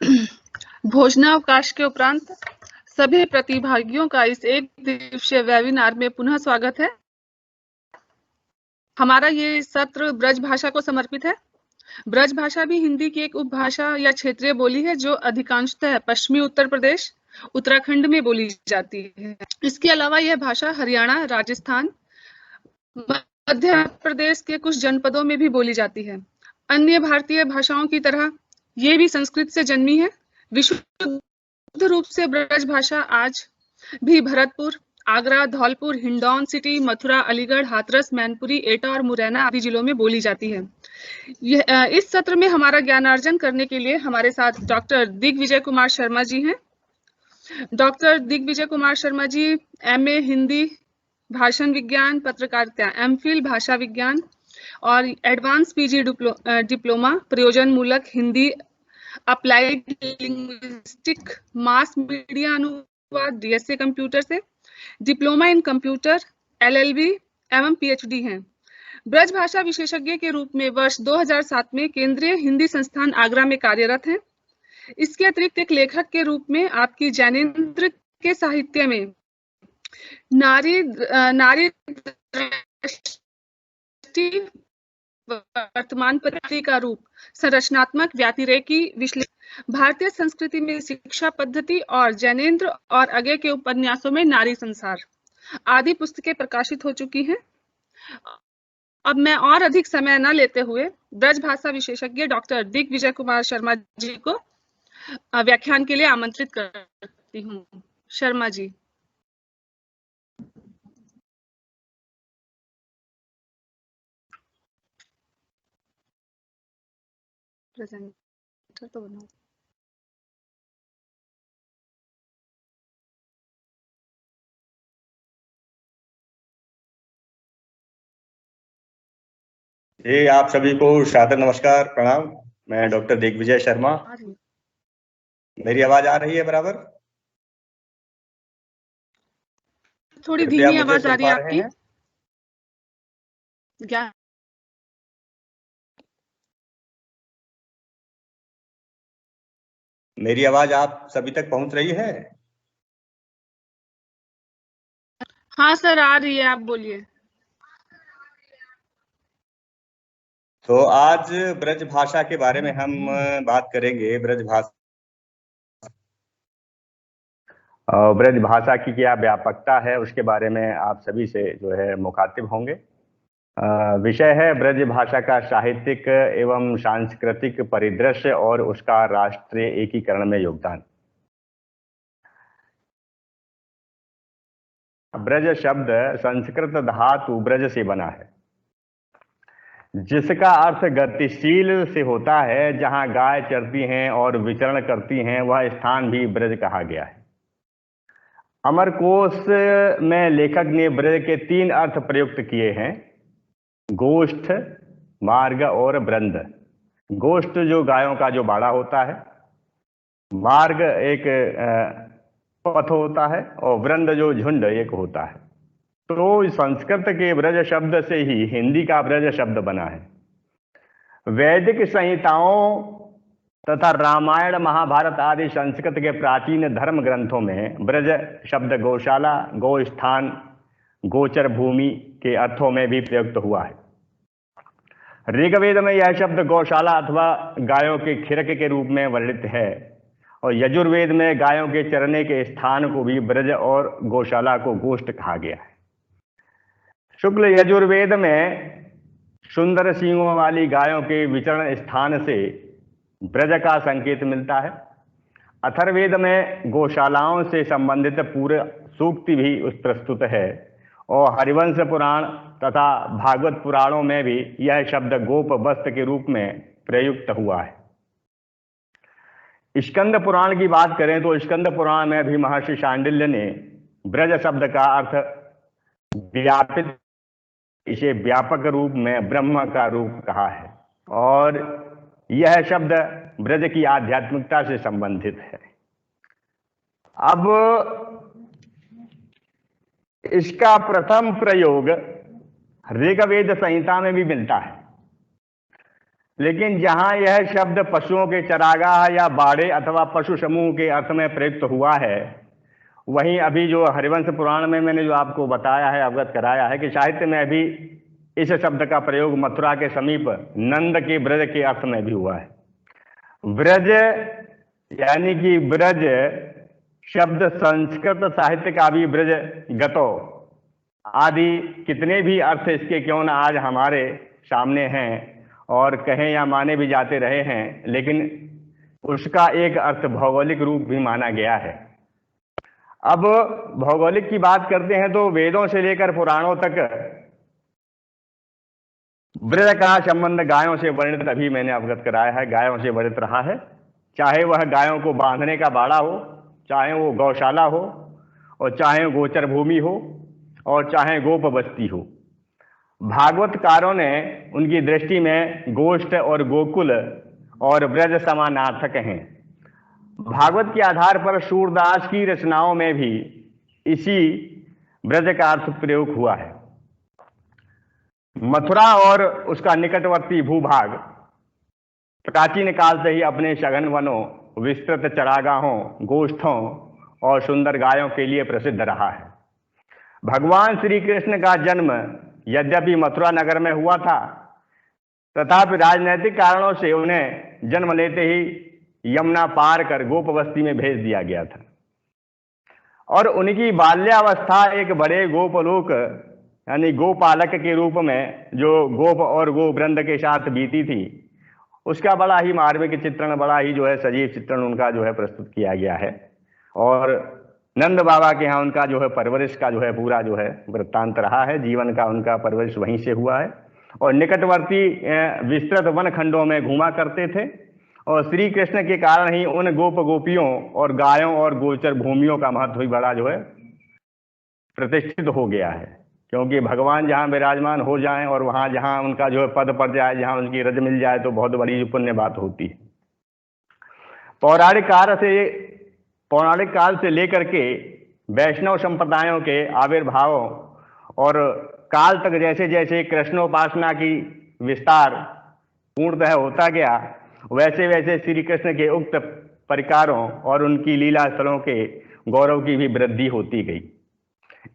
भोजनावकाश के उपरांत सभी प्रतिभागियों का इस एक दिवसीय वेबिनार में पुनः स्वागत है। हमारा ये सत्र ब्रज भाषा को समर्पित है। ब्रज भाषा भी हिंदी की एक उपभाषा या क्षेत्रीय बोली है जो अधिकांशतः पश्चिमी उत्तर प्रदेश, उत्तराखंड में बोली जाती है। इसके अलावा यह भाषा हरियाणा, राजस्थान, मध्य प्रदेश के कुछ जनपदों में भी बोली जाती है। अन्य भारतीय भाषाओं की तरह ये भी संस्कृत से जन्मी है। विशुद्ध रूप से ब्रज भाषा आज भी भरतपुर, आगरा, धौलपुर, हिंडौन सिटी, मथुरा, अलीगढ़, हाथरस, मैनपुरी, एटा और मुरैना आदि जिलों में बोली जाती है। इस सत्र में हमारा ज्ञानार्जन करने के लिए हमारे साथ डॉक्टर दिग्विजय कुमार शर्मा जी हैं। डॉक्टर दिग्विजय कुमार शर्मा जी MA हिंदी भाषण विज्ञान, पत्रकारिता, MPhil भाषा विज्ञान और एडवांस PG डिप्लोमा प्रयोजन मूलक Hindi, applied linguistic, mass media अनुवाद DSA कंप्यूटर से, डिप्लोमा इन कंप्यूटर, LLB एवं PhD हैं। ब्रज भाषा विशेषज्ञ के रूप में वर्ष 2007 में केंद्रीय हिंदी संस्थान आगरा में कार्यरत हैं। इसके अतिरिक्त एक लेखक के रूप में आपकी जैनेन्द्र के साहित्य में नारी दृष्टि वर्तमान पत्रिका रूप, संरचनात्मक व्यतिरेकी विश्लेषण, भारतीय संस्कृति में शिक्षा पद्धति और जैनेन्द्र और अगे के उपन्यासों में नारी संसार आदि पुस्तकें प्रकाशित हो चुकी हैं। अब मैं और अधिक समय न लेते हुए ब्रज भाषा विशेषज्ञ डॉक्टर दिग्विजय कुमार शर्मा जी को व्याख्यान के लिए आमंत्रित करती हूँ। शर्मा जी। प्रेजेंटर तो बनाओ। जी, आप सभी को सादर नमस्कार, प्रणाम। मैं डॉक्टर दिग्विजय शर्मा। मेरी आवाज आ रही है बराबर? थोड़ी धीमी आवाज आ रही है आपकी। क्या? मेरी आवाज आप सभी तक पहुंच रही है? हाँ सर, आ रही है, आप बोलिए। तो आज ब्रज भाषा के बारे में हम बात करेंगे। ब्रज भाषा की क्या व्यापकता है उसके बारे में आप सभी से जो है मुखातिब होंगे। विषय है ब्रज भाषा का साहित्यिक एवं सांस्कृतिक परिदृश्य और उसका राष्ट्रीय एकीकरण में योगदान। ब्रज शब्द संस्कृत धातु ब्रज से बना है, जिसका अर्थ गतिशील से होता है। जहां गाय चरती हैं और विचरण करती हैं वह स्थान भी ब्रज कहा गया है। अमरकोश में लेखक ने ब्रज के 3 अर्थ प्रयुक्त किए हैं: गोष्ठ, मार्ग और वृंद। गोष्ठ जो गायों का जो बाड़ा होता है, मार्ग एक पथ होता है और वृंद जो झुंड एक होता है। तो संस्कृत के ब्रज शब्द से ही हिंदी का ब्रज शब्द बना है। वैदिक संहिताओं तथा रामायण, महाभारत आदि संस्कृत के प्राचीन धर्म ग्रंथों में ब्रज शब्द गौशाला, गोस्थान, गोचर भूमि के अर्थों में भी प्रयुक्त हुआ है। ऋग्वेद में यह शब्द गौशाला अथवा गायों के खिरक के रूप में वर्णित है और यजुर्वेद में गायों के चरने के स्थान को भी ब्रज और गौशाला को गोष्ठ कहा गया है। शुक्ल यजुर्वेद में सुंदर सींगों वाली गायों के विचरण स्थान से ब्रज का संकेत मिलता है। अथर्ववेद में गौशालाओं से संबंधित पूरे सूक्ति भी प्रस्तुत है और हरिवंश पुराण तथा भागवत पुराणों में भी यह शब्द गोप वस्त्र के रूप में प्रयुक्त हुआ है। स्कंद पुराण की बात करें तो स्कंद पुराण में भी महर्षि शांडिल्य ने ब्रज शब्द का अर्थ व्यापित, इसे व्यापक रूप में ब्रह्म का रूप कहा है और यह शब्द ब्रज की आध्यात्मिकता से संबंधित है। अब इसका प्रथम प्रयोग ऋग्वेद संहिता में भी मिलता है। लेकिन जहां यह शब्द पशुओं के चरागाह या बाड़े अथवा पशु समूह के अर्थ में प्रयुक्त हुआ है, वहीं अभी जो हरिवंश पुराण में मैंने जो आपको बताया है, अवगत कराया है कि साहित्य में अभी इस शब्द का प्रयोग मथुरा के समीप नंद के ब्रज के अर्थ में भी हुआ है। ब्रज यानी कि ब्रज शब्द संस्कृत साहित्य का भी ब्रज गतो आदि कितने भी अर्थ इसके क्यों न आज हमारे सामने हैं और कहें या माने भी जाते रहे हैं, लेकिन उसका एक अर्थ भौगोलिक रूप भी माना गया है। अब भौगोलिक की बात करते हैं तो वेदों से लेकर पुराणों तक ब्रज का संबंध गायों से वर्णित अभी मैंने अवगत कराया है, गायों से वर्णित रहा है। चाहे वह गायों को बांधने का बाड़ा हो, चाहे वो गौशाला हो, और चाहे गोचर भूमि हो, और चाहे गोप बस्ती हो। भागवतकारों ने उनकी दृष्टि में गोष्ठ और गोकुल और ब्रज समानार्थक हैं। भागवत के आधार पर सूरदास की रचनाओं में भी इसी ब्रज का अर्थ प्रयोग हुआ है। मथुरा और उसका निकटवर्ती भूभाग प्राचीन काल से ही अपने सघन वनों, विस्तृत चरागाहों, गोष्ठों और सुंदर गायों के लिए प्रसिद्ध रहा है। भगवान श्री कृष्ण का जन्म यद्यपि मथुरा नगर में हुआ था, तथापि राजनैतिक कारणों से उन्हें जन्म लेते ही यमुना पार कर गोप बस्ती में भेज दिया गया था और उनकी बाल्यावस्था एक बड़े गोपलोक यानी गोपालक के रूप में जो गोप और गोवृंद के साथ बीती थी, उसका बड़ा ही मार्मिक चित्रण, बड़ा ही जो है सजीव चित्रण उनका जो है प्रस्तुत किया गया है। और नंद बाबा के यहाँ उनका जो है परवरिश का जो है पूरा जो है वृत्तांत रहा है, जीवन का उनका परवरिश वहीं से हुआ है। और निकटवर्ती विस्तृत वन खंडों में घूमा करते थे और श्री कृष्ण के कारण ही उन गोप गोपियों और गायों और गोचर भूमियों का महत्व भी बड़ा जो है प्रतिष्ठित हो गया है, क्योंकि भगवान जहाँ विराजमान हो जाएं और वहाँ जहाँ उनका जो है पद पड़ जाए, जहाँ उनकी रज मिल जाए, तो बहुत बड़ी पुण्य बात होती है। पौराणिक काल से लेकर के वैष्णव संप्रदायों के आविर्भावों और काल तक जैसे जैसे कृष्णोपासना की विस्तार पूर्णतः होता गया, वैसे वैसे श्री कृष्ण के उक्त परिकारों और उनकी लीला स्थलों के गौरव की भी वृद्धि होती गई।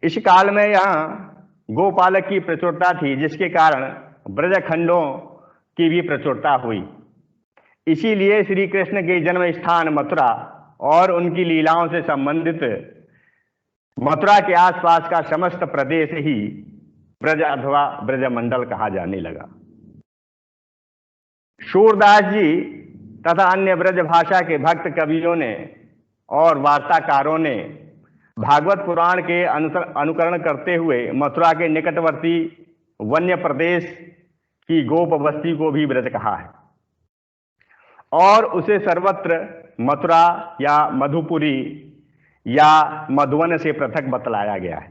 इस काल में यहाँ गोपालक की प्रचुरता थी, जिसके कारण ब्रजखंडों की भी प्रचुरता हुई। इसीलिए श्री कृष्ण के जन्म स्थान मथुरा और उनकी लीलाओं से संबंधित मथुरा के आसपास का समस्त प्रदेश ही ब्रज अथवा ब्रजमंडल कहा जाने लगा। सूरदास जी तथा अन्य ब्रज भाषा के भक्त कवियों ने और वार्ताकारों ने भागवत पुराण के अनुकरण करते हुए मथुरा के निकटवर्ती वन्य प्रदेश की गोप बस्ती को भी ब्रज कहा है और उसे सर्वत्र मथुरा या मधुपुरी या मधुवन से पृथक बतलाया गया है।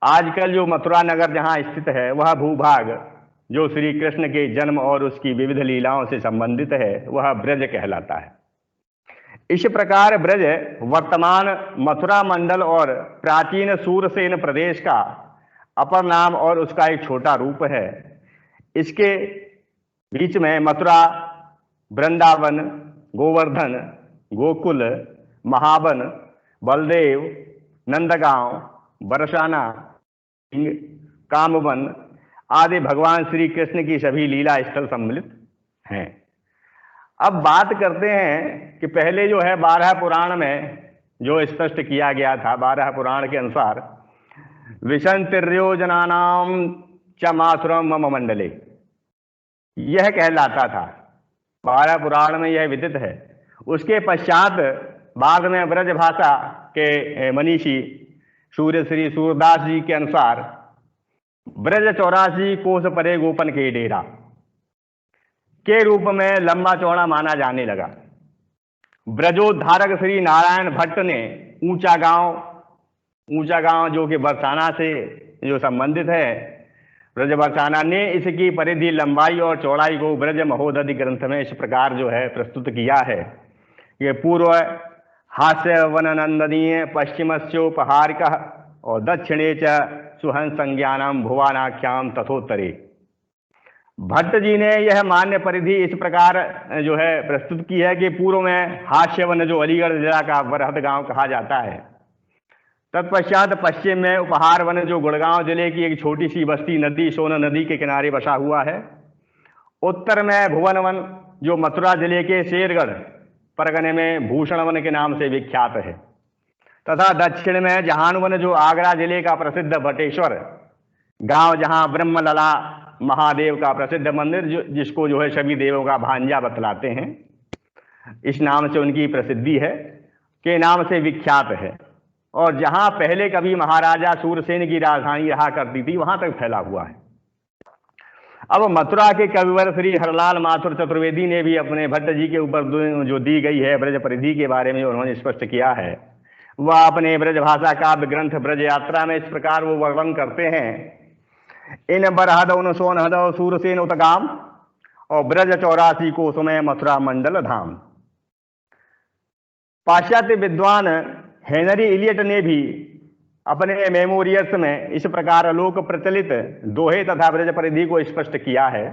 आजकल जो मथुरा नगर जहाँ स्थित है, वह भूभाग जो श्री कृष्ण के जन्म और उसकी विविध लीलाओं से संबंधित है, वह ब्रज कहलाता है। इस प्रकार ब्रज वर्तमान मथुरा मंडल और प्राचीन सूरसेन प्रदेश का अपर नाम और उसका एक छोटा रूप है। इसके बीच में मथुरा, वृंदावन, गोवर्धन, गोकुल, महावन, बलदेव, नंदगांव, बरसाना, कामवन आदि भगवान श्री कृष्ण की सभी लीला स्थल सम्मिलित हैं। अब बात करते हैं कि पहले जो है 12 पुराण में जो स्पष्ट किया गया था, 12 पुराण के अनुसार विशंतिर्योजनानाम च माथुरम मम मंडले, यह कहलाता था। 12 पुराण में यह विदित है। उसके पश्चात बाद में ब्रज भाषा के मनीषी सूर्य श्री सूरदास जी के अनुसार ब्रज 84 कोस परे गोपन के डेरा के रूप में लंबा चौड़ा माना जाने लगा। ब्रजोद्धारक श्री नारायण भट्ट ने ऊंचा गांव जो कि बरसाना से जो संबंधित है, ब्रज बरसाना ने इसकी परिधि, लंबाई और चौड़ाई को ब्रज महोदधि ग्रंथ में इस प्रकार जो है प्रस्तुत किया है। ये पूर्व हास्य वननंदनीय, पश्चिमस्योपहारिक और दक्षिणे च सुहंस संज्ञानम भुवानाख्याम तथोत्तरे। भट्ट जी ने यह मान्य परिधि इस प्रकार जो है प्रस्तुत की है कि पूर्व में हास्य वन जो अलीगढ़ जिला का बरहद गांव कहा जाता है, तत्पश्चात पश्चिम में उपहार वन जो गुड़गांव जिले की एक छोटी सी बस्ती नदी सोन नदी के किनारे बसा हुआ है, उत्तर में भुवन वन जो मथुरा जिले के शेरगढ़ परगने में भूषण वन के नाम से विख्यात है, तथा दक्षिण में जहान वन जो आगरा जिले का प्रसिद्ध बटेश्वर गांव जहां ब्रह्मलला महादेव का प्रसिद्ध मंदिर जिसको जो है सभी देवों का भांजा बतलाते हैं, इस नाम से उनकी प्रसिद्धि है, के नाम से विख्यात है, और जहां पहले कभी महाराजा सूरसेन की राजधानी रहा करती थी वहां तक फैला हुआ है। अब मथुरा के कविवर श्री हरलाल माथुर चतुर्वेदी ने भी अपने भट्ट जी के ऊपर जो दी गई है ब्रज परिधि के बारे में उन्होंने स्पष्ट किया है। वह अपने ब्रज भाषा काव्य ग्रंथ ब्रज यात्रा में इस प्रकार वो वर्णन करते हैं, इन बरहद उन सोनहद सूरसेन उतगाम और ब्रज 84 कोस में मथुरा मंडल धाम। पाश्चात्य विद्वान हेनरी इलियट ने भी अपने मेमोरियल्स में इस प्रकार लोक प्रचलित दोहे तथा ब्रज परिधि को स्पष्ट किया है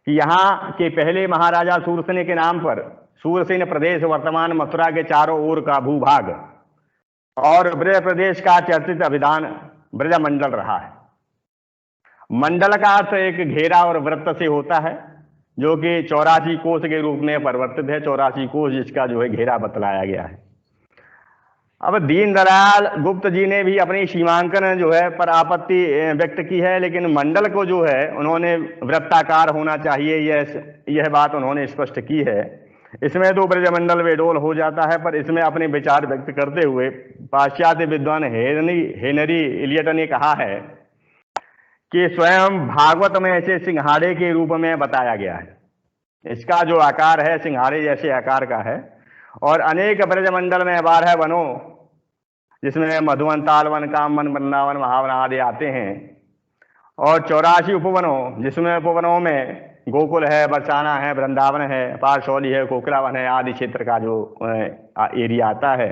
कि यहाँ के पहले महाराजा सूरसेन के नाम पर सूरसेन प्रदेश वर्तमान मथुरा के चारों ओर का भूभाग और ब्रज प्रदेश का चर्चित अभिधान ब्रज मंडल रहा है। मंडल का अर्थ एक घेरा और वृत्त से होता है जो कि 84 कोस के रूप में परिवर्तित है। 84 कोस जिसका जो है घेरा बतलाया गया है। अब दीनदयाल गुप्त जी ने भी अपनी सीमांकन जो है पर आपत्ति व्यक्त की है, लेकिन मंडल को जो है उन्होंने वृत्ताकार होना चाहिए, यह बात उन्होंने स्पष्ट की है। इसमें तो ब्रजमंडल बेडोल हो जाता है, पर इसमें अपने विचार व्यक्त करते हुए पाश्चात्य विद्वान हेनरी इलियट ने कहा है कि स्वयं भागवत में ऐसे सिंघाड़े के रूप में बताया गया है। इसका जो आकार है सिंघाड़े जैसे आकार का है, और अनेक ब्रजमंडल में 12 वनों जिसमें मधुवन, तालवन, कामवन, वृंदावन, महावन आदि आते हैं, और 84 उपवनों जिसमें उपवनों में गोकुल है, बरसाना है, वृंदावन है, पारसौली है, कोकिलावन है आदि क्षेत्र का जो एरिया आता है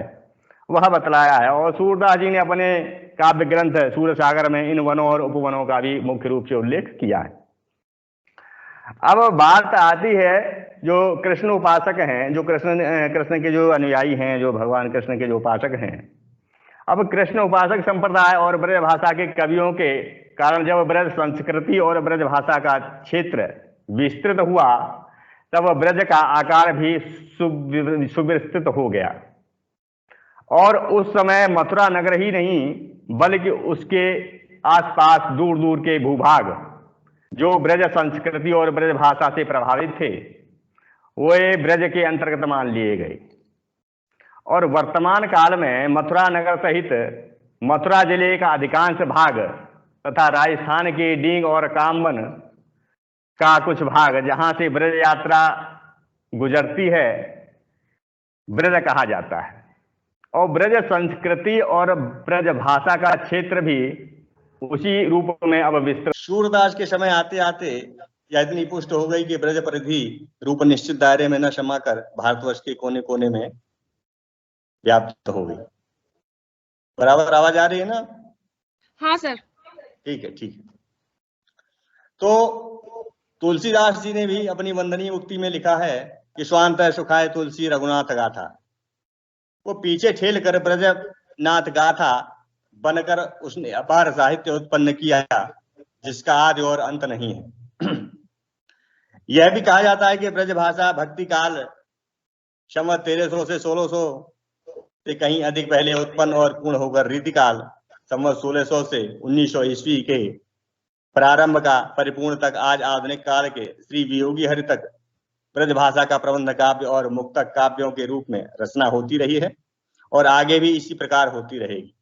वह बतलाया है। और सूरदास जी ने अपने काव्य ग्रंथ सूर सागर में इन वनों और उपवनों का भी मुख्य रूप से उल्लेख किया है। अब बात आती है जो कृष्ण उपासक हैं, जो कृष्ण के जो अनुयायी हैं, जो भगवान कृष्ण के जो उपासक हैं। अब कृष्ण उपासक संप्रदाय और ब्रज भाषा के कवियों के कारण जब ब्रज संस्कृति और ब्रज भाषा का क्षेत्र विस्तृत हुआ तब ब्रज का आकार भी सुविस्तृत हो गया, और उस समय मथुरा नगर ही नहीं बल्कि उसके आसपास दूर दूर के भूभाग जो ब्रज संस्कृति और ब्रज भाषा से प्रभावित थे वे ब्रज के अंतर्गत मान लिए गए। और वर्तमान काल में मथुरा नगर सहित मथुरा जिले का अधिकांश भाग तथा राजस्थान के डींग और कामवन का कुछ भाग जहां से ब्रज यात्रा गुजरती है ब्रज कहा जाता है। और ब्रज संस्कृति और ब्रज भाषा का क्षेत्र भी उसी रूप में अब विस्तृत। सूरदास के समय आते आते यह इतनी पुष्ट हो गई कि ब्रज परिधि रूप निश्चित दायरे में न समाकर भारतवर्ष के कोने कोने में व्याप्त हो गई। बराबर आवाज आ रही है ना? हाँ सर। ठीक है, ठीक है। तो तुलसीदास जी ने भी अपनी वंदनीय उक्ति में लिखा है कि स्वांत सुखाय तुलसी रघुनाथ गाथा। वो पीछे ठेल कर ब्रजनाथ गाथा बनकर उसने अपार साहित्य उत्पन्न किया जिसका आदि और अंत नहीं है। यह भी कहा जाता है कि ब्रज भाषा भक्ति काल संवत 1300 से 1600 से कहीं अधिक पहले उत्पन्न और पूर्ण होकर रीतिकाल संवत 1600 से 1900 ईस्वी के प्रारंभ का परिपूर्ण तक आज आधुनिक काल के श्री वियोगी हरि तक ब्रज भाषा का प्रबंध काव्य और मुक्तक काव्यों के रूप में रचना होती रही है और आगे भी इसी प्रकार होती रहेगी।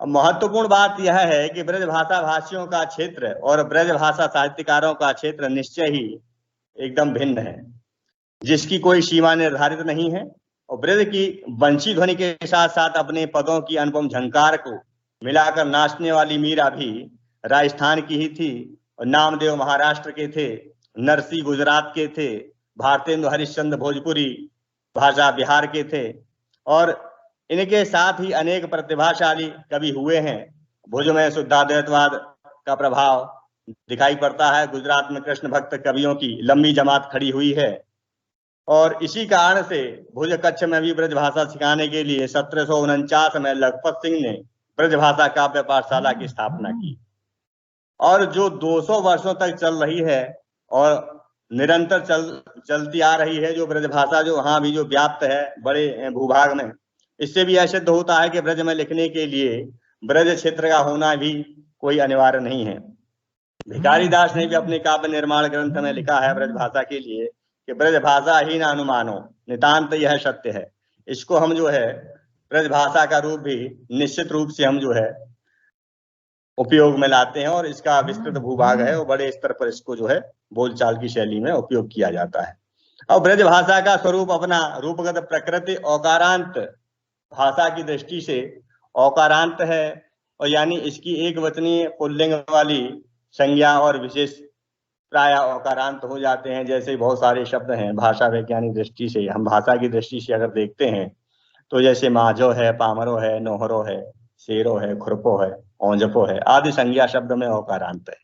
अब महत्वपूर्ण बात यह है कि ब्रज भाषा भाषियों का क्षेत्र और ब्रज भाषा साहित्यकारों का क्षेत्र निश्चय ही एकदम भिन्न है, जिसकी कोई सीमा निर्धारित नहीं है। और ब्रज की वंशी ध्वनि के साथ साथ अपने पदों की अनुपम झंकार को मिलाकर नाचने वाली मीरा भी राजस्थान की ही थी, और नामदेव महाराष्ट्र के थे, नरसी गुजरात के थे, भारतेंदु हरिश्चंद्र भोजपुरी भाषा बिहार के थे, और इनके साथ ही अनेक प्रतिभाशाली कवि हुए हैं। भुज में शुद्धाद्वैतवाद का प्रभाव, दिखाई पड़ता है। गुजरात में कृष्ण भक्त कवियों की लंबी जमात खड़ी हुई है और इसी कारण से भुज कच्छ में भी ब्रजभाषा सिखाने के लिए 1749 में लखपत सिंह ने ब्रजभाषा काव्य पाठशाला की स्थापना की और जो 200 वर्षों तक चल रही है और निरंतर चलती आ रही है, जो ब्रजभाषा जो वहां भी जो व्याप्त है बड़े भूभाग में। इससे भी यह सिद्ध होता है कि ब्रज में लिखने के लिए ब्रज क्षेत्र का होना भी कोई अनिवार्य नहीं है। भिखारी दास ने भी अपने काव्य निर्माण ग्रंथ में लिखा है ब्रजभाषा के लिए कि ब्रजभाषा ही ना अनुमानो नितांत यह सत्य है। इसको हम जो है ब्रजभाषा का रूप भी निश्चित रूप से हम जो है उपयोग में लाते हैं और इसका विस्तृत भूभाग है और बड़े स्तर पर इसको जो है बोलचाल की शैली में उपयोग किया जाता है। और ब्रजभाषा का स्वरूप अपना रूपगत प्रकृति औकारांत भाषा की दृष्टि से औकारांत है और यानी इसकी एक वचनीय पुल्लिंग वाली संज्ञा और विशेष प्राय औकारांत हो जाते हैं। जैसे बहुत सारे शब्द हैं भाषा वैज्ञानिक दृष्टि से, हम भाषा की दृष्टि से अगर देखते हैं तो जैसे माझो है, पामरो है, नोहरो है, शेरो है, खुरपो है, औंजपो है आदि संज्ञा शब्द में औकारांत है।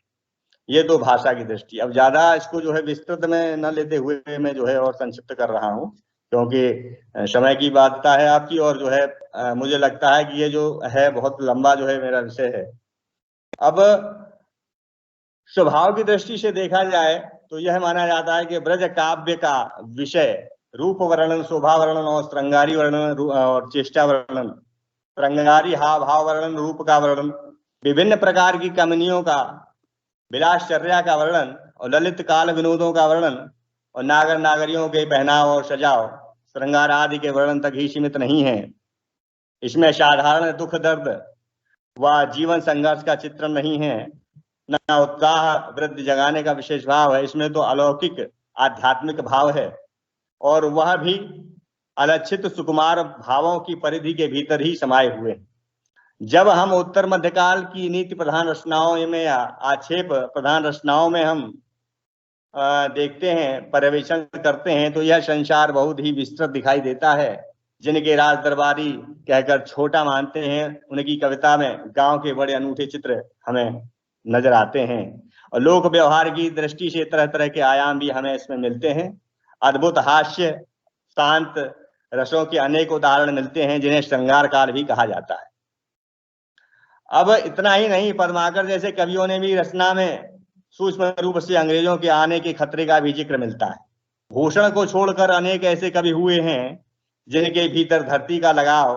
ये तो भाषा की दृष्टि। अब ज्यादा इसको जो है विस्तृत में न लेते हुए मैं जो है और संक्षिप्त कर रहा हूँ क्योंकि समय की बाध्यता है आपकी और जो है मुझे लगता है कि ये जो है बहुत लंबा जो है मेरा विषय है। अब स्वभाव की दृष्टि से देखा जाए तो यह माना जाता है कि ब्रज काव्य का विषय रूप वर्णन, शोभा वर्णन और श्रृंगारी वर्णन और चेष्टा वर्णन, श्रृंगारी हाव भाव वर्णन, रूप का वर्णन, विभिन्न प्रकार की कमनियों का, विलासचर्या का वर्णन और ललित काल विनोदों का वर्णन और नागर नागरियों के पहनाव और सजाव, श्रृंगार आदि के वर्णन तक ही सीमित नहीं है। इसमें साधारण दुख दर्द व जीवन संघर्ष का चित्रण नहीं है, न उत्साह वृद्धि जगाने का विशेष भाव है। इसमें तो अलौकिक आध्यात्मिक भाव है और वह भी अलक्षित सुकुमार भावों की परिधि के भीतर ही समाये हुए हैं। जब हम उत्तर मध्यकाल की नीति प्रधान रचनाओं में या आक्षेप प्रधान रचनाओं में हम देखते हैं, पर्यवेक्षण करते हैं तो यह संसार बहुत ही विस्तृत दिखाई देता है। जिनके राज दरबारी कहकर छोटा मानते हैं उनकी कविता में गांव के बड़े अनूठे चित्र हमें नजर आते हैं और लोक व्यवहार की दृष्टि से तरह तरह के आयाम भी हमें इसमें मिलते हैं। अद्भुत हास्य शांत रसों के अनेक उदाहरण मिलते हैं जिन्हें श्रृंगार काल भी कहा जाता है। अब इतना ही नहीं, पद्माकर जैसे कवियों ने भी रचना में सूक्ष्म रूप से अंग्रेजों के आने के खतरे का भी जिक्र मिलता है। भूषण को छोड़कर अनेक ऐसे कवि हुए हैं जिनके भीतर धरती का लगाव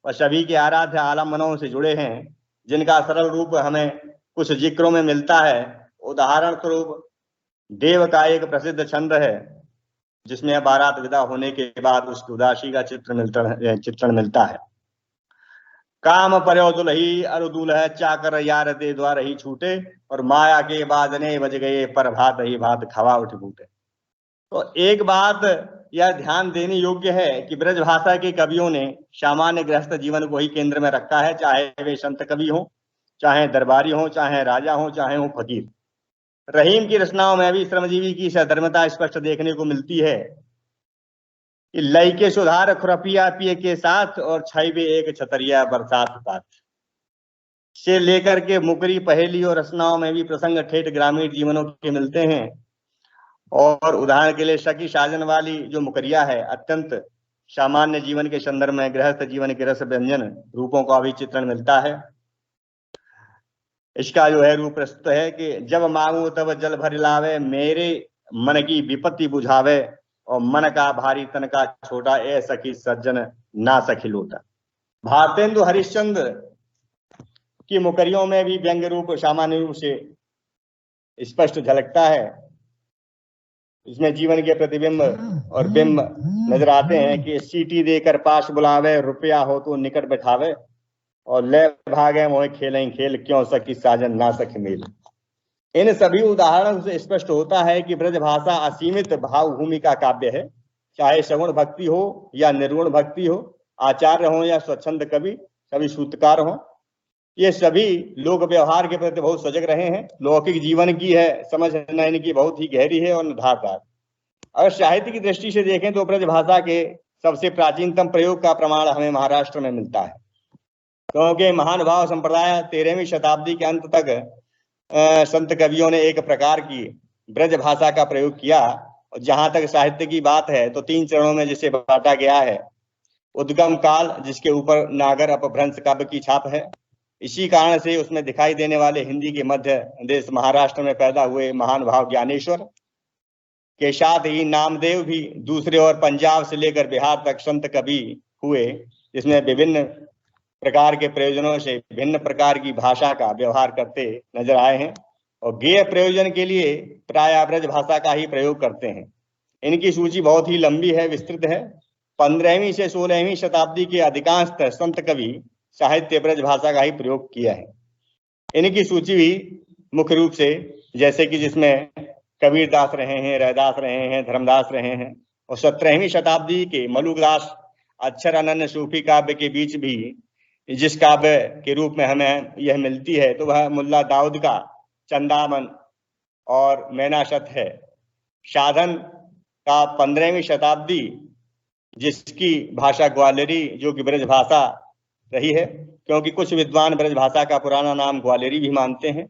और सभी के आराध्य आलम्बनों से जुड़े हैं, जिनका सरल रूप हमें कुछ जिक्रों में मिलता है। उदाहरण स्वरूप देव का एक प्रसिद्ध छंद है जिसमें बारात विदा होने के बाद उसकी उदासी का चित्रण मिलता है। काम पर्यो दुलही अरु दुल्ह चाकर यार दे द्वार ही छूटे और माया के बादने बज गए पर भात ही भात खवा उठ फूटे। तो एक बात यह ध्यान देने योग्य है कि ब्रजभाषा के कवियों ने सामान्य गृहस्थ जीवन को ही केंद्र में रखा है, चाहे वे संत कवि हों, चाहे दरबारी हों, चाहे राजा हों, चाहे हो फकीर। रहीम की रचनाओं में भी श्रमजीवी की सधर्मता स्पष्ट देखने को मिलती है। लई के सुधार खुरपिया पिए के साथ और छाइबे एक छतरिया बरसात पात से लेकर के मुकरी पहेली और रचनाओं में भी प्रसंग ठेठ ग्रामीण जीवनों के मिलते हैं। और उदाहरण के लिए सखी साजन वाली जो मुकरिया है अत्यंत सामान्य जीवन के संदर्भ में गृहस्थ जीवन के रस व्यंजन रूपों का भी चित्रण मिलता है। इसका जो है रूप प्रस्तुत है कि जब मांगू तब जल भर लावे, मेरे मन की विपत्ति बुझावे और मन का भारी तन का छोटा, ए सखी सज्जन ना सखी लोटा। भारतेंदु हरिश्चंद्र की मुकरियों में भी व्यंग्य रूप सामान्य रूप से स्पष्ट झलकता है। इसमें जीवन के प्रतिबिंब और बिंब नजर आते हैं कि सीटी देकर पास बुलावे, रुपया हो तो निकट बैठावे और ले भागे मोह खेलें खेल, क्यों सखी साजन ना सखी मेल। इन सभी उदाहरणों से स्पष्ट होता है कि ब्रजभाषा असीमित भाव भूमि का काव्य है। चाहे सगुण भक्ति हो या निर्गुण भक्ति हो, आचार्य हो या स्वच्छंद कवि, सभी सूत्रकार हो, ये सभी लोक व्यवहार के प्रति बहुत सजग रहे हैं। लौकिक जीवन की है समझ इनकी बहुत ही गहरी है और निर्धारदार। अगर साहित्य की दृष्टि से देखें तो ब्रजभाषा के सबसे प्राचीनतम प्रयोग का प्रमाण हमें महाराष्ट्र में मिलता है, क्योंकि महानुभाव संप्रदाय 13वीं शताब्दी के अंत तक संत कवियों ने एक प्रकार की ब्रज भाषा का प्रयोग किया। और जहां तक साहित्य की बात है तो 3 चरणों में जिसे बांटा गया है। उद्गम काल, जिसके ऊपर नागर अपभ्रंश काव्य की छाप है। इसी कारण से उसमें दिखाई देने वाले हिंदी के मध्य देश महाराष्ट्र में पैदा हुए महान भाव ज्ञानेश्वर के साथ ही नामदेव भी दूसरे, और पंजाब से लेकर बिहार तक संत कवि हुए, जिसमें विभिन्न प्रकार के प्रयोजनों से भिन्न प्रकार की भाषा का व्यवहार करते नजर आए हैं और गेय प्रयोजन के लिए प्रायः ब्रज भाषा का ही प्रयोग करते हैं। इनकी सूची बहुत ही लंबी है, विस्तृत है। 15वीं से 16वीं शताब्दी के अधिकांश संत कवि साहित्य ब्रज भाषा का ही प्रयोग किया है। इनकी सूची भी मुख्य रूप से जैसे कि जिसमें कबीरदास रहे हैं, रैदास रहे हैं, धर्मदास रहे हैं, और 17वीं शताब्दी के मलुकदास अक्षर अनन्य सूफी काव्य के बीच भी जिस काव्य के रूप में हमें यह मिलती है तो वह मुल्ला दाऊद का चंदामन और मैनाशत है। साधन का 15वीं शताब्दी, जिसकी भाषा ग्वालियरी, जो कि ब्रज भाषा रही है, क्योंकि कुछ विद्वान ब्रज भाषा का पुराना नाम ग्वालियरी भी मानते हैं।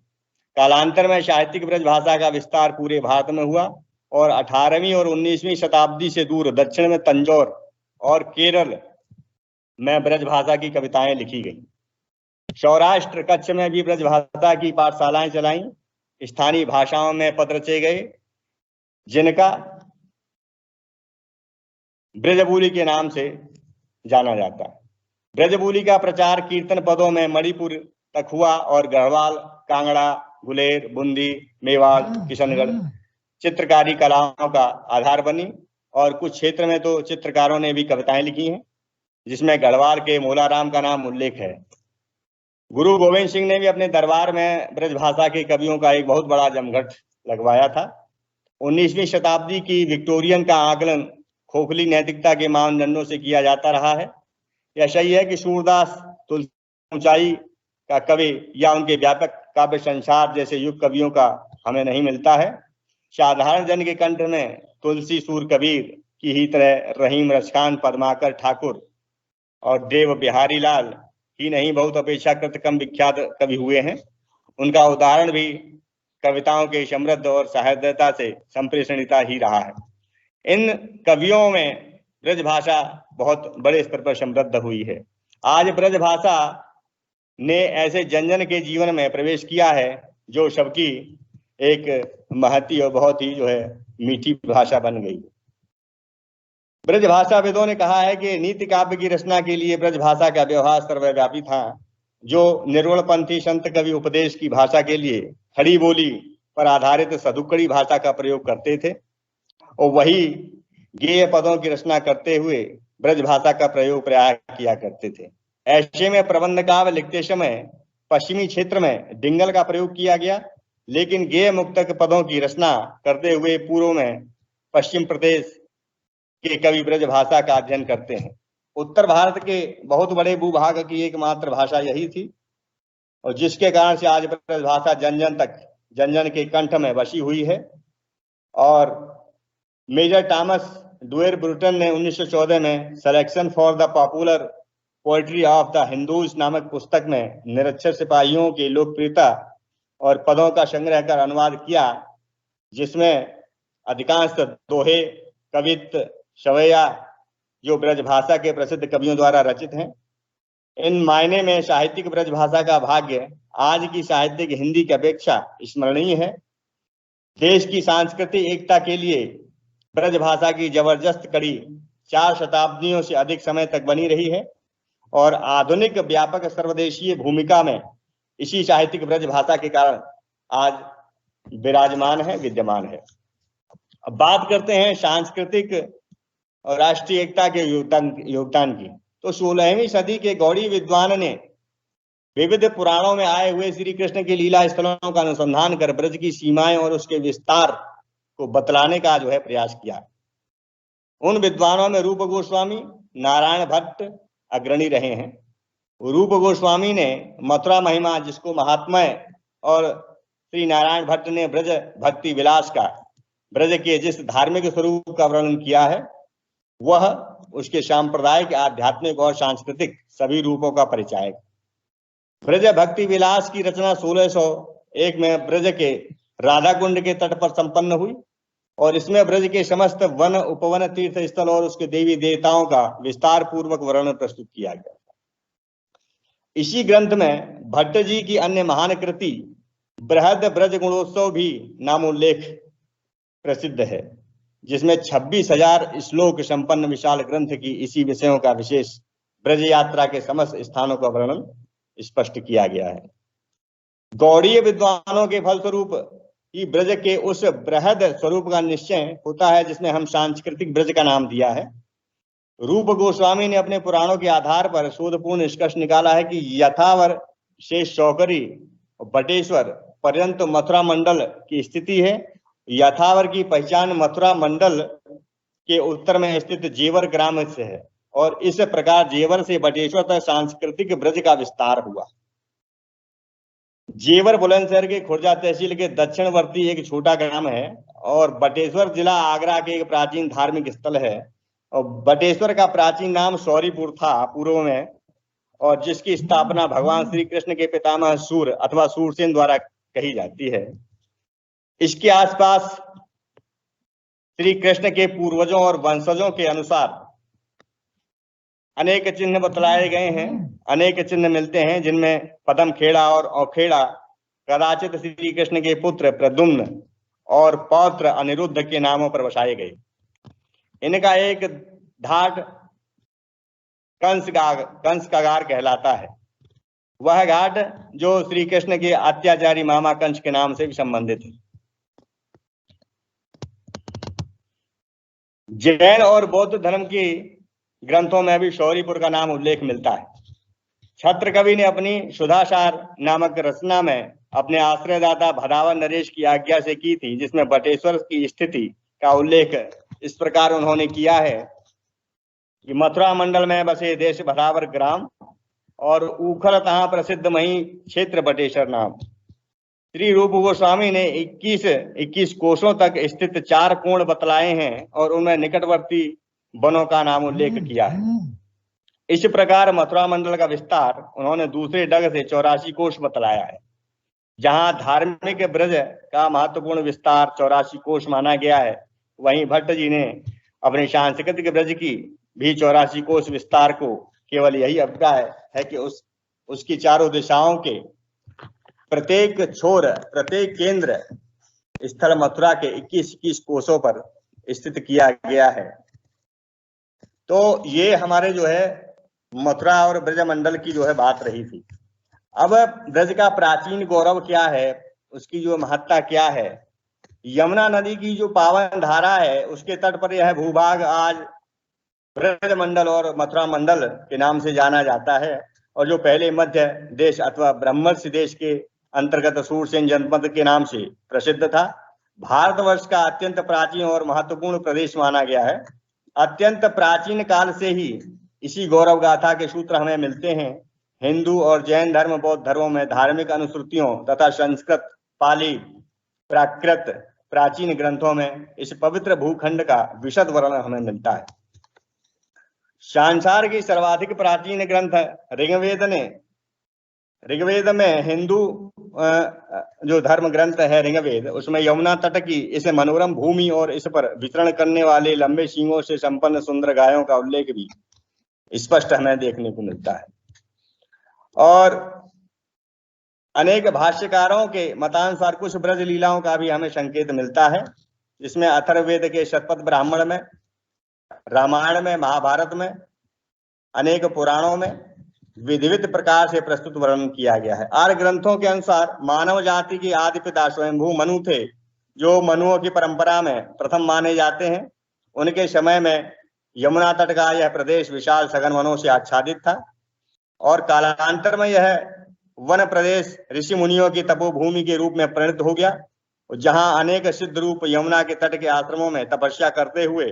कालांतर में साहित्यिक ब्रज भाषा का विस्तार पूरे भारत में हुआ और 18वीं और 19वीं शताब्दी से दूर दक्षिण में तंजौर और केरल में ब्रज भाषा की कविताएं लिखी गई। सौराष्ट्र कच्छ में भी ब्रज भाषा की पाठशालाएं चलाई। स्थानीय भाषाओं में पद रचे गए जिनका ब्रजबोली के नाम से जाना जाता है। ब्रजबोली का प्रचार कीर्तन पदों में मणिपुर तक हुआ और गढ़वाल, कांगड़ा, गुलेर, बूंदी, मेवाड़, किशनगढ़ चित्रकारी कलाओं का आधार बनी। और कुछ क्षेत्र में तो चित्रकारों ने भी कविताएं लिखी हैं, जिसमें गढ़वाल के मोलाराम का नाम उल्लेख है। गुरु गोविंद सिंह ने भी अपने दरबार में ब्रज भाषा के कवियों का एक बहुत बड़ा जमघट लगवाया था। 19वीं शताब्दी की विक्टोरियन का आकलन खोखली नैतिकता के मानदंडों से किया जाता रहा है। यह सही है कि सूरदास तुलसी ऊंचाई का कवि या उनके व्यापक काव्य संसार जैसे युग कवियों का हमें नहीं मिलता है। साधारण जन के कंठ में तुलसी, सूर कबीर की ही तरह रहीम रसखान, पद्माकर ठाकुर और देव बिहारी लाल ही नहीं, बहुत अपेक्षाकृत कम विख्यात कवि हुए हैं। उनका उदाहरण भी कविताओं के समृद्ध और साहित्यता से संप्रेषणीयता ही रहा है। इन कवियों में ब्रज भाषा बहुत बड़े स्तर पर समृद्ध हुई है। आज ब्रज भाषा ने ऐसे जन जन के जीवन में प्रवेश किया है जो सबकी एक महती और बहुत ही मीठी भाषा बन गई। ब्रज भाषाविदों ने कहा है कि नीति काव्य की रचना के लिए ब्रज भाषा का व्यवहार सर्वव्यापी था। जो निर्गुणपंथी संत कवि उपदेश की भाषा के लिए खड़ी बोली पर आधारित सदुक्कड़ी भाषा का प्रयोग करते थे और वही गेय पदों की रचना करते हुए ब्रज भाषा का प्रयोग प्राय किया करते थे। ऐसे में प्रबंध काव्य लिखते समय पश्चिमी क्षेत्र में डिंगल का प्रयोग किया गया, लेकिन गेय मुक्तक पदों की रचना करते हुए पूर्व में पश्चिम प्रदेश के कवि ब्रज भाषा का अध्ययन करते हैं। उत्तर भारत के बहुत बड़े भूभाग की एकमात्र भाषा यही थी और जिसके कारण से आज ब्रज भाषा जन जन तक, जन जन के कंठ में बसी हुई है। और मेजर थॉमस डुएर ब्रुटन ने 1914 में selection for the popular poetry of the Hindus नामक पुस्तक में निरक्षर सिपाहियों की लोकप्रियता और पदों का संग्रह कर अनुवाद किया, जिसमें अधिकांश दोहे, कवित्त, सवैया जो ब्रज भाषा के प्रसिद्ध कवियों द्वारा रचित हैं। इन मायने में साहित्यिक ब्रज भाषा का भाग्य आज की साहित्यिक हिंदी की अपेक्षा स्मरणीय है। देश की सांस्कृतिक एकता के लिए ब्रज भाषा की जबरदस्त कड़ी 4 शताब्दियों से अधिक समय तक बनी रही है और आधुनिक व्यापक सर्वदेशीय भूमिका में इसी साहित्यिक ब्रज भाषा के कारण आज विराजमान है, विद्यमान है। अब बात करते हैं सांस्कृतिक और राष्ट्रीय एकता के योगदान की। तो 16वीं सदी के गौड़ी विद्वान ने विविध पुराणों में आए हुए श्री कृष्ण के लीला स्थलों का अनुसंधान कर ब्रज की सीमाएं और उसके विस्तार को बतलाने का प्रयास किया। उन विद्वानों में रूप गोस्वामी, नारायण भट्ट अग्रणी रहे हैं। रूप गोस्वामी ने मथुरा महिमा, जिसको महात्म्य, और श्री नारायण भट्ट ने ब्रज भक्ति विलास का, ब्रज के जिस धार्मिक स्वरूप का वर्णन किया है वह उसके सांप्रदायिक, आध्यात्मिक और सांस्कृतिक सभी रूपों का परिचायक। ब्रज भक्ति विलास की रचना एक में ब्रज के राधा कुंड के तट पर संपन्न हुई और इसमें ब्रज के समस्त वन उपवन तीर्थ स्थल और उसके देवी देवताओं का विस्तार पूर्वक वर्णन प्रस्तुत किया गया। इसी ग्रंथ में भट्ट जी की अन्य महान कृति बृहद ब्रज गुणोत्सव भी नामोल्लेख प्रसिद्ध है, जिसमें 26,000 श्लोक संपन्न विशाल ग्रंथ की इसी विषयों का विशेष ब्रज यात्रा के समस्त स्थानों का वर्णन स्पष्ट किया गया है। गौड़ीय विद्वानों के फलस्वरूप ही ब्रज के उस बृहद स्वरूप का निश्चय होता है जिसमें हम सांस्कृतिक ब्रज का नाम दिया है। रूप गोस्वामी ने अपने पुराणों के आधार पर शोधपूर्ण निष्कर्ष निकाला है कि यथावर से शौकरी बटेश्वर पर्यंत मथुरा मंडल की स्थिति है। यथावर की पहचान मथुरा मंडल के उत्तर में स्थित जेवर ग्राम से है और इस प्रकार जेवर से बटेश्वर तक सांस्कृतिक ब्रज का विस्तार हुआ। जेवर बुलंदशहर के खुर्जा तहसील के दक्षिणवर्ती एक छोटा ग्राम है और बटेश्वर जिला आगरा के एक प्राचीन धार्मिक स्थल है। और बटेश्वर का प्राचीन नाम सौरीपुर था पूर्व में, और जिसकी स्थापना भगवान श्री कृष्ण के पितामह सूर अथवा सूरसेन द्वारा कही जाती है। इसके आसपास श्री कृष्ण के पूर्वजों और वंशजों के अनुसार अनेक चिन्ह बतलाए गए हैं। अनेक चिन्ह मिलते हैं जिनमें पदमखेड़ा और औखेड़ा कदाचित श्री कृष्ण के पुत्र प्रद्युम्न और पौत्र अनिरुद्ध के नामों पर बसाए गए। इनका एक घाट कंस कागार कहलाता है। वह घाट जो श्री कृष्ण के अत्याचारी मामा कंस के नाम से भी संबंधित है। जैन और बौद्ध धर्म के ग्रंथों में भी शौरीपुर का नाम उल्लेख मिलता है। छत्र कवि ने अपनी सुधासार नामक रचना में अपने आश्रयदाता भदावन नरेश की आज्ञा से की थी, जिसमें बटेश्वर की स्थिति का उल्लेख इस प्रकार उन्होंने किया है कि मथुरा मंडल में बसे देश भदावर ग्राम और उखल तहा प्रसिद्ध मही क्षेत्र बटेश्वर नाम। श्री रूप गोस्वामी ने 21 कोसों तक स्थित 4 कोण बतलाए हैं और उनमें निकटवर्ती वनों का नाम उल्लेख किया है। इस प्रकार मथुरा मंडल का विस्तार उन्होंने दूसरे डग से 84 कोष बतलाया है। जहां धार्मिक ब्रज का महत्वपूर्ण विस्तार 84 कोष माना गया है, वहीं भट्ट जी ने अपने सांस्कृतिक ब्रज की भी 84 कोष विस्तार को केवल यही अभिप्राय है कि उसकी चारों दिशाओं के प्रत्येक छोर प्रत्येक केंद्र स्थल मथुरा के 21 कोषों पर स्थित किया गया है। तो ये हमारे जो है मथुरा और ब्रज मंडल की जो है बात रही थी। अब ब्रज का प्राचीन गौरव क्या है, उसकी जो महत्ता क्या है। यमुना नदी की जो पावन धारा है उसके तट पर यह भूभाग आज ब्रज मंडल और मथुरा मंडल के नाम से जाना जाता है, और जो पहले मध्य देश अथवा ब्रह्मर्षि देश के अंतर्गत सूरसेन जनपद के नाम से प्रसिद्ध था। भारतवर्ष का अत्यंत प्राचीन और महत्वपूर्ण प्रदेश माना गया है। अत्यंत प्राचीन काल से ही इसी गौरव गाथा के सूत्र हमें मिलते हैं। हिंदू और जैन धर्म बौद्ध धर्मों में धार्मिक अनुश्रुतियों तथा संस्कृत पाली प्राकृत प्राचीन ग्रंथों में इस पवित्र भूखंड का विशद वर्णन हमें मिलता है। संसार की सर्वाधिक प्राचीन ग्रंथ ऋग्वेद में हिंदू जो धर्म ग्रंथ है ऋग्वेद, उसमें यमुना तट की इस मनोरम भूमि और इस पर विचरण करने वाले लंबे सींगों से संपन्न सुंदर गायों का उल्लेख भी स्पष्ट हमें देखने को मिलता है। और अनेक भाष्यकारों के मतानुसार कुछ ब्रज लीलाओं का भी हमें संकेत मिलता है, जिसमें अथर्ववेद के शतपथ ब्राह्मण में, रामायण में, महाभारत में, अनेक पुराणों में विधिवत प्रकार से प्रस्तुत वर्णन किया गया है। आर्य ग्रंथों के अनुसार मानव जाति के आदि पिता स्वयंभू मनु थे, जो मनुओं की परंपरा में प्रथम माने जाते हैं। उनके समय में यमुना तट का यह प्रदेश विशाल सघन वनों से आच्छादित था और कालांतर में यह वन प्रदेश ऋषि मुनियों की तपोभूमि के रूप में परिणत हो गया, जहां अनेक सिद्ध रूप यमुना के तट के आश्रमों में तपस्या करते हुए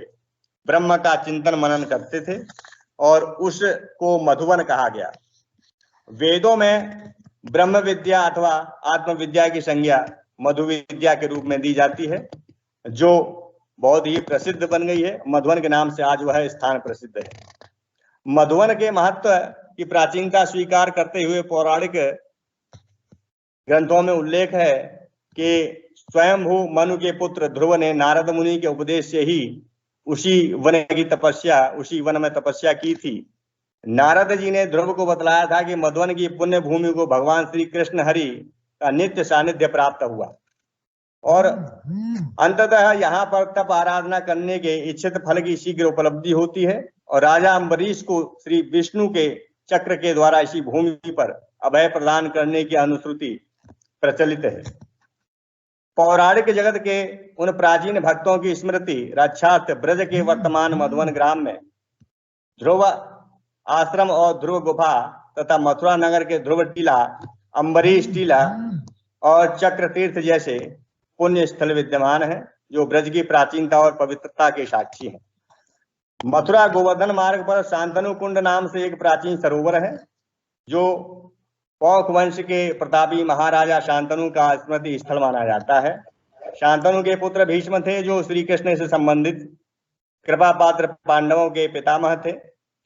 ब्रह्म का चिंतन मनन करते थे और उसको मधुवन कहा गया। वेदों में ब्रह्म विद्या अथवा आत्मविद्या की संज्ञा मधु विद्या के रूप में दी जाती है, जो बहुत ही प्रसिद्ध बन गई है। मधुवन के नाम से आज वह स्थान प्रसिद्ध है। मधुवन के महत्व की प्राचीनता स्वीकार करते हुए पौराणिक ग्रंथों में उल्लेख है कि स्वयंभू मनु के पुत्र ध्रुव ने नारद मुनि के उपदेश से ही उसी वन में तपस्या की थी। नारद जी ने ध्रुव को बतलाया था कि मधुवन की पुण्य भूमि को भगवान श्री कृष्ण हरि का नित्य सानिध्य प्राप्त हुआ और अंततः यहाँ पर तप आराधना करने के इच्छित फल की शीघ्र उपलब्धि होती है और राजा अम्बरीश को श्री विष्णु के चक्र के द्वारा इसी भूमि पर अभय प्रदान करने की अनुश्रुति प्रचलित है। पौराणिक जगत के उन प्राचीन भक्तों की स्मृति रक्षार्थ ब्रज के वर्तमान मधुवन ग्राम में ध्रुव आश्रम और ध्रुव गुफा तथा मथुरा नगर के ध्रुव टीला, अम्बरीश टीला और चक्र तीर्थ जैसे पुण्य स्थल विद्यमान है जो ब्रज की प्राचीनता और पवित्रता के साक्षी हैं। मथुरा गोवर्धन मार्ग पर शांतनु कुंड नाम से एक प्राचीन सरोवर है जो पौख वंश के प्रतापी महाराजा शांतनु का स्मृति स्थल माना जाता है। शांतनु के पुत्र भीष्म थे जो श्री कृष्ण से संबंधित कृपा पात्र पांडवों के पितामह थे।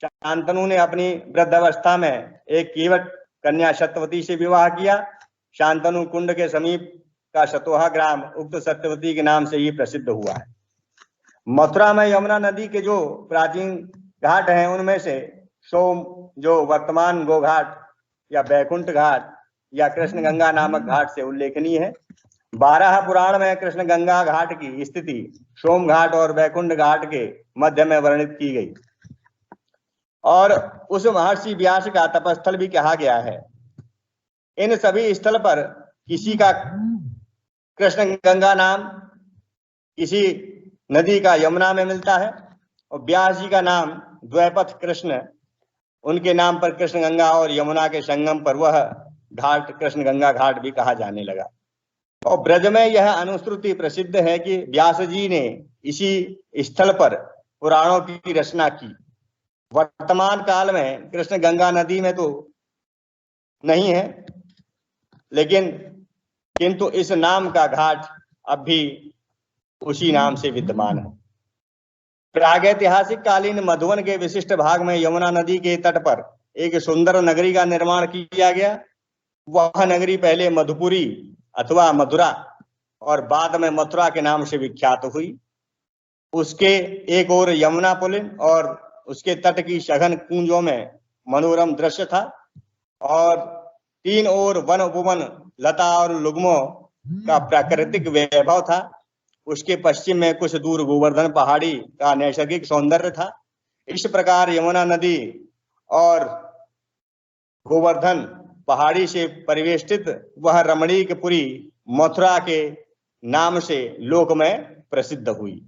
शांतनु ने अपनी वृद्धावस्था में एक कीवट कन्या सत्यवती से विवाह किया। शांतनु कुंड के समीप का शतोहा ग्राम उक्त सत्यवती के नाम से ही प्रसिद्ध हुआ है। मथुरा में यमुना नदी के जो प्राचीन घाट हैं उनमें से सोम जो वर्तमान गोघाट या बैकुंठ घाट या कृष्ण गंगा नामक घाट से उल्लेखनीय है। 12 पुराण में कृष्ण गंगा घाट की स्थिति सोम घाट और बैकुंठ घाट के मध्य में वर्णित की गई और उस महर्षि व्यास का तपस्थल भी कहा गया है। इन सभी स्थल पर किसी का कृष्ण गंगा नाम, किसी नदी का यमुना में मिलता है और व्यास जी का नाम द्वैपथ कृष्ण, उनके नाम पर कृष्ण गंगा और यमुना के संगम पर वह घाट कृष्ण गंगा घाट भी कहा जाने लगा। और ब्रज में यह अनुश्रुति प्रसिद्ध है कि व्यास जी ने इसी स्थल पर पुराणों की रचना की। वर्तमान काल में कृष्ण गंगा नदी में तो नहीं है लेकिन किंतु इस नाम का घाट अब भी उसी नाम से विद्यमान है। प्रागैतिहासिक कालीन मधुवन के विशिष्ट भाग में यमुना नदी के तट पर एक सुंदर नगरी का निर्माण किया गया। वह नगरी पहले मधुपुरी अथवा मथुरा और बाद में मथुरा के नाम से विख्यात हुई। उसके एक ओर यमुना पुलिन और उसके तट की सघन कुंजों में मनोरम दृश्य था और तीन ओर वन उपवन लता और लुगमों का प्राकृतिक वैभव था। उसके पश्चिम में कुछ दूर गोवर्धन पहाड़ी का नैसर्गिक सौंदर्य था। इस प्रकार यमुना नदी और गोवर्धन पहाड़ी से परिवेष्टित वह रमणीकपुरी मथुरा के नाम से लोक में प्रसिद्ध हुई।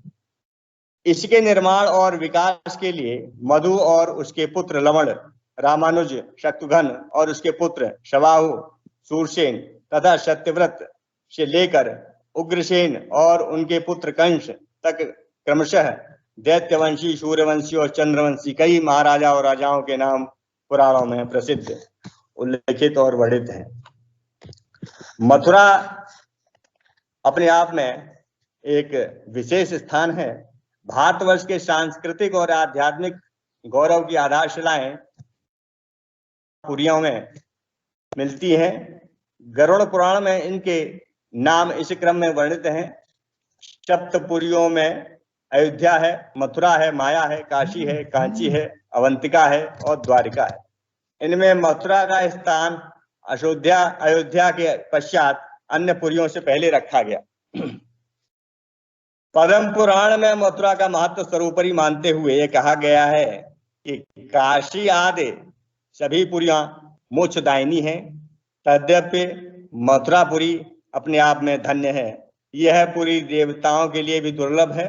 इसके निर्माण और विकास के लिए मधु और उसके पुत्र लवण, रामानुज, शत्रुघ्न और उसके पुत्र शवाहु, सूरसेन तथा सत्यव्रत से लेकर उग्रसेन और उनके पुत्र कंस तक क्रमशः दैत्यवंशी, सूर्यवंशी और चंद्रवंशी कई महाराजा और राजाओं के नाम पुराणों में प्रसिद्ध उल्लेखित और वर्णित हैं। मथुरा अपने आप में एक विशेष स्थान है। भारतवर्ष के सांस्कृतिक और आध्यात्मिक गौरव की आधारशिलाएं पुरियों में मिलती हैं। गरुड़ पुराण में इनके नाम इस क्रम में वर्णित हैं। सप्तपुरियों में अयोध्या है, मथुरा है, माया है, काशी है, कांची है, अवंतिका है और द्वारिका है। इनमें मथुरा का स्थान अयोध्या के पश्चात अन्य पुरियों से पहले रखा गया। पद्म पुराण में मथुरा का महत्व सर्वोपरि मानते हुए यह कहा गया है कि काशी आदि सभी पुरियां मोक्षदायिनी हैं। तद्यपि मथुरापुरी अपने आप में धन्य है। यह पुरी देवताओं के लिए भी दुर्लभ है।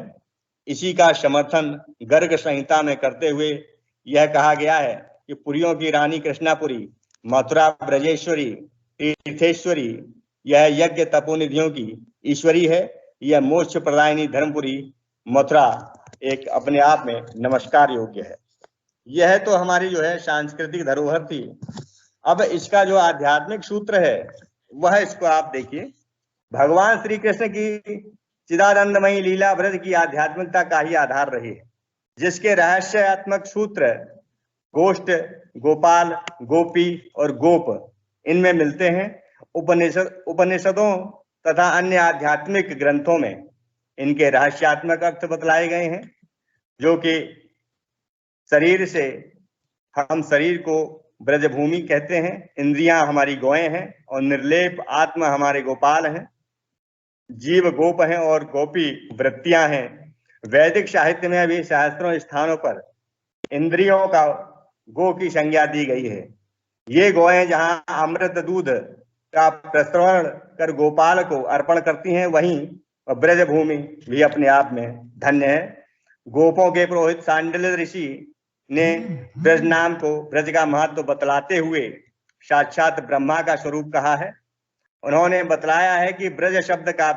इसी का समर्थन गर्ग संहिता में करते हुए यह कहा गया है कि पुरियों की रानी कृष्णापुरी, मथुरा ब्रजेश्वरी, तीर्थेश्वरी, यह यज्ञ तपोनिधियों की ईश्वरी है। यह मोक्ष प्रदायिनी धर्मपुरी मथुरा एक अपने आप में नमस्कार योग्य है। यह तो हमारी जो है सांस्कृतिक धरोहर थी। अब इसका जो आध्यात्मिक सूत्र है वह इसको आप देखिए। भगवान श्री कृष्ण की चिदानंदमयी लीला ब्रज की आध्यात्मिकता का ही आधार रही है, जिसके रहस्यात्मक सूत्र गोष्ठ, गोपाल, गोपी और गोप इनमें मिलते हैं उपनिषदों तथा अन्य आध्यात्मिक ग्रंथों में इनके रहस्यात्मक अर्थ बतलाए गए हैं, जो कि शरीर से हम शरीर को ब्रजभूमि कहते हैं, इंद्रियां हमारी गौएं हैं और निर्लेप आत्मा हमारे गोपाल हैं, जीव गोप हैं और गोपी वृत्तियां हैं। वैदिक साहित्य में भी सहस्त्रों स्थानों पर इंद्रियों का गो की संज्ञा दी गई है। ये गौएं जहां अमृत दूध का प्रस्रवण कर गोपाल को अर्पण करती हैं, वहीं ब्रजभूमि भी अपने आप में धन्य है। गोपों के पुरोहित सांडिल्य ऋषि ने ब्रज नाम को ब्रज का महत्व बतलाते हुए साक्षात ब्रह्मा का स्वरूप कहा है। उन्होंने बतलाया है कि ब्रज शब्द का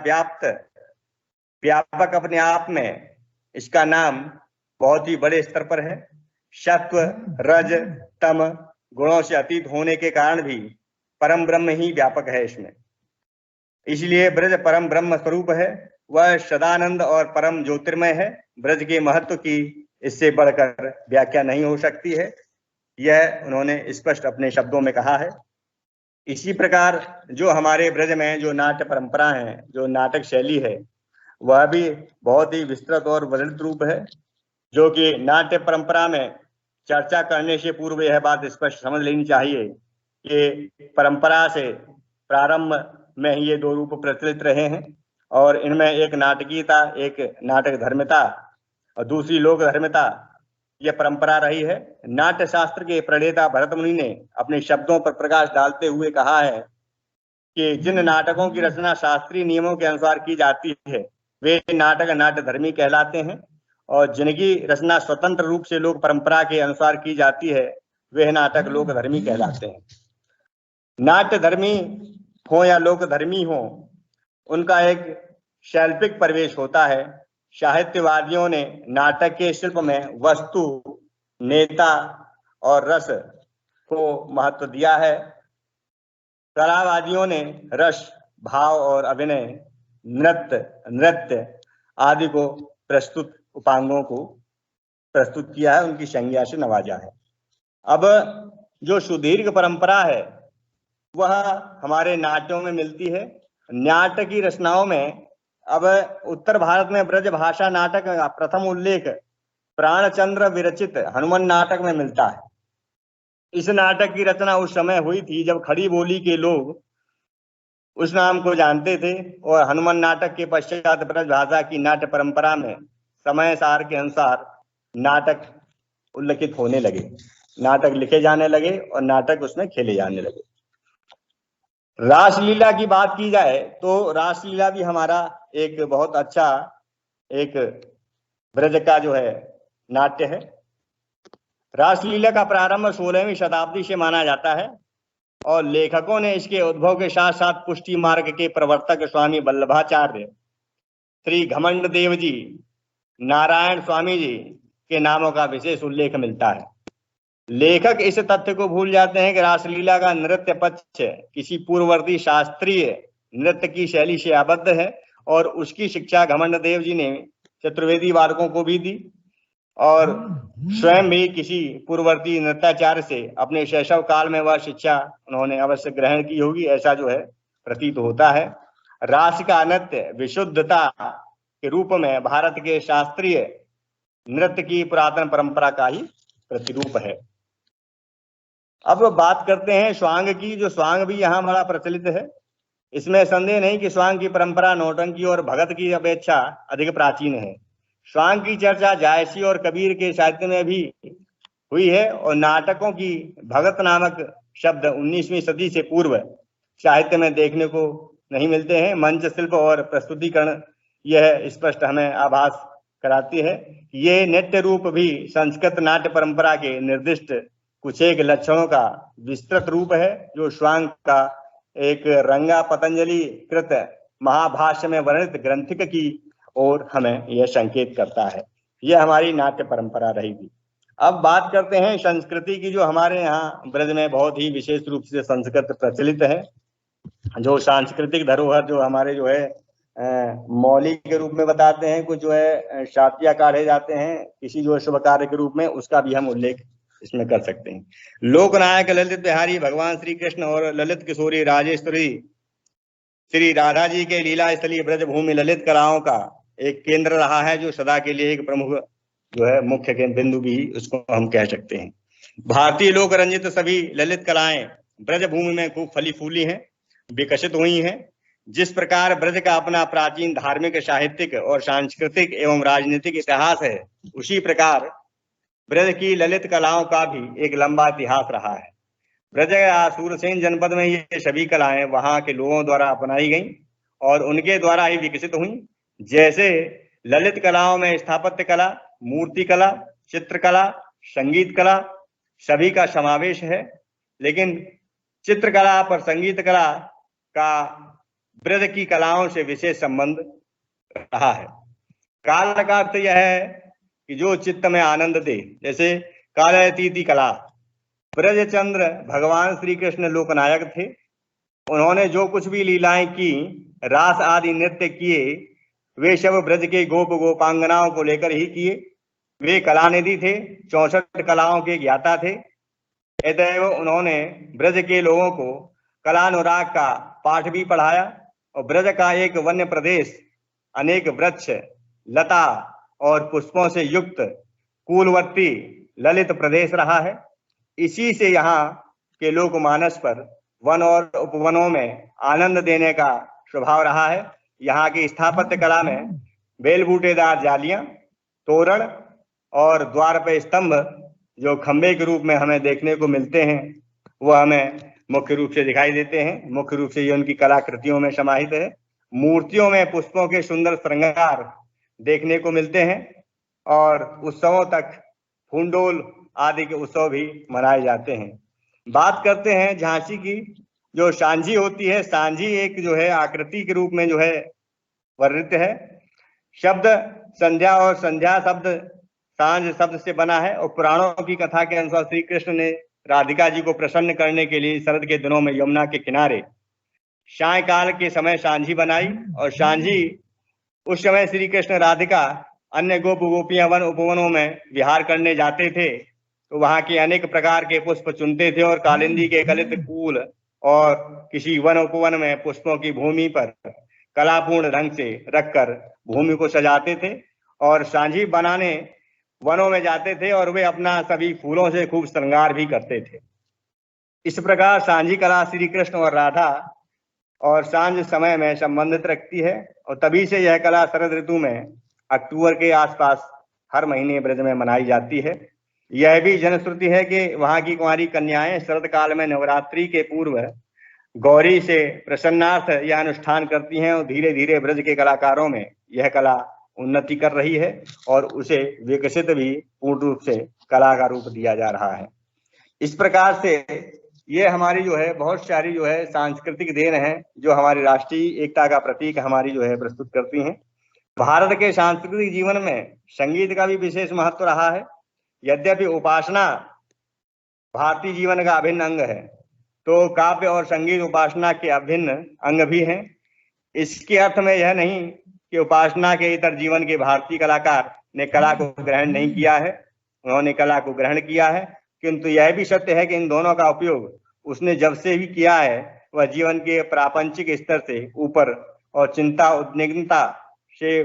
व्यापक अपने आप में इसका नाम बहुत ही बड़े स्तर पर है। सत्व रज तम गुणों से अतीत होने के कारण भी परम ब्रह्म ही व्यापक है इसमें। इसलिए ब्रज परम ब्रह्म स्वरूप है, वह सदानंद और परम ज्योतिर्मय है। ब्रज के महत्व की इससे बढ़कर व्याख्या नहीं हो सकती है, यह उन्होंने स्पष्ट अपने शब्दों में कहा है। इसी प्रकार जो हमारे ब्रज में जो नाट्य परंपरा है, जो नाटक शैली है, वह भी बहुत ही विस्तृत और वर्णित रूप है, जो कि नाट्य परंपरा में चर्चा करने से पूर्व यह बात स्पष्ट समझ लेनी चाहिए कि परंपरा से प्रारंभ में ही ये दो रूप प्रचलित रहे हैं और इनमें एक नाटकीयता, एक नाटक धर्मिता और दूसरी लोक धर्मिता, यह परंपरा रही है। नाट्य शास्त्र के प्रणेता भरत मुनि ने अपने शब्दों पर प्रकाश डालते हुए कहा है कि जिन नाटकों की रचना शास्त्रीय नियमों के अनुसार की जाती है वे नाटक नाट्य धर्मी कहलाते हैं, और जिनकी रचना स्वतंत्र रूप से लोक परंपरा के अनुसार की जाती है वे नाटक लोक धर्मी कहलाते हैं। नाट्य धर्मी हो या लोक धर्मी हो, उनका एक शैल्पिक प्रवेश होता है। साहित्यवादियों ने नाटक के शिल्प में वस्तु, नेता और रस को महत्व दिया है। कलावादियों ने रस, भाव और अभिनय, नृत्य आदि को प्रस्तुत उपांगों को प्रस्तुत किया है, उनकी संज्ञा से नवाजा है। अब जो सुदीर्घ परंपरा है वह हमारे नाट्यों में मिलती है। नाटक की रचनाओं में अब उत्तर भारत में ब्रज भाषा नाटक का प्रथम उल्लेख प्राणचंद्र विरचित हनुमान नाटक में मिलता है। इस नाटक की रचना उस समय हुई थी जब खड़ी बोली के लोग उस नाम को जानते थे, और हनुमान नाटक के पश्चात ब्रज भाषा की नाट्य परंपरा में समय सार के अनुसार नाटक उल्लेखित होने लगे, नाटक लिखे जाने लगे और नाटक उसमें खेले जाने लगे। रासलीला की बात की जाए तो रासलीला भी हमारा एक बहुत अच्छा एक ब्रज का जो है नाट्य है। रासलीला का प्रारंभ 16वीं शताब्दी से माना जाता है और लेखकों ने इसके उद्भव के साथ साथ पुष्टि मार्ग के प्रवर्तक स्वामी वल्लभाचार्य, श्री घमंड देव जी, नारायण स्वामी जी के नामों का विशेष उल्लेख मिलता है। लेखक इस तथ्य को भूल जाते हैं कि रासलीला का नृत्य पक्ष किसी पूर्ववर्ती शास्त्रीय नृत्य की शैली से आबद्ध है और उसकी शिक्षा घमंड देव जी ने चतुर्वेदी बालकों को भी दी और स्वयं भी किसी पूर्ववर्ती नृत्याचार्य से अपने शैशव काल में वह शिक्षा उन्होंने अवश्य ग्रहण की होगी, ऐसा जो है प्रतीत होता है। रास का नृत्य विशुद्धता के रूप में भारत के शास्त्रीय नृत्य की पुरातन परंपरा का ही प्रतिरूप है। अब बात करते हैं स्वांग की, जो स्वांग भी यहाँ बड़ा प्रचलित है। इसमें संदेह नहीं कि स्वांग की परंपरा नौटंकी और भगत की अपेक्षा अधिक प्राचीन है। स्वांग की चर्चा जायसी और कबीर के साहित्य में भी हुई है और नाटकों की भगत नामक शब्द 19वीं सदी से पूर्व साहित्य में देखने को नहीं मिलते हैं। मंच शिल्प और प्रस्तुतिकरण यह स्पष्ट हमें आभास कराती है। ये नृत्य रूप भी संस्कृत नाट्य परंपरा के निर्दिष्ट कुछ एक लक्षणों का विस्तृत रूप है, जो स्वांग का एक रंगा पतंजलि कृत महाभाष्य में वर्णित ग्रंथिक की ओर हमें यह संकेत करता है। यह हमारी नाट्य परंपरा रहेगी। अब बात करते हैं संस्कृति की, जो हमारे यहाँ ब्रज में बहुत ही विशेष रूप से संस्कृत प्रचलित है। जो सांस्कृतिक धरोहर जो हमारे जो है मौलिक के रूप में बताते हैं, कुछ जो है शातिया काढ़े जाते हैं किसी जो शुभ कार्य के रूप में, उसका भी हम उल्लेख इसमें कर सकते हैं। लोकनायक ललित बिहारी भगवान श्री कृष्ण और ललित किशोरी राजेश्वरी श्री राधा जी के लीला स्थलीय ब्रज भूमि ललित कलाओं का एक केंद्र रहा है, जो सदा के लिए एक प्रमुख जो है मुख्य केंद्र बिंदु भी उसको हम कह सकते हैं। भारतीय लोक रंजित सभी ललित कलाएं ब्रज भूमि में खूब फली फूली हैं, विकसित हुई हैं। जिस प्रकार ब्रज का अपना प्राचीन धार्मिक, साहित्यिक और सांस्कृतिक एवं राजनीतिक इतिहास है, उसी प्रकार ब्रज की ललित कलाओं का भी एक लंबा इतिहास रहा है। ब्रज या सूरसेन जनपद में ये सभी कलाएं वहां के लोगों द्वारा अपनाई गई और उनके द्वारा ही विकसित हुई। जैसे ललित कलाओं में स्थापत्य कला, मूर्ति कला, चित्रकला, संगीत कला सभी का समावेश है। लेकिन चित्रकला पर संगीत कला का ब्रज की कलाओं से विशेष संबंध रहा है। काल का अर्थ यह है कि जो चित्त में आनंद दे। जैसे कालतीति कला, ब्रजचंद्र भगवान श्री कृष्ण लोकनायक थे। उन्होंने जो कुछ भी लीलाएं की, रास आदि नृत्य किए, वे सब ब्रज के गोप गोपांगनाओं को लेकर ही किए। वे कलानिधि थे, 64 कलाओं के ज्ञाता थे। अतएव उन्होंने ब्रज के लोगों को कलानुराग का पाठ भी पढ़ाया और ब्रज का एक वन्य प्रदेश अनेक वृक्ष, लता और पुष्पों से युक्त कूलवर्ती ललित प्रदेश रहा है। इसी से यहाँ के लोकमानस पर वन और उपवनों में आनंद देने का स्वभाव रहा है। यहाँ की स्थापत्य कला में बेल बूटेदार जालियां, तोरण और द्वार पे स्तंभ जो खंबे के रूप में हमें देखने को मिलते हैं, वह हमें मुख्य रूप से दिखाई देते हैं। मुख्य रूप से ये उनकी कलाकृतियों में समाहित है। मूर्तियों में पुष्पों के सुंदर श्रृंगार देखने को मिलते हैं और उत्सवों तक फूंडोल आदि के उत्सव भी मनाए जाते हैं। बात करते हैं झांसी की। जो सांझी होती है, सांझी एक जो है आकृति के रूप में जो है वर्णित है। शब्द संध्या और संध्या शब्द सांझ शब्द से बना है और पुराणों की कथा के अनुसार श्री कृष्ण ने राधिका जी को प्रसन्न करने के लिए शरद के दिनों में यमुना के किनारे सायंकाल के समय सांझी बनाई। और सांझी उस समय श्री कृष्ण राधिका अन्य गोप गोपियां वन उपवनों में विहार करने जाते थे तो वहां के अनेक प्रकार के पुष्प चुनते थे और कालिंदी के कलित फूल और किसी वन उपवन में पुष्पों की भूमि पर कलापूर्ण ढंग से रखकर भूमि को सजाते थे और सांझी बनाने वनों में जाते थे और वे अपना सभी फूलों से खूब श्रृंगार भी करते थे। इस प्रकार सांझी कला श्री कृष्ण और राधा और सांझ समय में संबंधित रखती है और तभी से यह कला शरद ऋतु में अक्टूबर के आसपास हर महीने ब्रज में मनाई जाती है। यह भी जनश्रुति है कि वहां की कुंवारी कन्याएं शरद काल में नवरात्रि के पूर्व गौरी से प्रसन्नार्थ यह अनुष्ठान करती हैं और धीरे धीरे ब्रज के कलाकारों में यह कला उन्नति कर रही है और उसे विकसित भी पूर्ण रूप से कला का रूप दिया जा रहा है। इस प्रकार से ये हमारी जो है बहुत सारी जो है सांस्कृतिक देन है जो हमारी राष्ट्रीय एकता का प्रतीक हमारी जो है प्रस्तुत करती हैं। भारत के सांस्कृतिक जीवन में संगीत का भी विशेष महत्व रहा है। यद्यपि उपासना भारतीय जीवन का अभिन्न अंग है, तो काव्य और संगीत उपासना के अभिन्न अंग भी हैं। इसके अर्थ में यह नहीं कि उपासना के इतर जीवन के भारतीय कलाकार ने कला को ग्रहण नहीं किया है, उन्होंने कला को ग्रहण किया है, किंतु यह भी सत्य है कि इन दोनों का उपयोग उसने जब से भी किया है वह जीवन के प्रापंचिक स्तर से ऊपर और चिंता उद्विग्नता से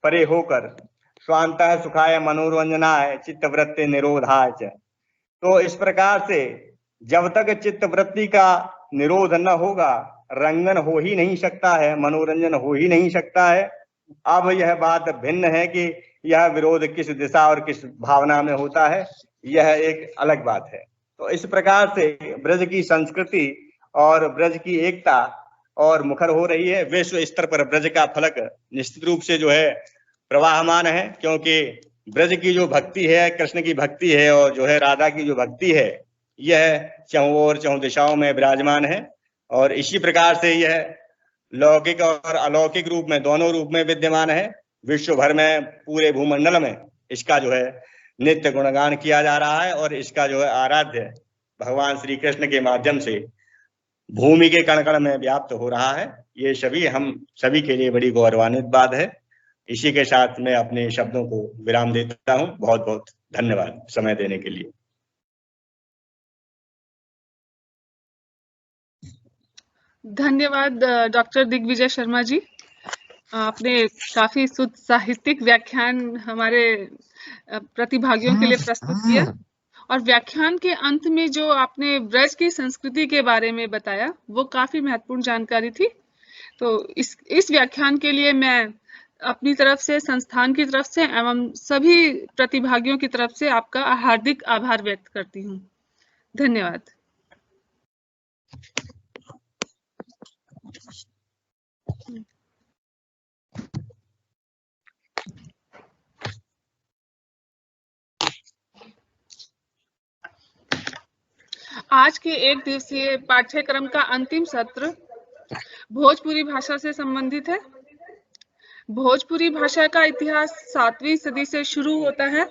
परे होकर स्वांतः सुखाय मनोरंजनाय चित्तवृत्ति निरोधाय च। तो इस प्रकार से जब तक चित्तवृत्ति का निरोध न होगा रंगन हो ही नहीं सकता है, मनोरंजन हो ही नहीं सकता है। अब यह बात भिन्न है कि यह विरोध किस दिशा और किस भावना में होता है, यह एक अलग बात है। तो इस प्रकार से ब्रज की संस्कृति और ब्रज की एकता और मुखर हो रही है। विश्व स्तर पर ब्रज का फलक निश्चित रूप से जो है प्रवाहमान है, क्योंकि ब्रज की जो भक्ति है, कृष्ण की भक्ति है और जो है राधा की जो भक्ति है, यह चहुं दिशाओं में विराजमान है। और इसी प्रकार से यह लौकिक और अलौकिक रूप में दोनों रूप में विद्यमान है। विश्व भर में पूरे भूमंडल में इसका जो है नित्य गुणगान किया जा रहा है और इसका जो है आराध्य भगवान श्री कृष्ण के माध्यम से भूमि के कण कण में व्याप्त हो रहा है। ये सभी हम सभी के लिए बड़ी गौरवान्वित बात है। इसी के साथ मैं अपने शब्दों को विराम देता हूँ। बहुत बहुत धन्यवाद समय देने के लिए। धन्यवाद डॉक्टर दिग्विजय शर्मा जी। आपने काफी शुद्ध साहित्यिक व्याख्यान हमारे प्रतिभागियों के लिए प्रस्तुत किया और व्याख्यान के अंत में जो आपने ब्रज की संस्कृति के बारे में बताया वो काफी महत्वपूर्ण जानकारी थी। तो इस व्याख्यान के लिए मैं अपनी तरफ से, संस्थान की तरफ से एवं सभी प्रतिभागियों की तरफ से आपका हार्दिक आभार व्यक्त करती हूँ। धन्यवाद। आज के एक दिवसीय पाठ्यक्रम का अंतिम सत्र भोजपुरी भाषा से संबंधित है। भोजपुरी भाषा का इतिहास 7वीं सदी से शुरू होता है।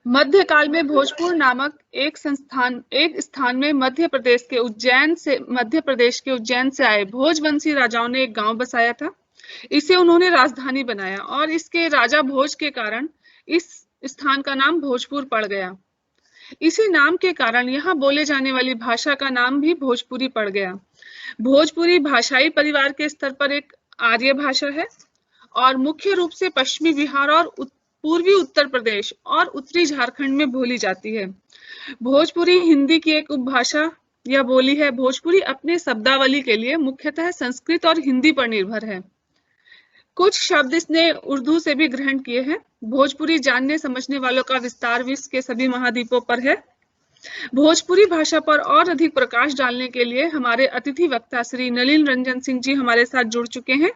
मध्यकाल में भोजपुर नामक एक स्थान में मध्य प्रदेश के उज्जैन से आए भोजवंशी राजाओं ने एक गांव बसाया था। इसे उन्होंने राजधानी बनाया और इसके राजा भोज के कारण इस स्थान का नाम भोजपुर पड़ गया। इसी नाम के कारण यहाँ बोले जाने वाली भाषा का नाम भी भोजपुरी पड़ गया। भोजपुरी भाषाई परिवार के स्तर पर एक आर्य भाषा है और मुख्य रूप से पश्चिमी बिहार और पूर्वी उत्तर प्रदेश और उत्तरी झारखंड में बोली जाती है। भोजपुरी हिंदी की एक उपभाषा या बोली है। भोजपुरी अपने शब्दावली के लिए मुख्यतः संस्कृत और हिंदी पर निर्भर है। कुछ शब्द इसने उर्दू से भी ग्रहण किए हैं। भोजपुरी जानने समझने वालों का विस्तार विश्व के सभी महाद्वीपों पर है। भोजपुरी भाषा पर और अधिक प्रकाश डालने के लिए हमारे अतिथि वक्ता श्री नलिन रंजन सिंह जी हमारे साथ जुड़ चुके हैं।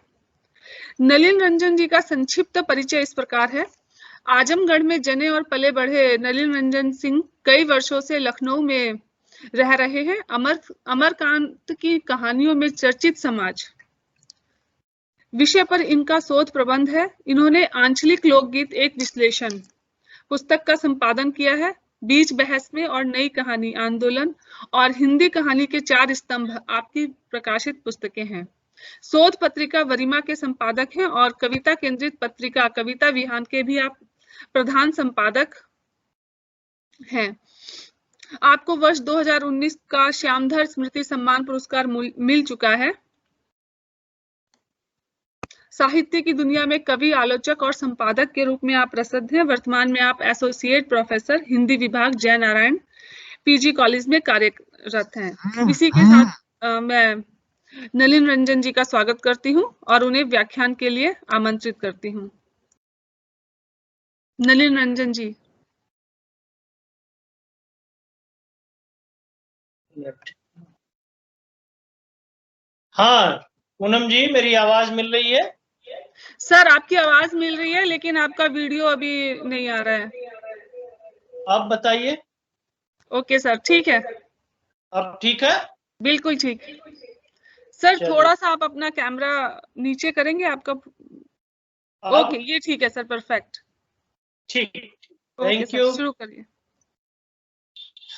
नलिन रंजन जी का संक्षिप्त परिचय इस प्रकार है। आजमगढ़ में जने और पले बढ़े नलिन रंजन सिंह कई वर्षों से लखनऊ में रह रहे हैं। अमरकांत की कहानियों में चर्चित समाज विषय पर इनका शोध प्रबंध है। इन्होंने आंचलिक लोकगीत एक विश्लेषण पुस्तक का संपादन किया है। बीच बहस में और नई कहानी आंदोलन और हिंदी कहानी के 4 स्तंभ आपकी प्रकाशित पुस्तकें हैं। शोध पत्रिका वरिमा के संपादक हैं और कविता केंद्रित पत्रिका कविता विहान के भी आप प्रधान संपादक हैं। आपको वर्ष 2019 का श्यामधर स्मृति सम्मान पुरस्कार मिल चुका है। साहित्य की दुनिया में कवि, आलोचक और संपादक के रूप में आप प्रसिद्ध हैं। वर्तमान में आप एसोसिएट प्रोफेसर हिंदी विभाग जय नारायण पीजी कॉलेज में कार्यरत हैं। इसी के साथ मैं नलिन रंजन जी का स्वागत करती हूं और उन्हें व्याख्यान के लिए आमंत्रित करती हूं। नलिन रंजन जी। हाँ पूनम जी, मेरी आवाज मिल रही है? सर आपकी आवाज मिल रही है लेकिन आपका वीडियो अभी नहीं आ रहा है। आप बताइए। ओके सर, ठीक है। अब ठीक है? बिल्कुल ठीक। सर थोड़ा सा आप अपना कैमरा नीचे करेंगे आपका। ओके ये ठीक है सर, परफेक्ट। ठीक, थैंक यू। शुरू करिए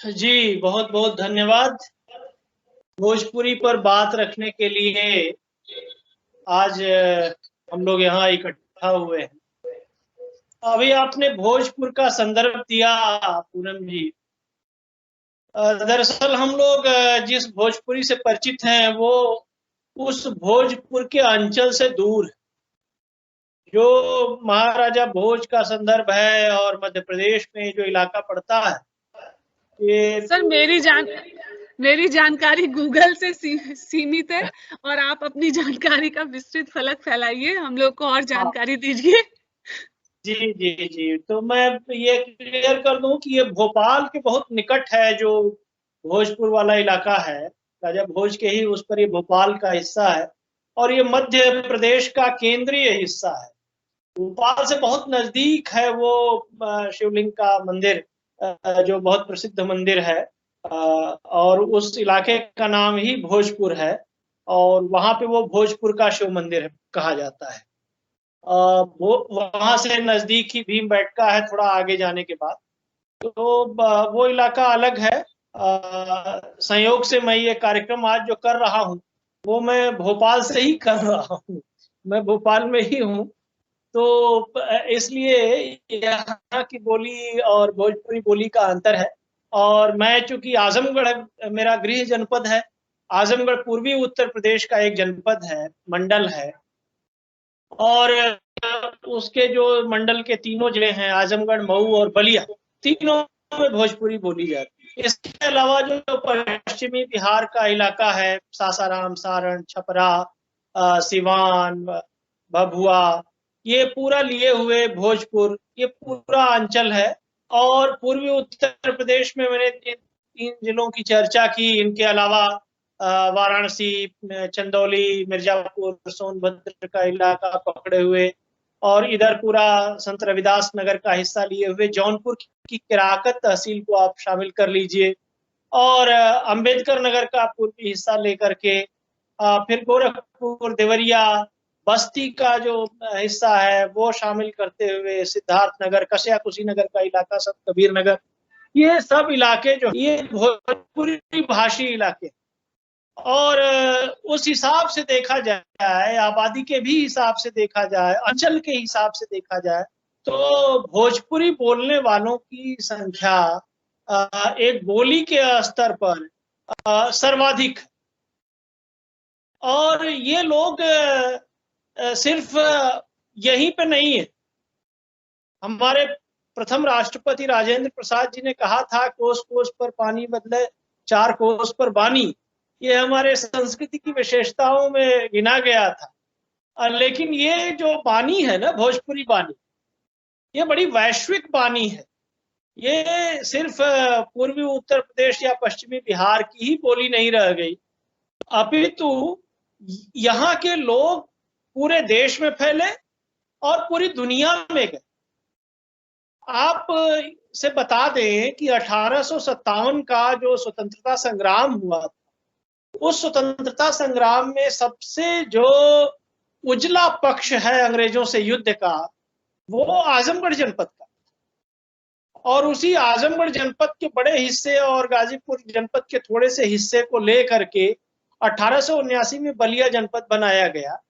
जी। बहुत बहुत धन्यवाद भोजपुरी पर बात रखने के लिए आज हम लोग यहाँ इकट्ठा हुए हैं। अभी आपने भोजपुर का संदर्भ दिया पूनम जी। दरअसल हम लोग जिस भोजपुरी से परिचित हैं वो उस भोजपुर के अंचल से दूर है जो महाराजा भोज का संदर्भ है और मध्य प्रदेश में जो इलाका पड़ता है ये। सर मेरी जानकारी गूगल से सीमित है और आप अपनी जानकारी का विस्तृत फलक फैलाइए, हम लोग को और जानकारी दीजिए। जी जी जी। तो मैं ये क्लियर कर दूं कि ये भोपाल के बहुत निकट है। जो भोजपुर वाला इलाका है राजा भोज के ही उस पर ये भोपाल का हिस्सा है और ये मध्य प्रदेश का केंद्रीय हिस्सा है। भोपाल से बहुत नजदीक है वो शिवलिंग का मंदिर जो बहुत प्रसिद्ध मंदिर है और उस इलाके का नाम ही भोजपुर है और वहां पे वो भोजपुर का शिव मंदिर कहा जाता है। वो वहां से नजदीक ही भीमबेटका है थोड़ा आगे जाने के बाद। तो वो इलाका अलग है। संयोग से मैं ये कार्यक्रम आज जो कर रहा हूँ वो मैं भोपाल से ही कर रहा हूँ। मैं भोपाल में ही हूँ तो इसलिए यहाँ की बोली और भोजपुरी बोली का अंतर है। और मैं चूंकि आजमगढ़ मेरा गृह जनपद है आजमगढ़ पूर्वी उत्तर प्रदेश का एक जनपद है, मंडल है, और उसके जो मंडल के तीनों जिले हैं, आजमगढ़, मऊ और बलिया, तीनों में भोजपुरी बोली जाती है। इसके अलावा जो पश्चिमी बिहार का इलाका है, सासाराम, सारण, छपरा, सिवान, भभुआ, ये पूरा लिए हुए भोजपुर, ये पूरा अंचल है। और पूर्वी उत्तर प्रदेश में मैंने तीन जिलों की चर्चा की। इनके अलावा वाराणसी, चंदौली, मिर्जापुर, सोनभद्र का इलाका पकड़े हुए, और इधर पूरा संत रविदास नगर का हिस्सा लिए हुए जौनपुर की किराकत तहसील को आप शामिल कर लीजिए, और अंबेडकर नगर का पूर्वी हिस्सा लेकर के फिर गोरखपुर, देवरिया, बस्ती का जो हिस्सा है वो शामिल करते हुए सिद्धार्थ नगर, कस्या कुशीनगर का इलाका, सब कबीर नगर, ये सब इलाके जो ये भोजपुरी भाषी इलाके। और उस हिसाब से देखा जाए, आबादी के भी हिसाब से देखा जाए, अंचल के हिसाब से देखा जाए, तो भोजपुरी बोलने वालों की संख्या एक बोली के स्तर पर सर्वाधिक। और ये लोग सिर्फ यहीं पे नहीं है। हमारे प्रथम राष्ट्रपति राजेंद्र प्रसाद जी ने कहा था, कोस कोस पर पानी बदले, चार कोस पर बानी। ये हमारे संस्कृति की विशेषताओं में गिना गया था। लेकिन ये जो बानी है ना, भोजपुरी बानी, ये बड़ी वैश्विक बानी है। ये सिर्फ पूर्वी उत्तर प्रदेश या पश्चिमी बिहार की ही बोली नहीं रह गई, अपितु यहाँ के लोग पूरे देश में फैले और पूरी दुनिया में गए। आप से बता दें कि 1857 का जो स्वतंत्रता संग्राम हुआ था, उस स्वतंत्रता संग्राम में सबसे जो उजला पक्ष है अंग्रेजों से युद्ध का, वो आजमगढ़ जनपद का। और उसी आजमगढ़ जनपद के बड़े हिस्से और गाजीपुर जनपद के थोड़े से हिस्से को लेकर के 1879 में बलिया जनपद बनाया गया।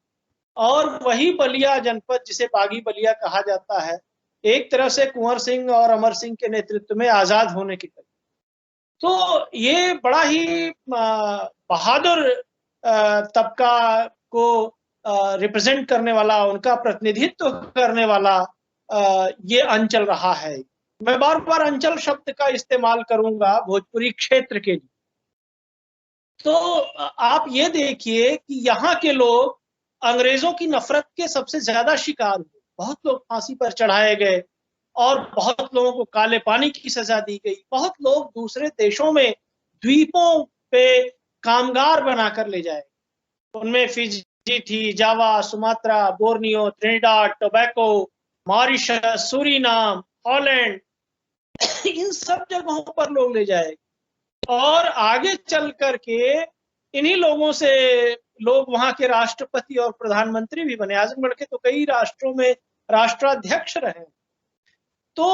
और वही बलिया जनपद, जिसे बागी बलिया कहा जाता है, एक तरह से कुंवर सिंह और अमर सिंह के नेतृत्व में आजाद होने की तरफ। तो ये बड़ा ही बहादुर तबका को रिप्रेजेंट करने वाला, उनका प्रतिनिधित्व करने वाला ये अंचल रहा है। मैं बार बार अंचल शब्द का इस्तेमाल करूंगा भोजपुरी क्षेत्र के लिए। तो आप ये देखिए कि यहाँ के लोग अंग्रेजों की नफरत के सबसे ज्यादा शिकार हुए। बहुत लोग फांसी पर चढ़ाए गए और बहुत लोगों को काले पानी की सजा दी गई। बहुत लोग दूसरे देशों में द्वीपों पे कामगार बनाकर ले जाए। उनमें फिजी थी, Java, Sumatra, Borneo, Trinidad, Tobago, Mauritius, Suriname, Holland, इन सब जगहों पर लोग ले जाए। और आगे चल करके इन्हीं लोगों से लोग वहां के राष्ट्रपति और प्रधानमंत्री भी बने। आजमगढ़ के तो कई राष्ट्रों में राष्ट्राध्यक्ष रहे। तो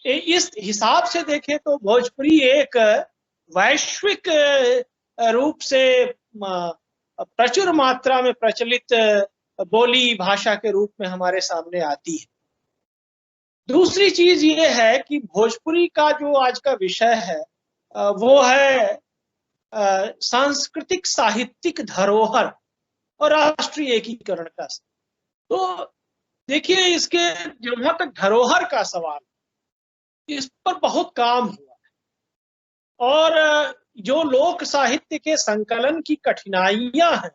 इस हिसाब से देखें तो भोजपुरी एक वैश्विक रूप से प्रचुर मात्रा में प्रचलित बोली भाषा के रूप में हमारे सामने आती है। दूसरी चीज ये है कि भोजपुरी का जो आज का विषय है वो है सांस्कृतिक साहित्यिक धरोहर और राष्ट्रीय एकीकरण का। तो देखिए, इसके जहां तक धरोहर का सवाल, इस पर बहुत काम हुआ है। और जो लोक साहित्य के संकलन की कठिनाइयां हैं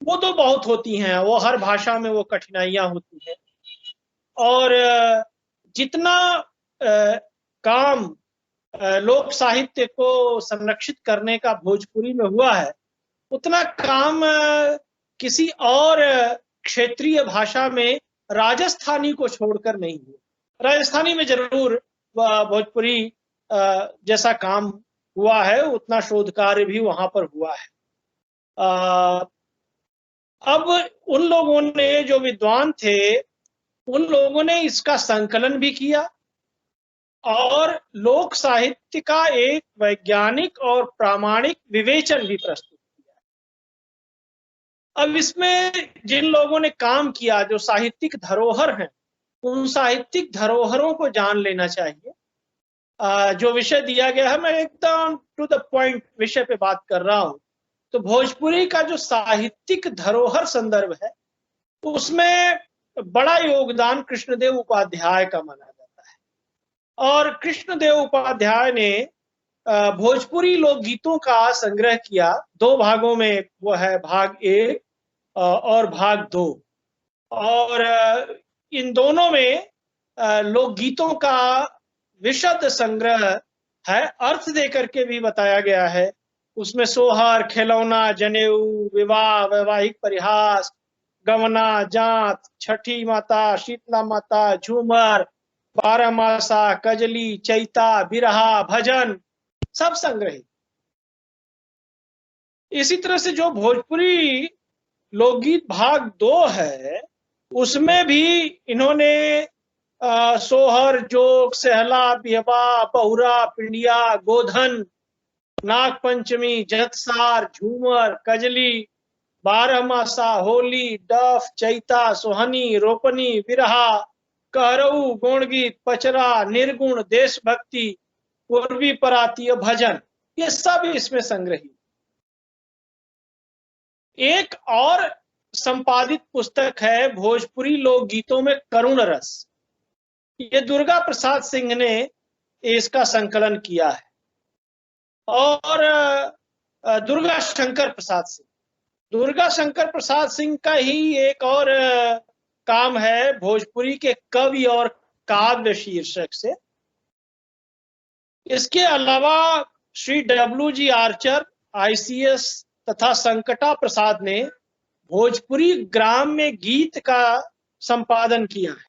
वो तो बहुत होती हैं, वो हर भाषा में वो कठिनाइयां होती हैं। और जितना काम लोक साहित्य को संरक्षित करने का भोजपुरी में हुआ है, उतना काम किसी और क्षेत्रीय भाषा में राजस्थानी को छोड़कर नहीं हुआ। राजस्थानी में जरूर भोजपुरी जैसा काम हुआ है, उतना शोध कार्य भी वहां पर हुआ है। अब उन लोगों ने, जो विद्वान थे, उन लोगों ने इसका संकलन भी किया और लोक साहित्य का एक वैज्ञानिक और प्रामाणिक विवेचन भी प्रस्तुत किया। अब इसमें जिन लोगों ने काम किया, जो साहित्यिक धरोहर हैं, उन साहित्यिक धरोहरों को जान लेना चाहिए। जो विषय दिया गया है, मैं एकदम टू द पॉइंट विषय पे बात कर रहा हूं तो भोजपुरी का जो साहित्यिक धरोहर संदर्भ है उसमें बड़ा योगदान कृष्णदेव उपाध्याय का माना जाता है। और कृष्णदेव उपाध्याय ने भोजपुरी लोकगीतों का संग्रह किया 2 भागों में, वो है भाग 1 और भाग 2। और इन दोनों में लोकगीतों का विशद संग्रह है, अर्थ देकर के भी बताया गया है। उसमें सोहर, खिलौना, जनेऊ, विवाह, वैवाहिक परिहास, गवना, जात, छठी माता, शीतला माता, झूमर, 12 मासा, कजली, चैता, बिरहा, भजन, सब संग्रहित। इसी तरह से जो भोजपुरी लोकगीत भाग 2 है उसमें भी इन्होंने सोहर, जोग, सहला, बिहबा, बहुरा, पिंडिया, गोधन, नाग पंचमी, जतसार, झूमर, कजली, 12 मासा, होली, डफ, चैता, सोहनी, रोपनी, बिरहा, कहरऊ, गौणगीत, पचरा, निर्गुण, देशभक्ति, पूर्वी परातीय, भजन, ये सब इसमें संग्रहित। एक और संपादित पुस्तक है भोजपुरी लोकगीतों में करुण रस। ये दुर्गा प्रसाद सिंह ने इसका संकलन किया है। और दुर्गा शंकर प्रसाद सिंह का ही एक और काम है भोजपुरी के कवि और काव्य शीर्षक से। इसके अलावा श्री डब्ल्यू.जी. आर्चर, ICS तथा संकटा प्रसाद ने भोजपुरी ग्राम में गीत का संपादन किया है।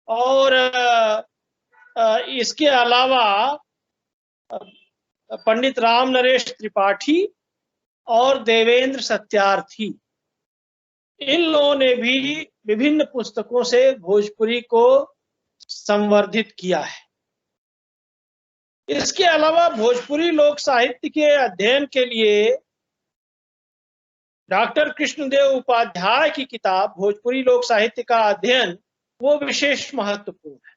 और इसके अलावा पंडित राम नरेश त्रिपाठी और देवेंद्र सत्यार्थी, इन लोगों ने भी विभिन्न पुस्तकों से भोजपुरी को संवर्धित किया है। इसके अलावा भोजपुरी लोक साहित्य के अध्ययन के लिए डॉक्टर कृष्णदेव उपाध्याय की किताब भोजपुरी लोक साहित्य का अध्ययन वो विशेष महत्वपूर्ण है।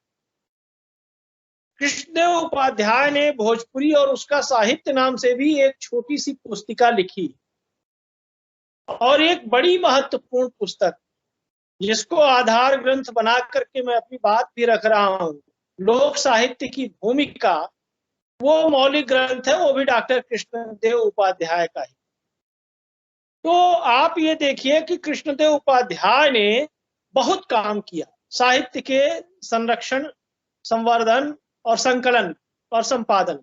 कृष्णदेव उपाध्याय ने भोजपुरी और उसका साहित्य नाम से भी एक छोटी सी पुस्तिका लिखी और एक बड़ी महत्वपूर्ण पुस्तक जिसको आधार ग्रंथ बना करके मैं अपनी बात भी रख रहा हूं, लोक साहित्य की भूमिका, वो मौलिक ग्रंथ है, वो भी डॉक्टर कृष्णदेव उपाध्याय का ही। तो आप ये देखिए कि कृष्णदेव उपाध्याय ने बहुत काम किया साहित्य के संरक्षण, संवर्धन और संकलन और संपादन।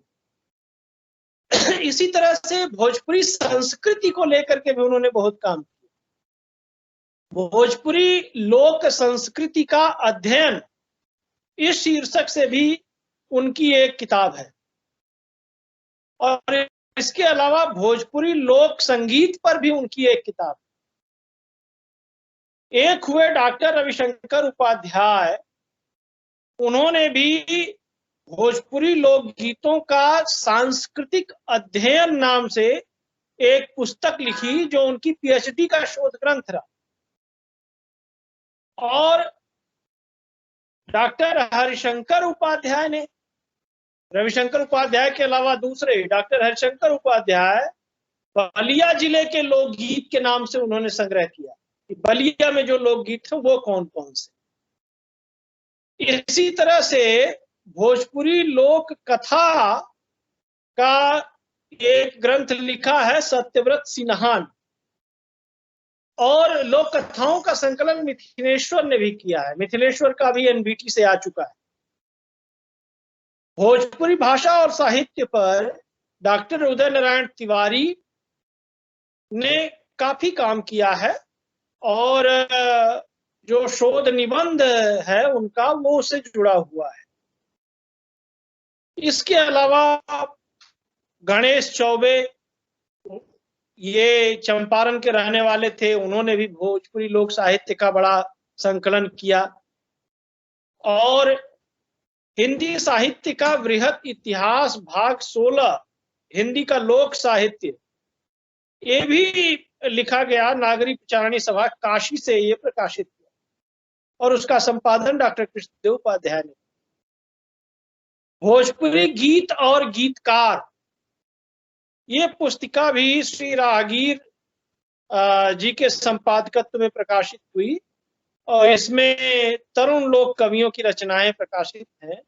इसी तरह से भोजपुरी संस्कृति को लेकर के भी उन्होंने बहुत काम किया। भोजपुरी लोक संस्कृति का अध्ययन, इस शीर्षक से भी उनकी एक किताब है। और इसके अलावा भोजपुरी लोक संगीत पर भी उनकी एक किताब। एक हुए डॉक्टर रविशंकर उपाध्याय, उन्होंने भी भोजपुरी लोकगीतों का सांस्कृतिक अध्ययन नाम से एक पुस्तक लिखी जो उनकी PhD का शोध ग्रंथ रहा। और डॉक्टर हरिशंकर उपाध्याय ने, रविशंकर उपाध्याय के अलावा दूसरे डॉक्टर हरिशंकर उपाध्याय, बलिया जिले के लोकगीत के नाम से उन्होंने संग्रह किया कि बलिया में जो लोकगीत हैं वो कौन कौन से। इसी तरह से भोजपुरी लोक कथा का एक ग्रंथ लिखा है सत्यव्रत सिन्हान, और लोक कथाओं का संकलन मिथिलेश्वर ने भी किया है। मिथिलेश्वर का भी NBT से आ चुका है। भोजपुरी भाषा और साहित्य पर डॉक्टर उदय नारायण तिवारी ने काफी काम किया है और जो शोध निबंध है उनका वो उससे जुड़ा हुआ है। इसके अलावा गणेश चौबे, ये चंपारण के रहने वाले थे, उन्होंने भी भोजपुरी लोक साहित्य का बड़ा संकलन किया। और हिंदी साहित्य का वृहत इतिहास भाग 16, हिंदी का लोक साहित्य, ये भी लिखा गया नागरी प्रचारणी सभा काशी से ये प्रकाशित किया और उसका संपादन डॉक्टर कृष्णदेव उपाध्याय ने। भोजपुरी गीत और गीतकार, ये पुस्तिका भी श्री राहगीर जी के संपादकत्व में प्रकाशित हुई और इसमें तरुण लोक कवियों की रचनाएं प्रकाशित हैं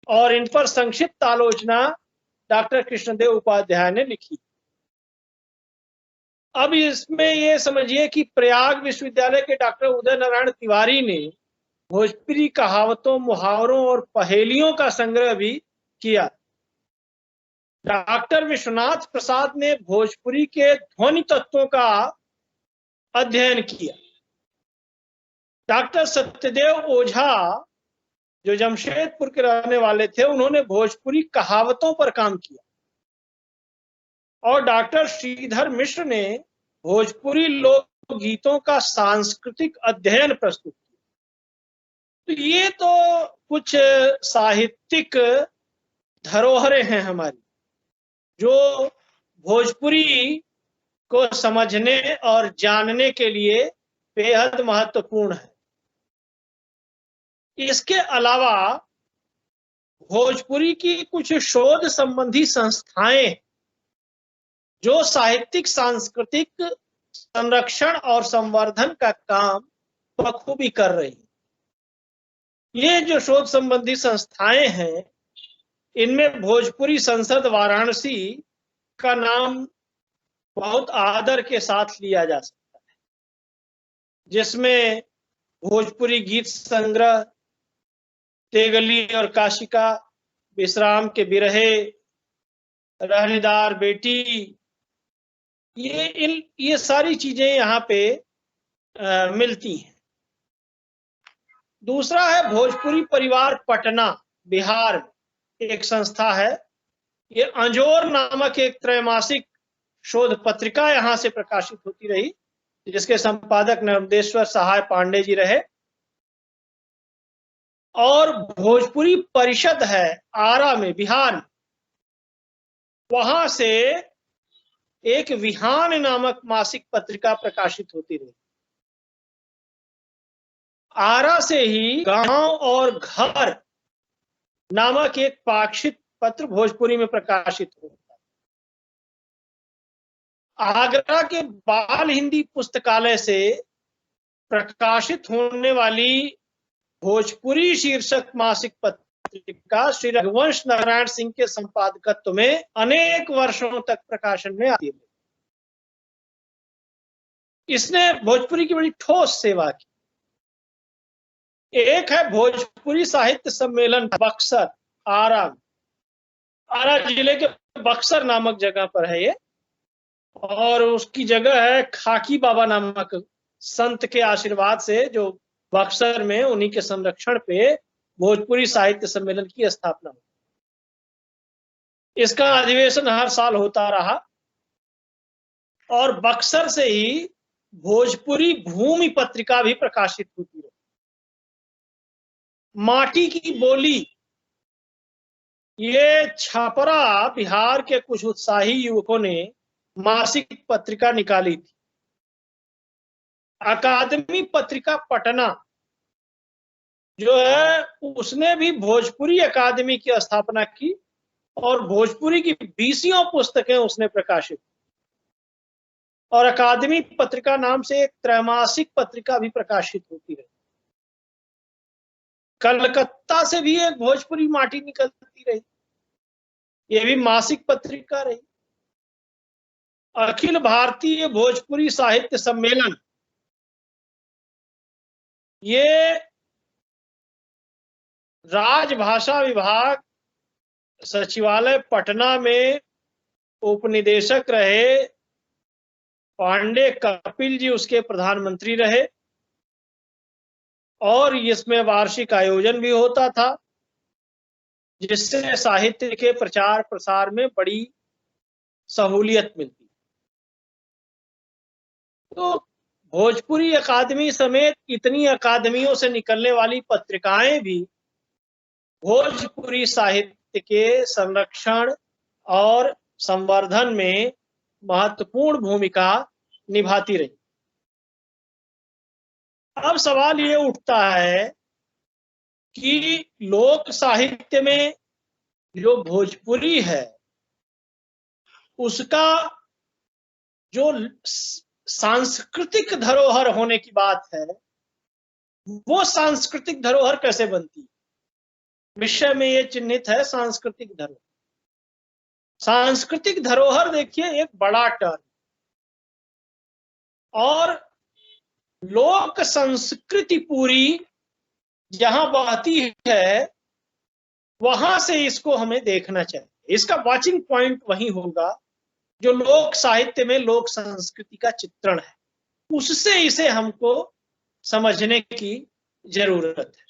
और इन पर संक्षिप्त आलोचना डॉक्टर कृष्णदेव उपाध्याय ने लिखी। अब इसमें ये समझिए कि प्रयाग विश्वविद्यालय के डॉक्टर उदय नारायण तिवारी ने भोजपुरी कहावतों, मुहावरों और पहेलियों का संग्रह भी किया। डॉक्टर विश्वनाथ प्रसाद ने भोजपुरी के ध्वनि तत्वों का अध्ययन किया। डॉक्टर सत्यदेव ओझा जो जमशेदपुर के रहने वाले थे, उन्होंने भोजपुरी कहावतों पर काम किया और डॉक्टर श्रीधर मिश्र ने भोजपुरी लोक गीतों का सांस्कृतिक अध्ययन प्रस्तुत किया। तो ये तो कुछ साहित्यिक धरोहरें हैं हमारी, जो भोजपुरी को समझने और जानने के लिए बेहद महत्वपूर्ण है। इसके अलावा भोजपुरी की कुछ शोध संबंधी संस्थाएं जो साहित्यिक सांस्कृतिक संरक्षण और संवर्धन का काम बखूबी कर रही हैं। ये जो शोध संबंधी संस्थाएं हैं, इनमें भोजपुरी संसद वाराणसी का नाम बहुत आदर के साथ लिया जा सकता है, जिसमें भोजपुरी गीत संग्रह, तेगली और काशिका, विश्राम के बिरहे, रहनेदार बेटी, ये सारी चीजें यहाँ पे मिलती हैं। दूसरा है भोजपुरी परिवार पटना, बिहार में एक संस्था है। ये अंजोर नामक एक त्रैमासिक शोध पत्रिका यहाँ से प्रकाशित होती रही, जिसके संपादक नर्मदेश्वर सहाय पांडे जी रहे। और भोजपुरी परिषद है आरा में, बिहार में, वहां से एक विहान नामक मासिक पत्रिका प्रकाशित होती रही। आरा से ही गांव और घर नामक एक पाक्षिक पत्र भोजपुरी में प्रकाशित होता है। आगरा के बाल हिंदी पुस्तकालय से प्रकाशित होने वाली भोजपुरी शीर्षक मासिक पत्रिका श्री रघुवंश नारायण सिंह के संपादकत्व में अनेक वर्षों तक प्रकाशन में आती है। इसने भोजपुरी की बड़ी ठोस सेवा की। एक है भोजपुरी साहित्य सम्मेलन बक्सर, आरा जिले के बक्सर नामक जगह पर है ये, और उसकी जगह है खाकी बाबा नामक संत के आशीर्वाद से, जो बक्सर में उन्हीं के संरक्षण पे भोजपुरी साहित्य सम्मेलन की स्थापना हुई। इसका अधिवेशन हर साल होता रहा और बक्सर से ही भोजपुरी भूमि पत्रिका भी प्रकाशित होती रही। माटी की बोली, ये छापरा बिहार के कुछ उत्साही युवकों ने मासिक पत्रिका निकाली थी। अकादमी पत्रिका पटना जो है, उसने भी भोजपुरी अकादमी की स्थापना की और भोजपुरी की 20 पुस्तकें उसने प्रकाशित। और अकादमी पत्रिका नाम से एक त्रैमासिक पत्रिका भी प्रकाशित होती रही। कलकत्ता से भी एक भोजपुरी माटी निकलती रही, ये भी मासिक पत्रिका रही। अखिल भारतीय भोजपुरी साहित्य सम्मेलन, ये राजभाषा विभाग सचिवालय पटना में उपनिदेशक रहे पांडे कपिल जी, उसके प्रधानमंत्री रहे और इसमें वार्षिक आयोजन भी होता था, जिससे साहित्य के प्रचार प्रसार में बड़ी सहूलियत मिलती। तो भोजपुरी अकादमी समेत इतनी अकादमियों से निकलने वाली पत्रिकाएं भी भोजपुरी साहित्य के संरक्षण और संवर्धन में महत्वपूर्ण भूमिका निभाती रही। अब सवाल ये उठता है कि लोक साहित्य में जो भोजपुरी है, उसका जो सांस्कृतिक धरोहर होने की बात है, वो सांस्कृतिक धरोहर कैसे बनती है, विषय में ये चिन्हित है सांस्कृतिक धरोहर। सांस्कृतिक धरोहर देखिए एक बड़ा टर्म, और लोक संस्कृति पूरी जहां बहती है वहां से इसको हमें देखना चाहिए। इसका वॉचिंग पॉइंट वही होगा जो लोक साहित्य में लोक संस्कृति का चित्रण है, उससे इसे हमको समझने की जरूरत है।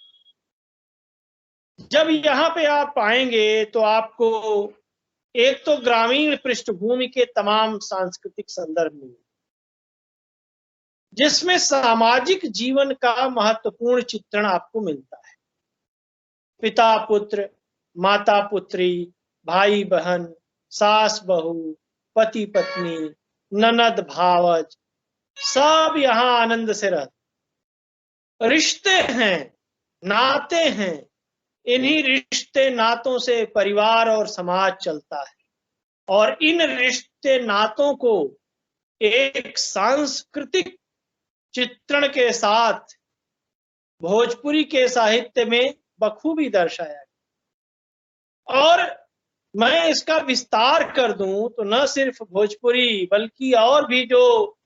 जब यहाँ पे आप आएंगे तो आपको एक तो ग्रामीण पृष्ठभूमि के तमाम सांस्कृतिक संदर्भ मिले, जिसमें सामाजिक जीवन का महत्वपूर्ण चित्रण आपको मिलता है। पिता पुत्र, माता पुत्री, भाई बहन, सास बहू, पति पत्नी, ननद भावज, सब यहाँ आनंद से रहते। रिश्ते हैं, नाते हैं, इन्हीं रिश्ते नातों से परिवार और समाज चलता है, और इन रिश्ते नातों को एक सांस्कृतिक चित्रण के साथ भोजपुरी के साहित्य में बखूबी दर्शाया गया। और मैं इसका विस्तार कर दूं तो न सिर्फ भोजपुरी बल्कि और भी जो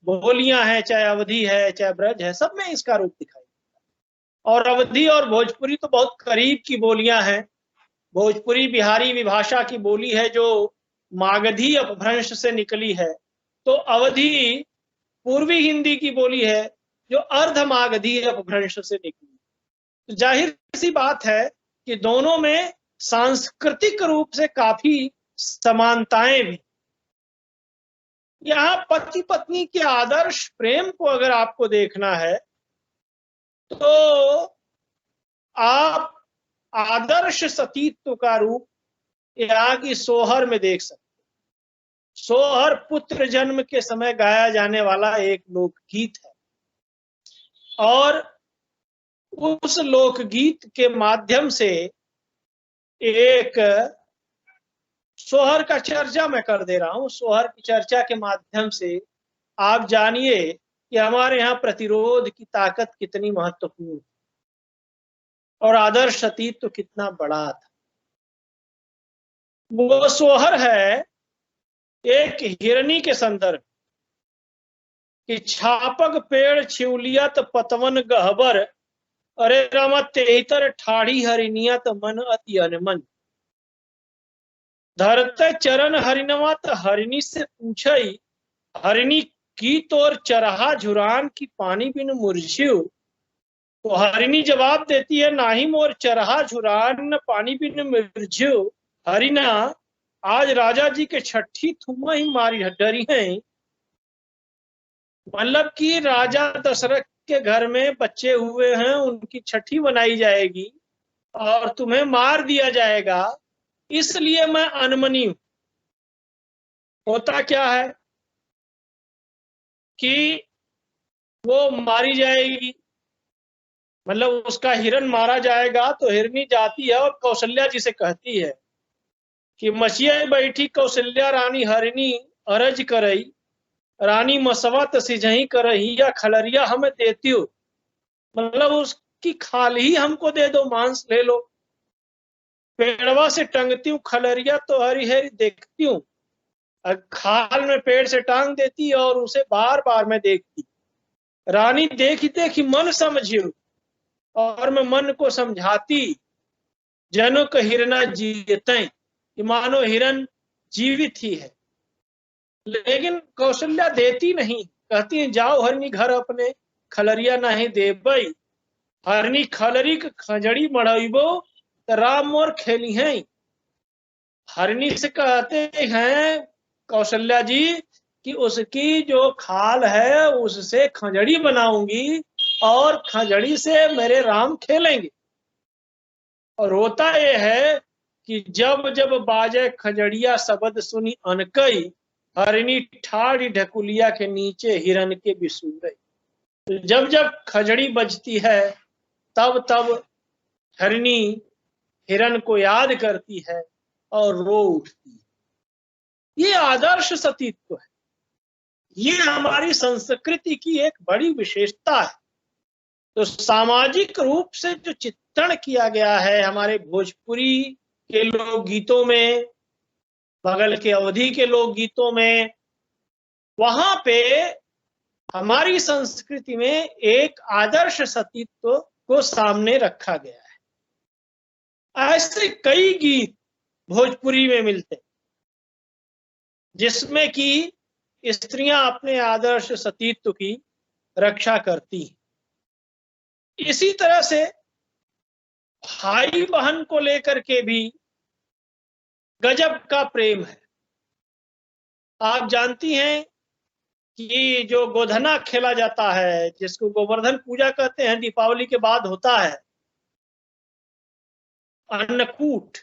बोलियां हैं, चाहे अवधी है चाहे ब्रज है, सब में इसका रूप दिखाई देता है। और अवधी और भोजपुरी तो बहुत करीब की बोलियां हैं। भोजपुरी बिहारी विभाषा की बोली है जो मागधी अपभ्रंश से निकली है, तो अवधी पूर्वी हिंदी की बोली है जो अर्ध मागधी अपभ्रंश से निकली। तो जाहिर सी बात है कि दोनों में सांस्कृतिक रूप से काफी समानताएं भी। यहाँ पति पत्नी के आदर्श प्रेम को अगर आपको देखना है तो आप आदर्श सतीत्व का रूप यहाँ की सोहर में देख सकते। सोहर पुत्र जन्म के समय गाया जाने वाला एक लोकगीत है, और उस लोकगीत के माध्यम से एक सोहर का चर्चा मैं कर दे रहा हूं। सोहर की चर्चा के माध्यम से आप जानिए कि हमारे यहाँ प्रतिरोध की ताकत कितनी महत्वपूर्ण है और आदर्श सतीत्व कितना बड़ा था। वो सोहर है एक हिरनी के संदर्भ कि छापक पेड़ छिवलियत पतवन गहबर, अरे रामा तेतर ठाड़ी हरिनियत मन अति अनमन। धरते चरण हरिनवा त हरिनी से पूछई, हरिनी की तोर चरहा झुरान की पानी बिन मुरझियो। तो हरिनी जवाब देती है, नाही मोर चरहा झुरान पानी बिन मुरझियो। हरिना आज राजा जी के छठी थुमा ही मारी डरी है। मतलब कि राजा दशरथ के घर में बच्चे हुए हैं, उनकी छठी मनाई जाएगी और तुम्हें मार दिया जाएगा, इसलिए मैं अनमनी हूं। होता क्या है कि वो मारी जाएगी, मतलब उसका हिरन मारा जाएगा, तो हिरनी जाती है और कौशल्या जी से कहती है कि मचिया बैठी कौशल्या रानी हरिनी अरज करई, रानी मसवत सिझही करही या खलरिया हमें देती हो। मतलब उसकी खाल ही हमको दे दो, मांस ले लो। पेड़वा से टंगती हूँ खलरिया तो हरी हरी देखती हूँ, खाल में पेड़ से टांग देती और उसे बार बार मैं देखती। रानी देखी देखी मन समझियो, और मैं मन को समझाती जनों का हिरना जीते, कि मानो हिरन जीवित ही है। लेकिन कौशल्या देती नहीं, कहती है जाओ हरनी घर अपने, खलरिया नहीं देबई। हरनी खलरी के खजड़ी मड़ाइबो तो राम मोर खेली हैं। हरनी से कहते हैं कौशल्या जी कि उसकी जो खाल है उससे खजड़ी बनाऊंगी और खजड़ी से मेरे राम खेलेंगे। और होता यह है कि जब जब बाजे खजड़िया शब्द सुनी अनकई, हरनी ठाड़ी ढकुलिया के नीचे हिरन के बिसूरे। तो जब जब खजड़ी बजती है तब तब हरनी हिरन को याद करती है और रो उठती है। ये आदर्श सतीत्व है, ये हमारी संस्कृति की एक बड़ी विशेषता है। तो सामाजिक रूप से जो चित्रण किया गया है हमारे भोजपुरी के लोकगीतों में, बगल के अवधि के लोकगीतों में, वहां पे हमारी संस्कृति में एक आदर्श सतीत्व को सामने रखा गया है। ऐसे कई गीत भोजपुरी में मिलते हैं जिसमें कि स्त्रियां अपने आदर्श सतीत्व की रक्षा करती हैं। इसी तरह से भाई बहन को लेकर के भी गजब का प्रेम है। आप जानती हैं कि जो गोधना खेला जाता है, जिसको गोवर्धन पूजा कहते हैं, दीपावली के बाद होता है, अन्नकूट,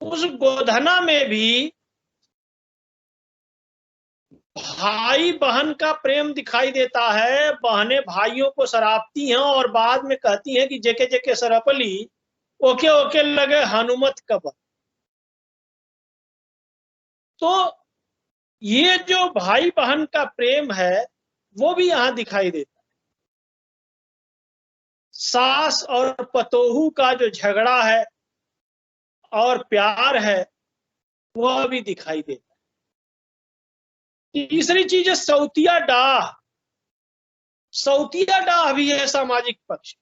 उस गोधना में भी भाई बहन का प्रेम दिखाई देता है। बहनें भाइयों को सरापती हैं और बाद में कहती हैं कि जेके जेके सरपली ओके ओके लगे हनुमत कबर। तो ये जो भाई बहन का प्रेम है वो भी यहां दिखाई देता है। सास और पतोहू का जो झगड़ा है और प्यार है वह भी दिखाई देता है। तीसरी चीज है सौतिया डाह। सौतिया डाह भी है सामाजिक पक्ष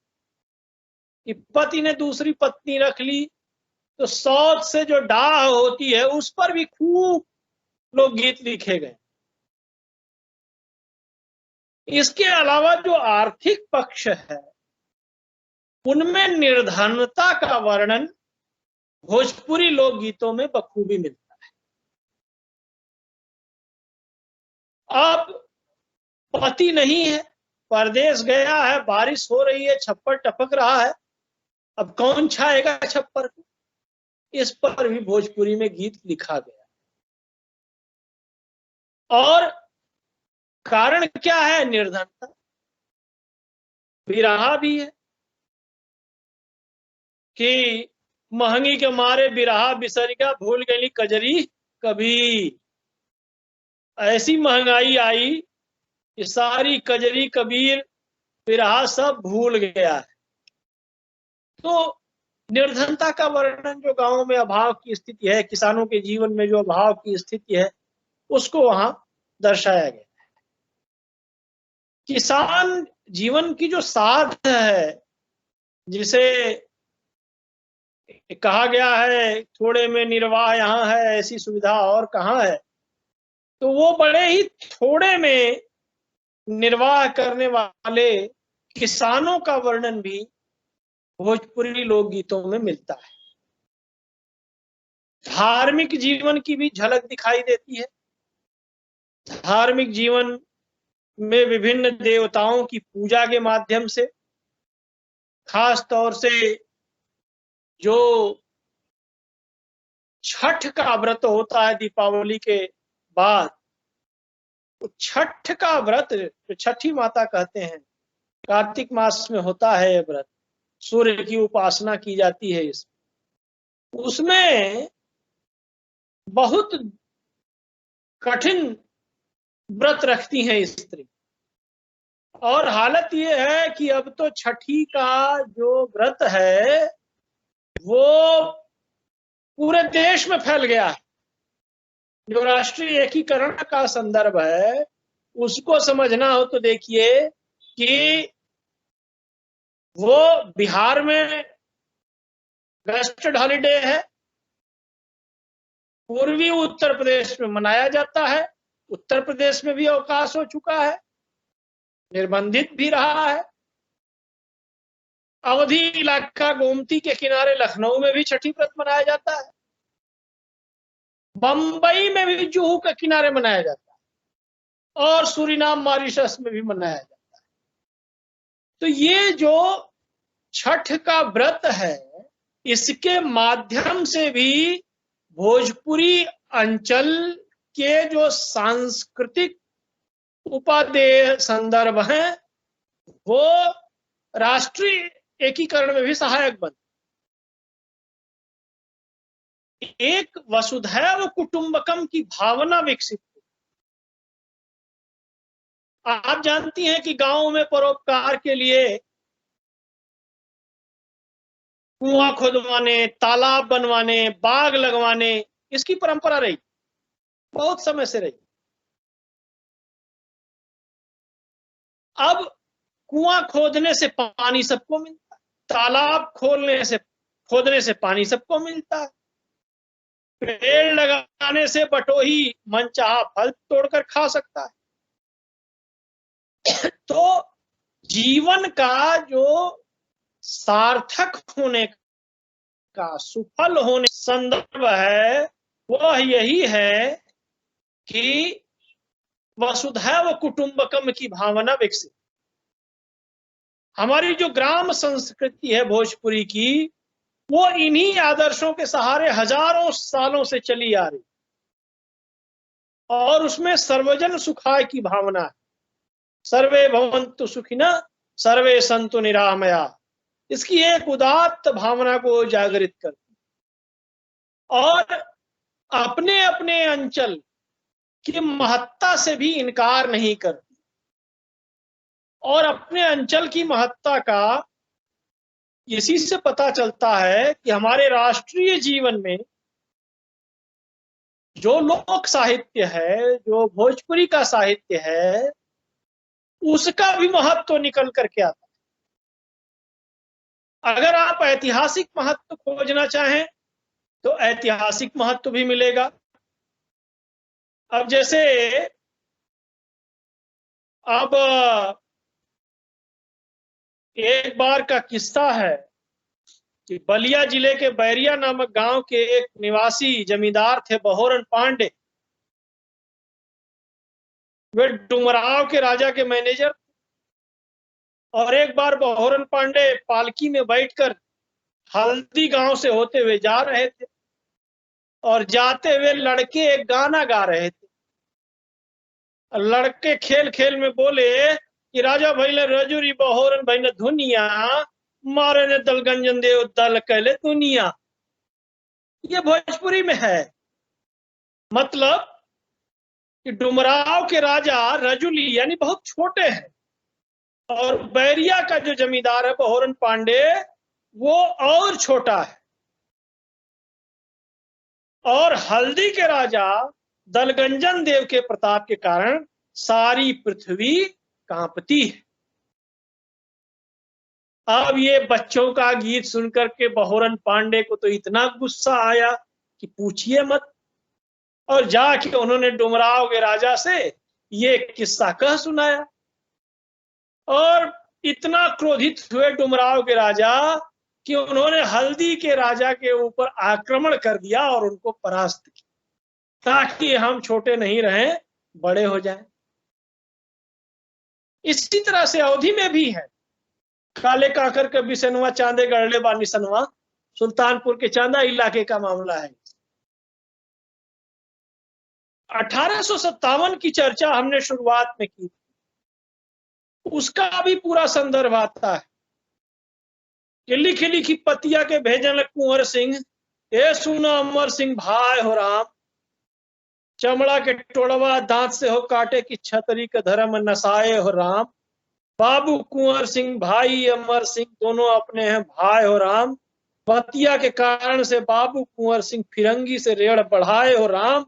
कि पति ने दूसरी पत्नी रख ली तो सौत से जो डाह होती है उस पर भी खूब लोकगीत लिखे गए। इसके अलावा जो आर्थिक पक्ष है उनमें निर्धनता का वर्णन भोजपुरी लोकगीतों में बखूबी मिलता है। अब पति नहीं है, परदेश गया है, बारिश हो रही है, छप्पर टपक रहा है, अब कौन छाएगा छप्पर को, इस पर भी भोजपुरी में गीत लिखा गया। और कारण क्या है? निर्धनता, बिरहा भी है कि महंगी के मारे बिरहा बिसरिया, भूल गई कजरी कभी। ऐसी महंगाई आई कि सारी कजरी कबीर बिरहा सब भूल गया है। तो निर्धनता का वर्णन, जो गांवों में अभाव की स्थिति है, किसानों के जीवन में जो अभाव की स्थिति है, उसको वहां दर्शाया गया है। किसान जीवन की जो साध है, जिसे कहा गया है थोड़े में निर्वाह यहाँ है, ऐसी सुविधा और कहाँ है, तो वो बड़े ही थोड़े में निर्वाह करने वाले किसानों का वर्णन भी भोजपुरी लोकगीतों में मिलता है। धार्मिक जीवन की भी झलक दिखाई देती है। धार्मिक जीवन में विभिन्न देवताओं की पूजा के माध्यम से, खास तौर से जो छठ का व्रत होता है दीपावली के बाद, तो छठ का व्रत जो छठी माता कहते हैं, कार्तिक मास में होता है यह व्रत, सूर्य की उपासना की जाती है। उसमें बहुत कठिन व्रत रखती हैं स्त्री। और हालत ये है कि अब तो छठी का जो व्रत है वो पूरे देश में फैल गया है। जो राष्ट्रीय एकीकरण का संदर्भ है उसको समझना हो तो देखिए कि वो बिहार में वेस्टर्न हॉलीडे है, पूर्वी उत्तर प्रदेश में मनाया जाता है, उत्तर प्रदेश में भी अवकाश हो चुका है, निर्बंधित भी रहा है। अवधि इलाका गोमती के किनारे लखनऊ में भी छठी व्रत मनाया जाता है, बंबई में भी जुहू के किनारे मनाया जाता है, और सूरीनाम मॉरिशस में भी मनाया जाता है। तो ये जो छठ का व्रत है, इसके माध्यम से भी भोजपुरी अंचल के जो सांस्कृतिक उपादेय संदर्भ हैं वो राष्ट्रीय एकीकरण में भी सहायक बनते। एक वसुधैव कुटुंबकम की भावना विकसित हुई। आप जानती हैं कि गांव में परोपकार के लिए कुआं खोदवाने, तालाब बनवाने, बाग लगवाने, इसकी परंपरा रही, बहुत समय से रही। अब कुआं खोदने से पानी सबको मिलता है, तालाब खोदने से पानी सबको मिलता है, पेड़ लगाने से बटोही मनचाहा फल तोड़कर खा सकता है। तो जीवन का जो सार्थक होने का, सुफल होने संदर्भ है, वह यही है कि वसुधैव कुटुंबकम की भावना विकसित। हमारी जो ग्राम संस्कृति है भोजपुरी की, वो इन्हीं आदर्शों के सहारे हजारों सालों से चली आ रही, और उसमें सर्वजन सुखाय की भावना है। सर्वे भवन्तु सुखिनः सर्वे सन्तु निरामया, इसकी एक उदात्त भावना को जागृत करती, और अपने अपने अंचल की महत्ता से भी इनकार नहीं करती। और अपने अंचल की महत्ता का इसी से पता चलता है कि हमारे राष्ट्रीय जीवन में जो लोक साहित्य है, जो भोजपुरी का साहित्य है, उसका भी महत्व निकल करके आता है। अगर आप ऐतिहासिक महत्व खोजना चाहें तो ऐतिहासिक महत्व भी मिलेगा। अब जैसे अब एक बार का किस्सा है कि बलिया जिले के बैरिया नामक गांव के एक निवासी जमींदार थे बहोरन पांडे। वे डुमराव के राजा के मैनेजर, और एक बार बहोरन पांडे पालकी में बैठकर हल्दी गांव से होते हुए जा रहे थे, और जाते हुए लड़के एक गाना गा रहे थे। लड़के खेल खेल में बोले कि राजा भैले रजुरी बहोरन भैले धुनिया, मारे ने दलगंजन देव दल कहले दुनिया। ये भोजपुरी में है। मतलब कि डुमराव के राजा रजुली यानी बहुत छोटे हैं, और बैरिया का जो जमींदार है बहोरन पांडे, वो और छोटा है। और हल्दी के राजा दलगंजन देव के प्रताप के कारण सारी पृथ्वी कांपती है। अब ये बच्चों का गीत सुनकर के बहोरन पांडे को तो इतना गुस्सा आया कि पूछिए मत, और जाके उन्होंने डुमराव के राजा से ये किस्सा कह सुनाया, और इतना क्रोधित हुए डुमराव के राजा कि उन्होंने हल्दी के राजा के ऊपर आक्रमण कर दिया और उनको परास्त किया, ताकि हम छोटे नहीं रहें, बड़े हो जाएं। इसी तरह से अवधि में भी है। काले काकर के बिसनवा चांदे गढ़ले बा निसनवा, सुल्तानपुर के चांदा इलाके का मामला है। 1857 की चर्चा हमने शुरुआत में की, उसका भी पूरा संदर्भ आता है कि लिखी लिखी पतिया के भेजन कुंवर सिंह, ए सुनो अमर सिंह भाई हो राम, चमड़ा के टोड़वा दांत से हो काटे की छतरी के धर्म नसाए हो राम। बाबू कुंवर सिंह भाई अमर सिंह दोनों अपने हैं भाई हो राम। पतिया के कारण से बाबू कुंवर सिंह फिरंगी से रेड़ बढ़ाए हो राम।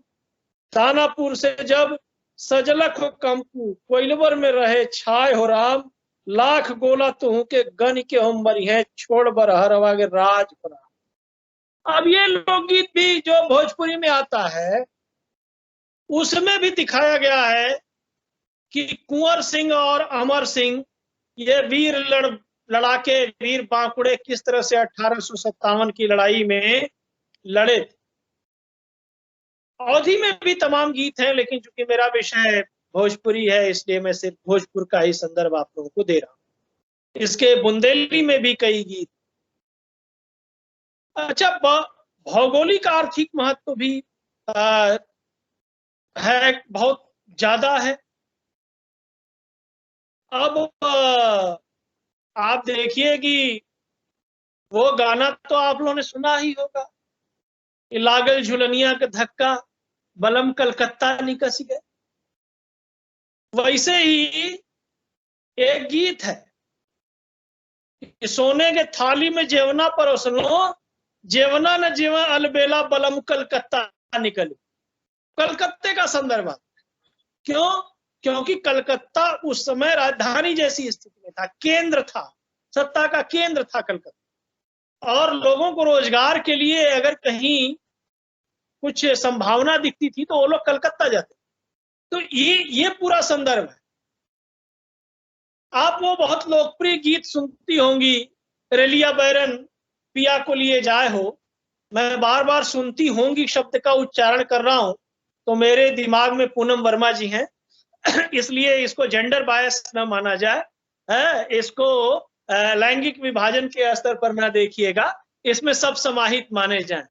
दानापुर से जब सजलक हो कंपू, कोइलवर में रहे छाए हो राम। लाख गोला तुहू के गन के हो मरी है, छोड़ बरहरवा के राज हो राम। अब ये लोकगीत भी जो भोजपुरी में आता है, उसमें भी दिखाया गया है कि कुंवर सिंह और अमर सिंह ये वीर लड़ाके, वीर बांकुड़े किस तरह से 1857 की लड़ाई में लड़े। अवधि में भी तमाम गीत हैं, लेकिन चूंकि मेरा विषय भोजपुरी है, इसलिए मैं सिर्फ भोजपुर का ही संदर्भ आप लोगों को दे रहा हूं। इसके बुंदेली में भी कई गीत। अच्छा, भौगोलिक आर्थिक महत्व भी है, बहुत ज्यादा है। अब आप देखिए कि वो गाना तो आप लोगों ने सुना ही होगा, लागल झुलनिया के धक्का बलम कलकत्ता निकस गए। वैसे ही एक गीत है कि सोने के थाली में जेवना परोसनो, जेवना न जेवा अलबेला बलम कलकत्ता निकल। कलकत्ते का संदर्भ क्यों? क्योंकि कलकत्ता उस समय राजधानी जैसी स्थिति में था, केंद्र था, सत्ता का केंद्र था कलकत्ता। और लोगों को रोजगार के लिए अगर कहीं कुछ संभावना दिखती थी तो वो लोग कलकत्ता जाते। तो ये पूरा संदर्भ है। आप वो बहुत लोकप्रिय गीत सुनती होंगी, रेलिया बैरन पिया को लिए जाए हो। मैं बार बार सुनती होंगी शब्द का उच्चारण कर रहा हूं तो मेरे दिमाग में पूनम वर्मा जी हैं, इसलिए इसको जेंडर बायस न माना जाए, इसको लैंगिक विभाजन के स्तर पर न देखिएगा, इसमें सब समाहित माने जाएं।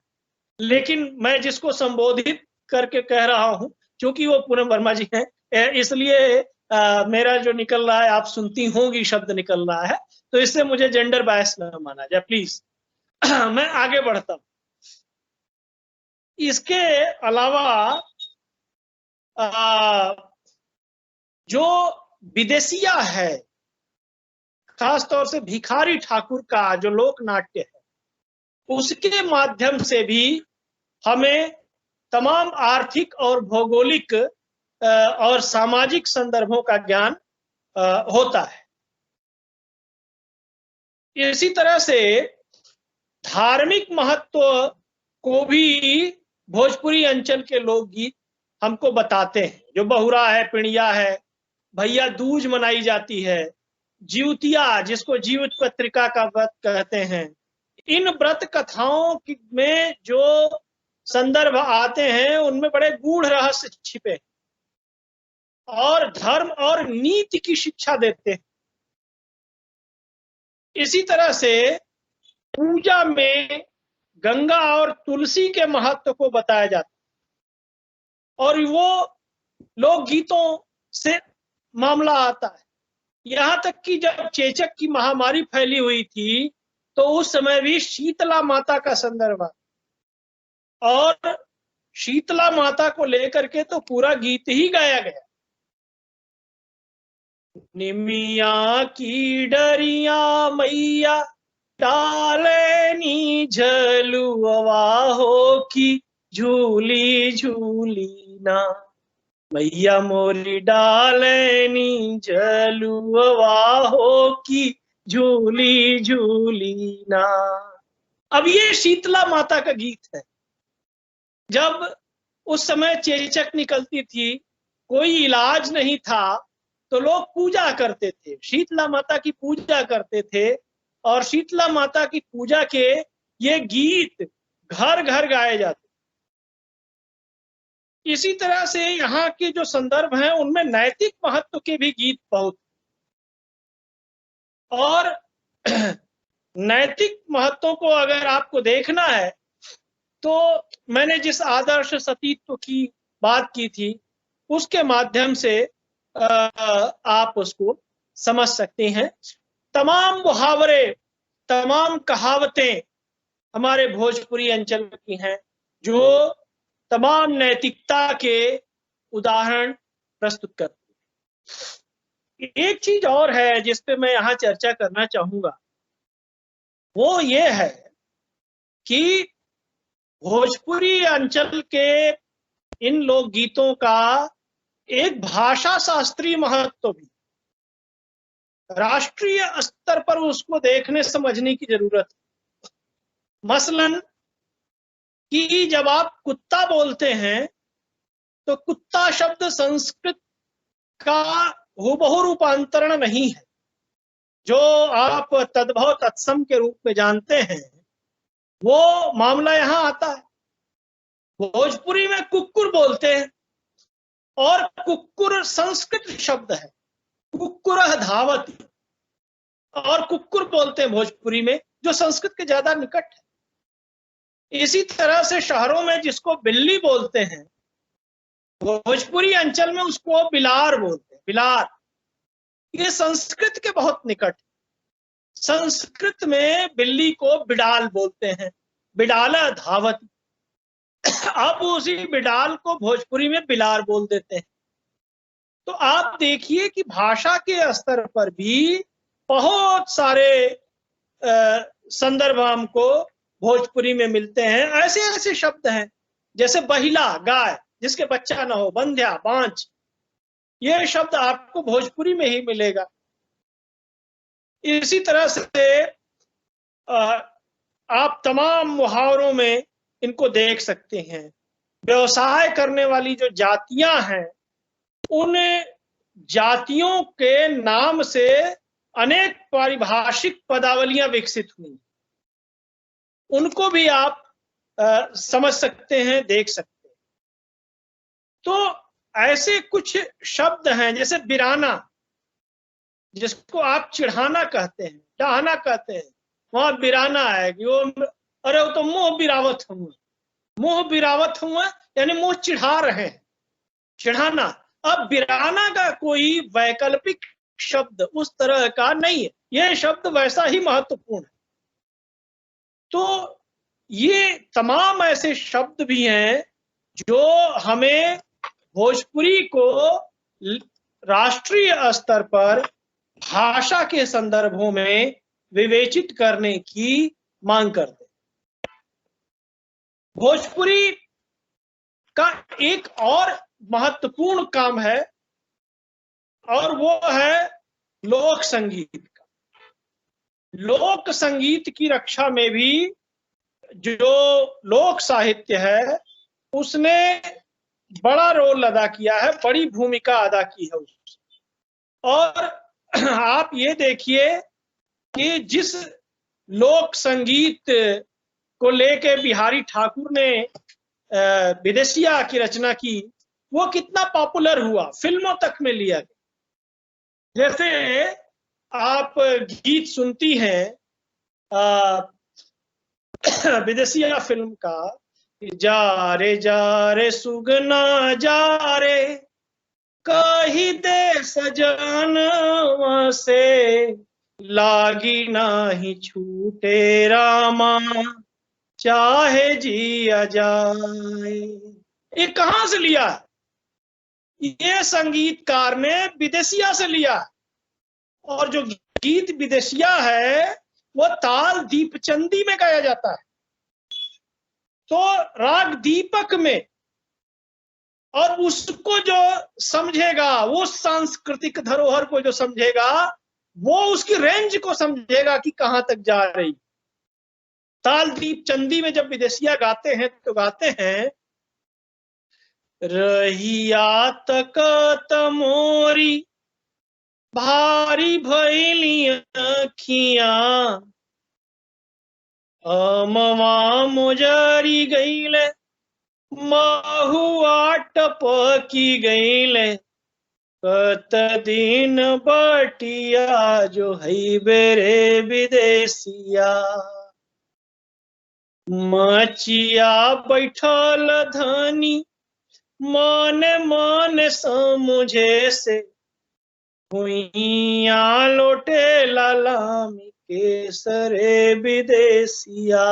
लेकिन मैं जिसको संबोधित करके कह रहा हूं, क्योंकि वो पूनम वर्मा जी हैं, इसलिए मेरा जो निकल रहा है, आप सुनती होंगी शब्द निकल रहा है, तो इससे मुझे जेंडर बायस न माना जाए प्लीज। मैं आगे बढ़ता हूं। इसके अलावा जो विदेशिया है, खासतौर से भिखारी ठाकुर का जो लोक नाट्य है, उसके माध्यम से भी हमें तमाम आर्थिक और भौगोलिक और सामाजिक संदर्भों का ज्ञान होता है। इसी तरह से धार्मिक महत्व को भी भोजपुरी अंचल के लोकगीत हमको बताते हैं। जो बहुरा है, पिणिया है, भैया दूज मनाई जाती है, जीवतिया जिसको जीवित पत्रिका का व्रत कहते हैं, इन व्रत कथाओं में जो संदर्भ आते हैं उनमें बड़े गूढ़ रहस्य छिपे और धर्म और नीति की शिक्षा देते हैं। इसी तरह से पूजा में गंगा और तुलसी के महत्व को बताया जाता है और वो लोकगीतों से मामला आता है। यहां तक कि जब चेचक की महामारी फैली हुई थी तो उस समय भी शीतला माता का संदर्भ है और शीतला माता को लेकर के तो पूरा गीत ही गाया गया। निमिया की डरिया मैया डाले नी झलुआ हो की झूली झूली ना, मैया मोरी डाले नी झलुआ हो की झूली झूली ना। अब ये शीतला माता का गीत है। जब उस समय चेचक निकलती थी, कोई इलाज नहीं था, तो लोग पूजा करते थे, शीतला माता की पूजा करते थे और शीतला माता की पूजा के ये गीत घर घर गाए जाते। इसी तरह से यहाँ के जो संदर्भ हैं उनमें नैतिक महत्व के भी गीत बहुत, और नैतिक महत्व को अगर आपको देखना है तो मैंने जिस आदर्श सतीत्व की बात की थी उसके माध्यम से आप उसको समझ सकते हैं। तमाम मुहावरे, तमाम कहावतें हमारे भोजपुरी अंचल की हैं जो तमाम नैतिकता के उदाहरण प्रस्तुत करती हैं। एक चीज और है जिस पे मैं यहाँ चर्चा करना चाहूंगा, वो ये है कि भोजपुरी अंचल के इन लोकगीतों का एक भाषा शास्त्रीय महत्व भी, राष्ट्रीय स्तर पर उसको देखने समझने की जरूरत है। मसलन कि जब आप कुत्ता बोलते हैं तो कुत्ता शब्द संस्कृत का हुबहू रूपांतरण नहीं है। जो आप तद्भव तत्सम के रूप में जानते हैं वो मामला यहां आता है। भोजपुरी में कुक्कुर बोलते हैं और कुक्कुर संस्कृत शब्द है, कुक्कुर धावति, और कुक्कुर बोलते हैं भोजपुरी में जो संस्कृत के ज्यादा निकट है। इसी तरह से शहरों में जिसको बिल्ली बोलते हैं, भोजपुरी अंचल में उसको बिलार बोलते हैं, बिलार। ये संस्कृत के बहुत निकट है। संस्कृत में बिल्ली को बिडाल बोलते हैं, बिडाल धावति। अब उसी बिडाल को भोजपुरी में बिलार बोल देते हैं। तो आप देखिए कि भाषा के स्तर पर भी बहुत सारे संदर्भ हमको भोजपुरी में मिलते हैं। ऐसे ऐसे शब्द हैं जैसे बहिला गाय, जिसके बच्चा न हो, बंध्या बांझ, ये शब्द आपको भोजपुरी में ही मिलेगा। इसी तरह से आप तमाम मुहावरों में इनको देख सकते हैं। व्यवसाय करने वाली जो जातियां हैं, उन जातियों के नाम से अनेक पारिभाषिक पदावलियां विकसित हुई, उनको भी आप समझ सकते हैं, देख सकते हैं। तो ऐसे कुछ शब्द हैं जैसे बिराना, जिसको आप चिढ़ाना कहते हैं, डाहना कहते हैं, वहां बिराना है कि वो, अरे वो तो मुंह बिरावत हुआ, मुंह बिरावत हुआ यानी मुंह चिढ़ा रहे हैं, चिढ़ाना। अब बिराना का कोई वैकल्पिक शब्द उस तरह का नहीं है, यह शब्द वैसा ही महत्वपूर्ण है। तो ये तमाम ऐसे शब्द भी हैं जो हमें भोजपुरी को राष्ट्रीय स्तर पर भाषा के संदर्भों में विवेचित करने की मांग करते हैं। भोजपुरी का एक और महत्वपूर्ण काम है और वो है लोक संगीत का। लोक संगीत की रक्षा में भी जो लोक साहित्य है उसने बड़ा रोल अदा किया है, बड़ी भूमिका अदा की है उसने। और आप ये देखिए कि जिस लोक संगीत को लेके बिहारी ठाकुर ने विदेशिया की रचना की, वो कितना पॉपुलर हुआ, फिल्मों तक में लिया गया। जैसे आप गीत सुनती हैं विदेशिया फिल्म का, जा रे सुगना जा रे, कही दे सजन से, लागी नाही छूटे रामा, चाहे जिया जाए। ये कहां से लिया? ये संगीतकार ने विदेशिया से लिया। और जो गीत विदेशिया है वो ताल दीपचंदी में गाया जाता है, तो राग दीपक में। और उसको जो समझेगा, वो सांस्कृतिक धरोहर को जो समझेगा, वो उसकी रेंज को समझेगा कि कहां तक जा रही। ताल दीप चंदी में जब विदेशिया गाते हैं तो गाते हैं, रहिया तकत मोरी भारी भैली अखियां, अमवा मुजरी गईले, महुआ टपकी गईले, कत दिन बटिया जो है बेरे विदेशिया। मचिया बैठल धनी मन मन समझे से, हुइया लोटे लालामी केसरे विदेशिया।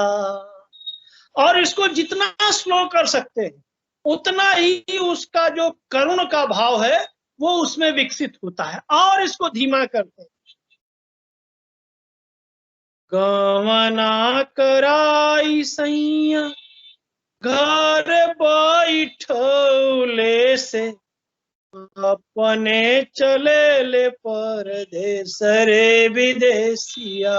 और इसको जितना स्लो कर सकते हैं उतना ही उसका जो करुण का भाव है वो उसमें विकसित होता है, और इसको धीमा करते हैं। गवना कराई सैया घर बैठौले से, अपने चले ले परदेस रे विदेशिया।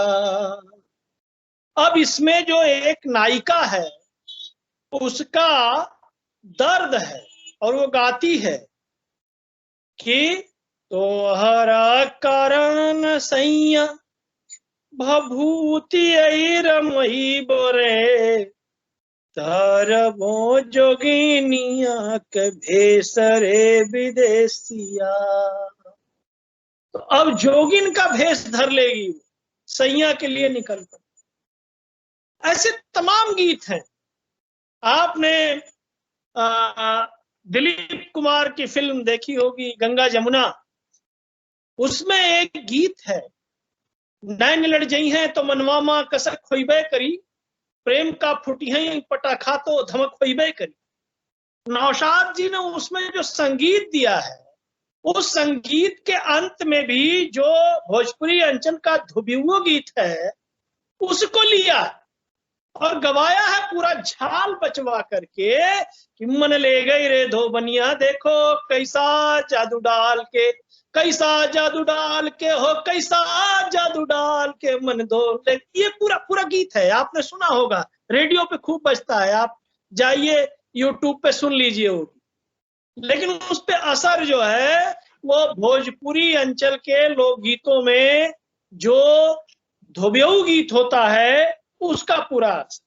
अब इसमें जो एक नायिका है उसका दर्द है और वो गाती है कि तोहरा कारण सैया भभूति रमई बोरे, तरबो जोगिनिया के भेसरे विदेशिया। तो अब जोगिन का भेष धर लेगी, सैया के लिए निकल कर। ऐसे तमाम गीत हैं। आपने दिलीप कुमार की फिल्म देखी होगी गंगा जमुना, उसमें एक गीत है, नैन लड़ जई हैं तो मनवा मां कसक खोइबे करी, प्रेम का फुटिया पटाखा तो धमक होइबे करी। नौशाद जी ने उसमें जो संगीत दिया है, उस संगीत के अंत में भी जो भोजपुरी अंचल का धुबियो गीत है उसको लिया और गवाया है पूरा झाल बचवा करके कि मन ले गई रे धोबनिया, देखो कैसा जादू डाल के, कैसा जादू डाल के हो, कैसा जादू डाल के मन दो। ये पूरा पूरा गीत है, आपने सुना होगा, रेडियो पे खूब बजता है, आप जाइए यूट्यूब पे सुन लीजिए वो। लेकिन उस पे असर जो है वो भोजपुरी अंचल के लोकगीतों में जो धोबियाऊ गीत होता है उसका पूरा असर।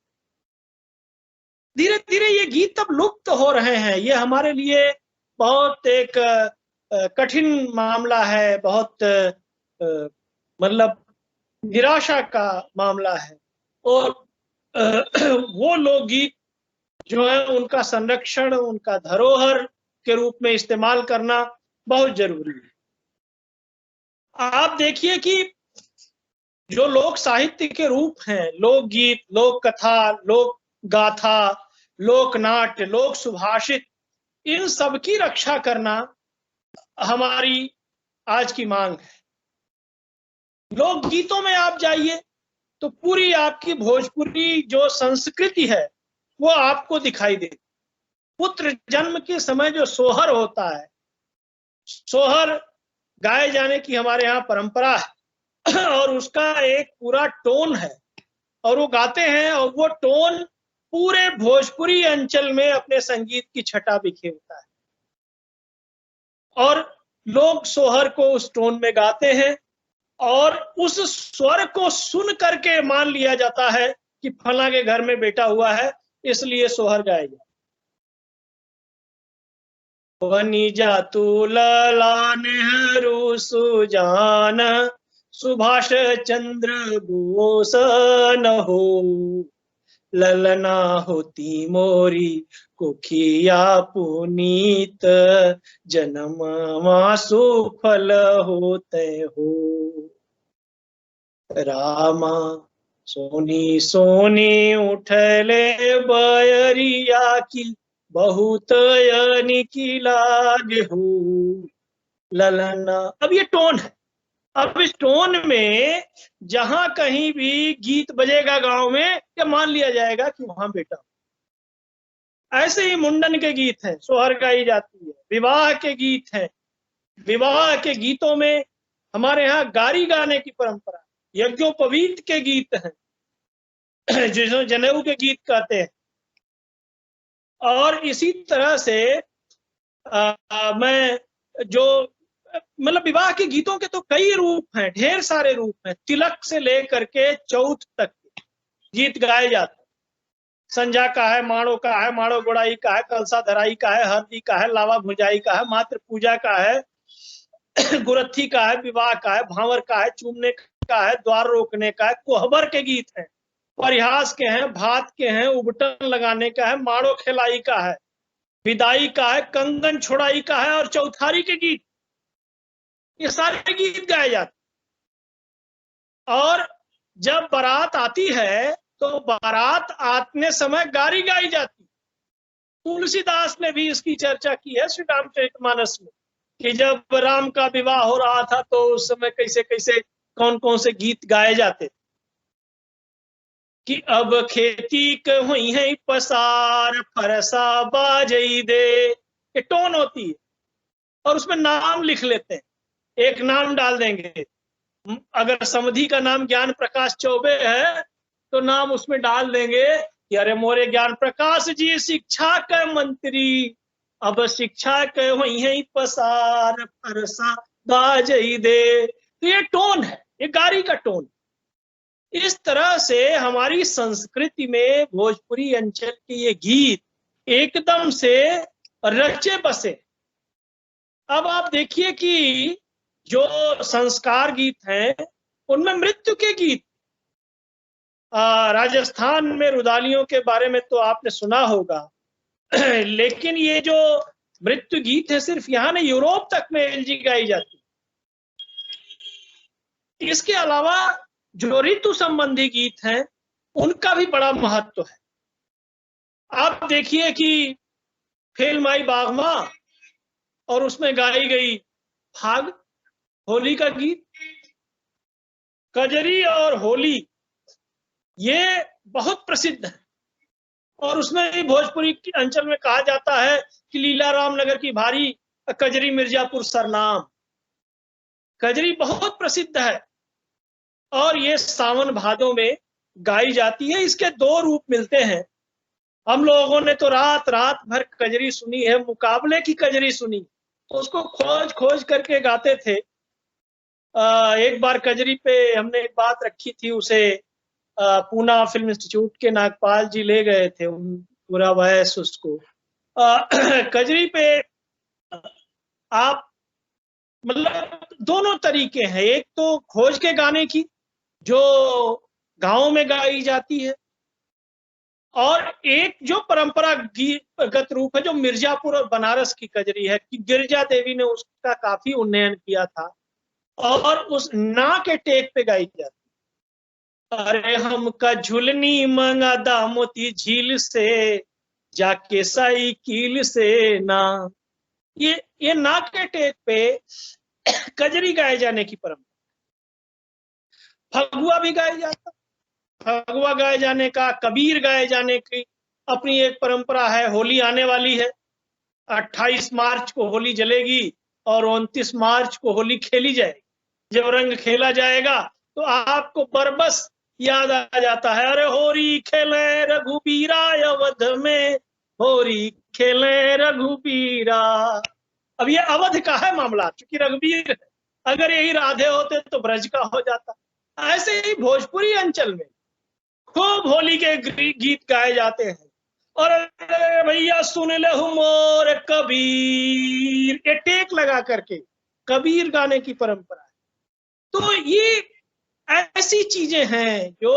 धीरे धीरे ये गीत अब लुप्त हो रहे हैं। ये हमारे लिए बहुत एक कठिन मामला है, बहुत मतलब निराशा का मामला है। और वो लोकगीत जो है उनका संरक्षण, उनका धरोहर के रूप में इस्तेमाल करना बहुत जरूरी है। आप देखिए कि जो लोक साहित्य के रूप हैं, लोकगीत, लोक कथा, लोक गाथा, लोक नाट्य, लोक सुभाषित, इन सब की रक्षा करना हमारी आज की मांग है। लोकगीतों में आप जाइए तो पूरी आपकी भोजपुरी जो संस्कृति है वो आपको दिखाई देती। पुत्र जन्म के समय जो सोहर होता है, सोहर गाए जाने की हमारे यहाँ परंपरा है और उसका एक पूरा टोन है और वो गाते हैं और वो टोन पूरे भोजपुरी अंचल में अपने संगीत की छटा बिखेरता है और लोग सोहर को उस टोन में गाते हैं और उस स्वर को सुन करके मान लिया जाता है कि फला के घर में बेटा हुआ है, इसलिए सोहर गाया जाए। बनी जातु लला नेहरू सुजान, सुभाष चंद्र बोस न हो, ललना होती मोरी कुखिया पुनीत, जन्म मासु फल होते हो। रामा सोनी सोनी उठले बयरिया की, बहुत यानी की लाग हो, ललना। अब ये टोन है। अब इस टोन में जहां कहीं भी गीत बजेगा गांव में, क्या मान लिया जाएगा कि वहां बेटा। ऐसे ही मुंडन के गीत हैं, सोहर गाई जाती है। विवाह के गीत हैं, विवाह के गीतों में हमारे यहाँ गारी गाने की परंपरा। यज्ञोपवीत के गीत हैं जिसमें जनेऊ के गीत कहते हैं। और इसी तरह से मैं जो मतलब विवाह के गीतों के तो कई रूप हैं, ढेर सारे रूप हैं। तिलक से लेकर के चौथ तक गीत गाए जाते हैं। संजा का है, माड़ो का है, माड़ो गोड़ाई का है, कलसा धराई का है, हल्दी का है, लावा भुजाई का है, मात्र पूजा का है, गुरथी का है, विवाह का है, भांवर का है, चूमने का है, द्वार रोकने का है, कोहबर के गीत हैं, परिहास के हैं, भात के हैं, उबटन लगाने का है, माड़ो खिलाई का है, विदाई का है, कंगन छोड़ाई का है और चौथारी के गीत। ये सारे गीत गाए जाते। और जब बारात आती है तो बारात आने समय गारी गाई जाती। तुलसीदास ने भी इसकी चर्चा की है श्री रामचरितमानस में कि जब राम का विवाह हो रहा था तो उस समय कैसे कैसे कौन कौन से गीत गाए जाते कि अब खेती हुई है पसार, फरसा बाजई दे। ये टोन होती है और उसमें नाम लिख लेते हैं, एक नाम डाल देंगे। अगर समधी का नाम ज्ञान प्रकाश चौबे है तो नाम उसमें डाल देंगे कि अरे मोरे ज्ञान प्रकाश जी शिक्षा के मंत्री, अब शिक्षा के वही है पसार, फरसा बाजई दे। तो ये टोन है, ये गारी का टोन। इस तरह से हमारी संस्कृति में भोजपुरी अंचल के ये गीत एकदम से रचे बसे। अब आप देखिए कि जो संस्कार गीत हैं उनमें मृत्यु के गीत, राजस्थान में रुदालियों के बारे में तो आपने सुना होगा लेकिन ये जो मृत्यु गीत है सिर्फ यहाँ नहीं, यूरोप तक में एलजी गाई जाती। इसके अलावा जो ऋतु संबंधी गीत हैं उनका भी बड़ा महत्व है। आप देखिए कि फिल्म आई बागमा और उसमें गाई गई फाग, होली का गीत, कजरी और होली ये बहुत प्रसिद्ध है। और उसमें भी भोजपुरी के अंचल में कहा जाता है कि लीलाराम नगर की भारी कजरी मिर्जापुर सरनाम। कजरी बहुत प्रसिद्ध है और ये सावन भादों में गाई जाती है। इसके दो रूप मिलते हैं। हम लोगों ने तो रात रात भर कजरी सुनी है, मुकाबले की कजरी सुनी, तो उसको खोज खोज करके गाते थे। एक बार कजरी पे हमने एक बात रखी थी, उसे पूना फिल्म इंस्टीट्यूट के नागपाल जी ले गए थे, पूरा वयस उसको। कजरी पे आप मतलब दोनों तरीके हैं। एक तो खोज के गाने की जो गांव में गाई जाती है, और एक जो परंपरागत रूप है जो मिर्जापुर और बनारस की कजरी है कि गिरिजा देवी ने उसका काफी उन्नयन किया था और उस ना के टेक पे गाई जाती। अरे हमका झुलनी मंगा दा मोती झील से, जाके साइकिल से ना, ये ना के टेक पे कजरी गाए जाने की परंपरा। फगुआ भी गाया जाता, फगुआ गाए जाने का, कबीर गाए जाने की अपनी एक परंपरा है। होली आने वाली है, 28 मार्च को होली जलेगी और 29 मार्च को होली खेली जाएगी। जब रंग खेला जाएगा तो आपको बरबस याद आ जाता है, अरे होरी खेले रघुबीरा अवध में, होरी खेले रघुबीरा। अब ये अवध का है मामला, क्योंकि रघुबीर है, अगर यही राधे होते तो ब्रज का हो जाता। ऐसे ही भोजपुरी अंचल में खूब होली के गीत गाए जाते हैं। और भैया सुन ले मोर कबीर, ये टेक लगा करके कबीर गाने की परंपरा है। तो ये ऐसी चीजें हैं जो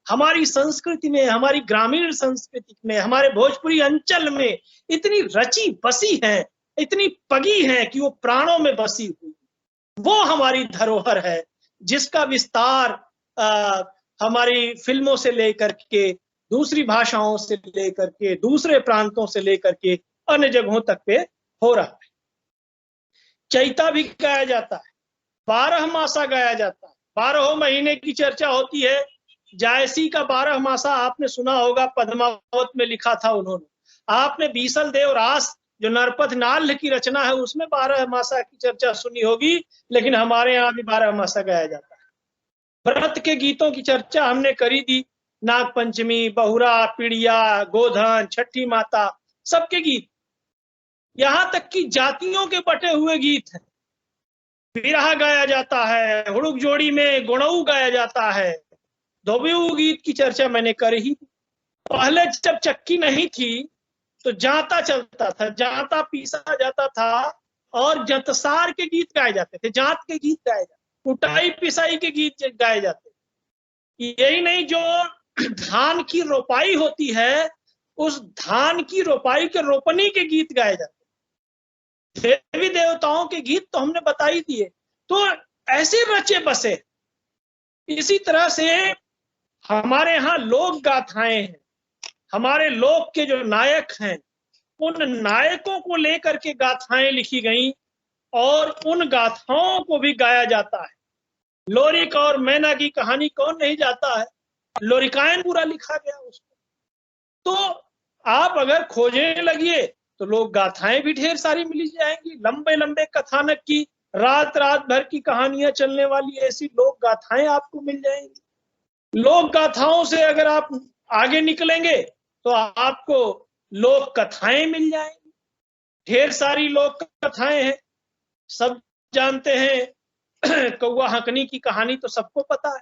हमारी संस्कृति में, हमारी ग्रामीण संस्कृति में, हमारे भोजपुरी अंचल में इतनी रची बसी हैं, इतनी पगी हैं कि वो प्राणों में बसी हुई। वो हमारी धरोहर है जिसका विस्तार हमारी फिल्मों से लेकर के, दूसरी भाषाओं से लेकर के, दूसरे प्रांतों से लेकर के अन्य जगहों तक पे हो रहा है। चैता भी गाया जाता है, 12 मासा गाया जाता है, 12 महीने की चर्चा होती है। जायसी का 12 मासा आपने सुना होगा, पद्मावत में लिखा था उन्होंने। आपने बीसल देव रास जो नरपत नाल्ह की रचना है उसमें 12 मासा की चर्चा सुनी होगी, लेकिन हमारे यहाँ भी 12 मासा गाया जाता है। व्रत के गीतों की चर्चा हमने करी दी, नाग पंचमी, बहुरा, पिड़िया, गोधन, छठी माता, सबके गीत, यहां तक कि जातियों के बटे हुए गीत हैं। बिरहा गाया जाता है, हुड़ुक जोड़ी में गुणऊ गाया जाता है, धोबिऊ गीत की चर्चा मैंने करी ही। पहले जब चक्की नहीं थी तो जाता चलता था, जाता पीसा जाता था और जतसार के गीत गाए जाते थे, जात के गीत गाए जाते, कुटाई पिसाई के गीत गाए जाते। यही नहीं, जो धान की रोपाई होती है उस धान की रोपाई के रोपनी के गीत गाए जाते। देवी देवताओं के गीत तो हमने बता ही दिए। तो ऐसे रचे बसे। इसी तरह से हमारे यहाँ लोक गाथाएं हैं, हमारे लोक के जो नायक हैं उन नायकों को लेकर के गाथाएं लिखी गई और उन गाथाओं को भी गाया जाता है। लोरिक और मैना की कहानी कौन नहीं जाता है, लोरिकायन पूरा लिखा गया उसको। तो आप अगर खोजने लगिए तो लोक गाथाएं भी ढेर सारी मिल जाएंगी, लंबे लंबे कथानक की, रात रात भर की कहानियां चलने वाली ऐसी लोक गाथाएं आपको मिल जाएंगी। लोक गाथाओं से अगर आप आगे निकलेंगे तो आपको लोक कथाएं मिल जाएंगी। ढेर सारी लोक कथाएं हैं, सब जानते हैं। कौआ हंकनी की कहानी तो सबको पता है।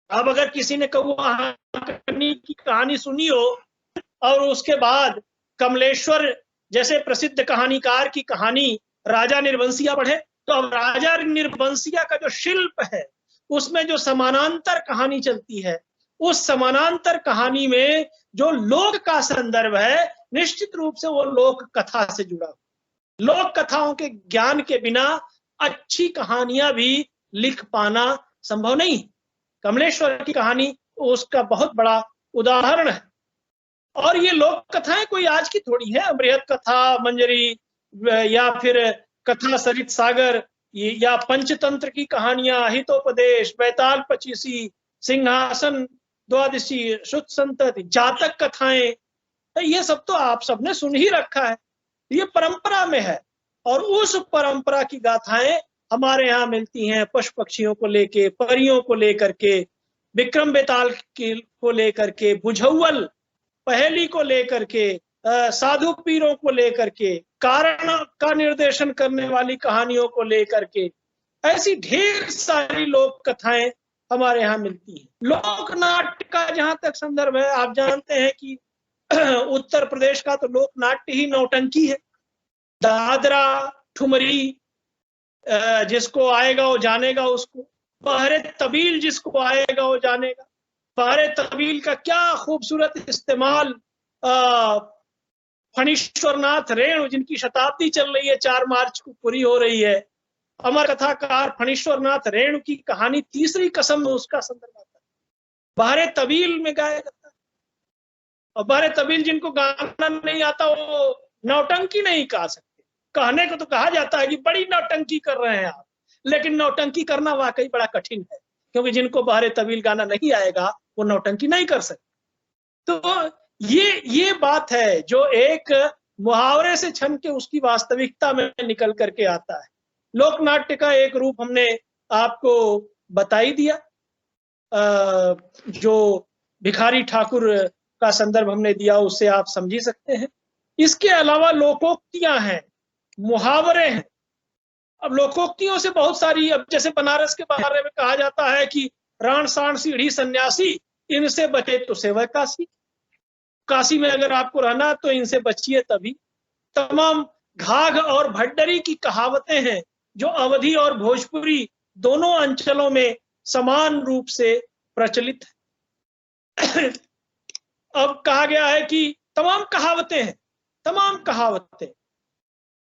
अब अगर किसी ने कौआ हंकनी की कहानी सुनी हो और उसके बाद कमलेश्वर जैसे प्रसिद्ध कहानीकार की कहानी राजा निर्वंशिया पढ़े, तो अब राजा निर्वंशिया का जो शिल्प है उसमें जो समानांतर कहानी चलती है, उस समानांतर कहानी में जो लोक का संदर्भ है निश्चित रूप से वो लोक कथा से जुड़ा हो। लोक कथाओं के ज्ञान के बिना अच्छी कहानियां भी लिख पाना संभव नहीं। कमलेश्वर की कहानी उसका बहुत बड़ा उदाहरण है। और ये लोक कथाएं कोई आज की थोड़ी है, बृहद कथा मंजरी या फिर कथा सरित सागर या पंचतंत्र की कहानियां, हितोपदेश, बैताल पचीसी, सिंहासन द्वादशी, शुद्ध संतति, जातक कथाएं, ये सब तो आप सबने सुन ही रखा है, ये परंपरा में है। और उस परंपरा की गाथाएं हमारे यहाँ मिलती हैं, पशु पक्षियों को लेके, परियों को लेकर के, विक्रम बेताल को लेकर के, बुझौल पहेली को लेकर के, साधु पीरों को लेकर के, कारण का निर्देशन करने वाली कहानियों को लेकर के, ऐसी ढेर सारी लोक कथाएं हमारे यहाँ मिलती हैं। लोक नाट्य का जहां तक संदर्भ है, आप जानते हैं कि उत्तर प्रदेश का तो लोक नाट्य ही नौटंकी है। दादरा ठुमरी, जिसको आएगा वो जानेगा उसको, बहरे तबील जिसको आएगा वो जानेगा। बहरे तबील का क्या खूबसूरत इस्तेमाल फणीश्वरनाथ रेणु, जिनकी शताब्दी चल रही है, 4 मार्च को पूरी हो रही है, अमर कथाकार फणीश्वरनाथ रेणु की कहानी तीसरी कसम में उसका संदर्भ आता है, बहरे तबील में गाया जाता है। और बहरे तबील जिनको गाना नहीं आता वो नौटंकी नहीं कहा सकते। कहने को तो कहा जाता है कि बड़ी नौटंकी कर रहे हैं आप, लेकिन नौटंकी करना वाकई बड़ा कठिन है, क्योंकि जिनको बहरे तबील गाना नहीं आएगा वो नौटंकी नहीं कर सकते। तो ये बात है जो एक मुहावरे से छन के उसकी वास्तविकता में निकल करके आता है। लोक नाट्य का एक रूप हमने आपको बता ही दिया, जो भिखारी ठाकुर का संदर्भ हमने दिया, उससे आप समझ ही सकते हैं। इसके अलावा लोकोक्तियां हैं, मुहावरे हैं। अब लोकोक्तियों से बहुत सारी, अब जैसे बनारस के बारे में कहा जाता है कि राण साण सीढ़ी सन्यासी, इनसे बचे तो सेवक काशी। काशी में अगर आपको रहना तो इनसे बचिए तभी। तमाम घाघ और भड्डरी की कहावतें हैं जो अवधी और भोजपुरी दोनों अंचलों में समान रूप से प्रचलित है। अब कहा गया है कि तमाम कहावतें हैं, तमाम कहावतें,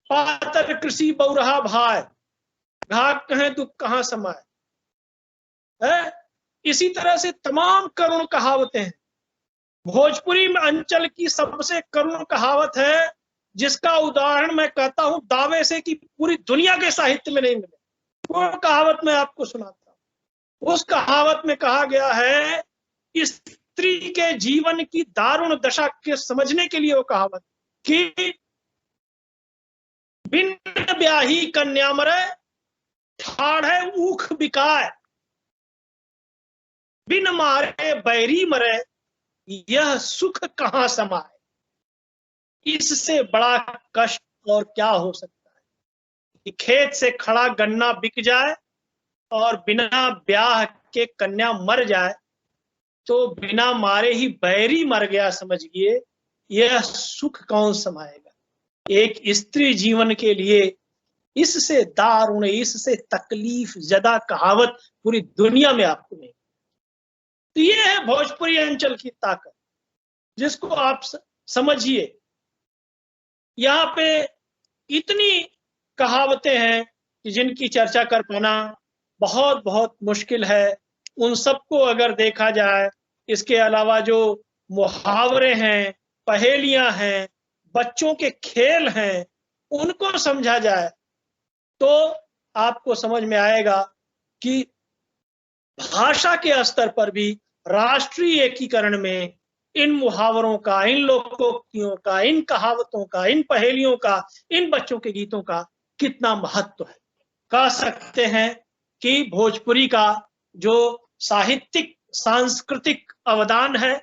पातर कृषि बहुरहा भाई, घाघ कहें दुख कहां समाए है। इसी तरह से तमाम करुण कहावतें हैं। भोजपुरी में अंचल की सबसे करुण कहावत है, जिसका उदाहरण मैं कहता हूं दावे से कि पूरी दुनिया के साहित्य में नहीं मिले। वो कहावत मैं आपको सुनाता हूं। उस कहावत में कहा गया है, स्त्री के जीवन की दारुण दशा के समझने के लिए वो कहावत कि बिन ब्याही कन्या मरे, ठाढ़े ऊख बिकाए, बिन मारे बैरी मरे, यह सुख कहां समाए। इससे बड़ा कष्ट और क्या हो सकता है कि खेत से खड़ा गन्ना बिक जाए और बिना ब्याह के कन्या मर जाए, तो बिना मारे ही बैरी मर गया समझिए, यह सुख कौन समाएगा। एक स्त्री जीवन के लिए इससे दारुण, इससे तकलीफ ज़्यादा कहावत पूरी दुनिया में आपको नहीं। तो ये है भोजपुरी अंचल की ताकत, जिसको आप समझिए। यहाँ पे इतनी कहावतें हैं कि जिनकी चर्चा कर पाना बहुत बहुत मुश्किल है। उन सबको अगर देखा जाए, इसके अलावा जो मुहावरे हैं, पहेलियां हैं, बच्चों के खेल हैं, उनको समझा जाए तो आपको समझ में आएगा कि भाषा के स्तर पर भी राष्ट्रीय एकीकरण में इन मुहावरों का, इन लोकोक्तियों का, इन कहावतों का, इन पहेलियों का, इन बच्चों के गीतों का कितना महत्व है। कह सकते हैं कि भोजपुरी का जो साहित्यिक सांस्कृतिक अवदान है,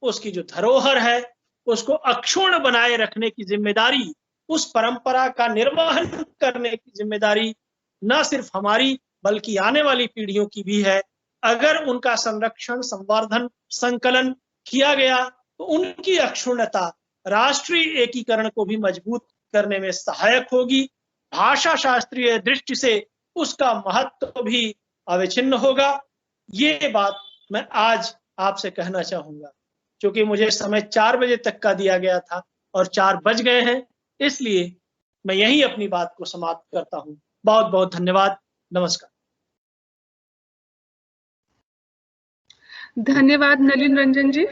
उसकी जो धरोहर है, उसको अक्षुण्ण बनाए रखने की जिम्मेदारी, उस परंपरा का निर्वहन करने की जिम्मेदारी न सिर्फ हमारी बल्कि आने वाली पीढ़ियों की भी है। अगर उनका संरक्षण, संवर्धन, संकलन किया गया तो उनकी अक्षुण्णता राष्ट्रीय एकीकरण को भी मजबूत करने में सहायक होगी। भाषा शास्त्रीय दृष्टि से उसका महत्व भी अविच्छिन्न होगा। ये बात मैं आज आपसे कहना चाहूंगा, क्योंकि मुझे समय 4 बजे तक का दिया गया था और 4 बज गए हैं, इसलिए मैं यही अपनी बात को समाप्त करता हूं। बहुत बहुत धन्यवाद। नमस्कार। धन्यवाद नलिन रंजन जी।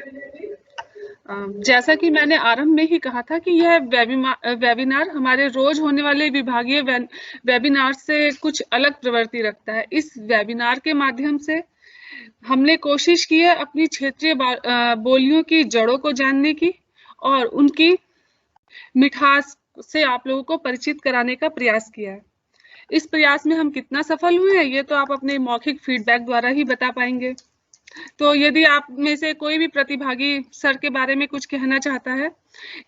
जैसा कि मैंने आरंभ में ही कहा था कि यह वेबिनार हमारे रोज होने वाले विभागीय वेबिनार से कुछ अलग प्रवृत्ति रखता है। इस वेबिनार के माध्यम से हमने कोशिश की है अपनी क्षेत्रीय बोलियों की जड़ों को जानने की और उनकी मिठास से आप लोगों को परिचित कराने का प्रयास किया है। इस प्रयास में हम कितना सफल हुए हैं ये तो आप अपने मौखिक फीडबैक द्वारा ही बता पाएंगे। तो यदि आप में से कोई भी प्रतिभागी सर के बारे में कुछ कहना चाहता है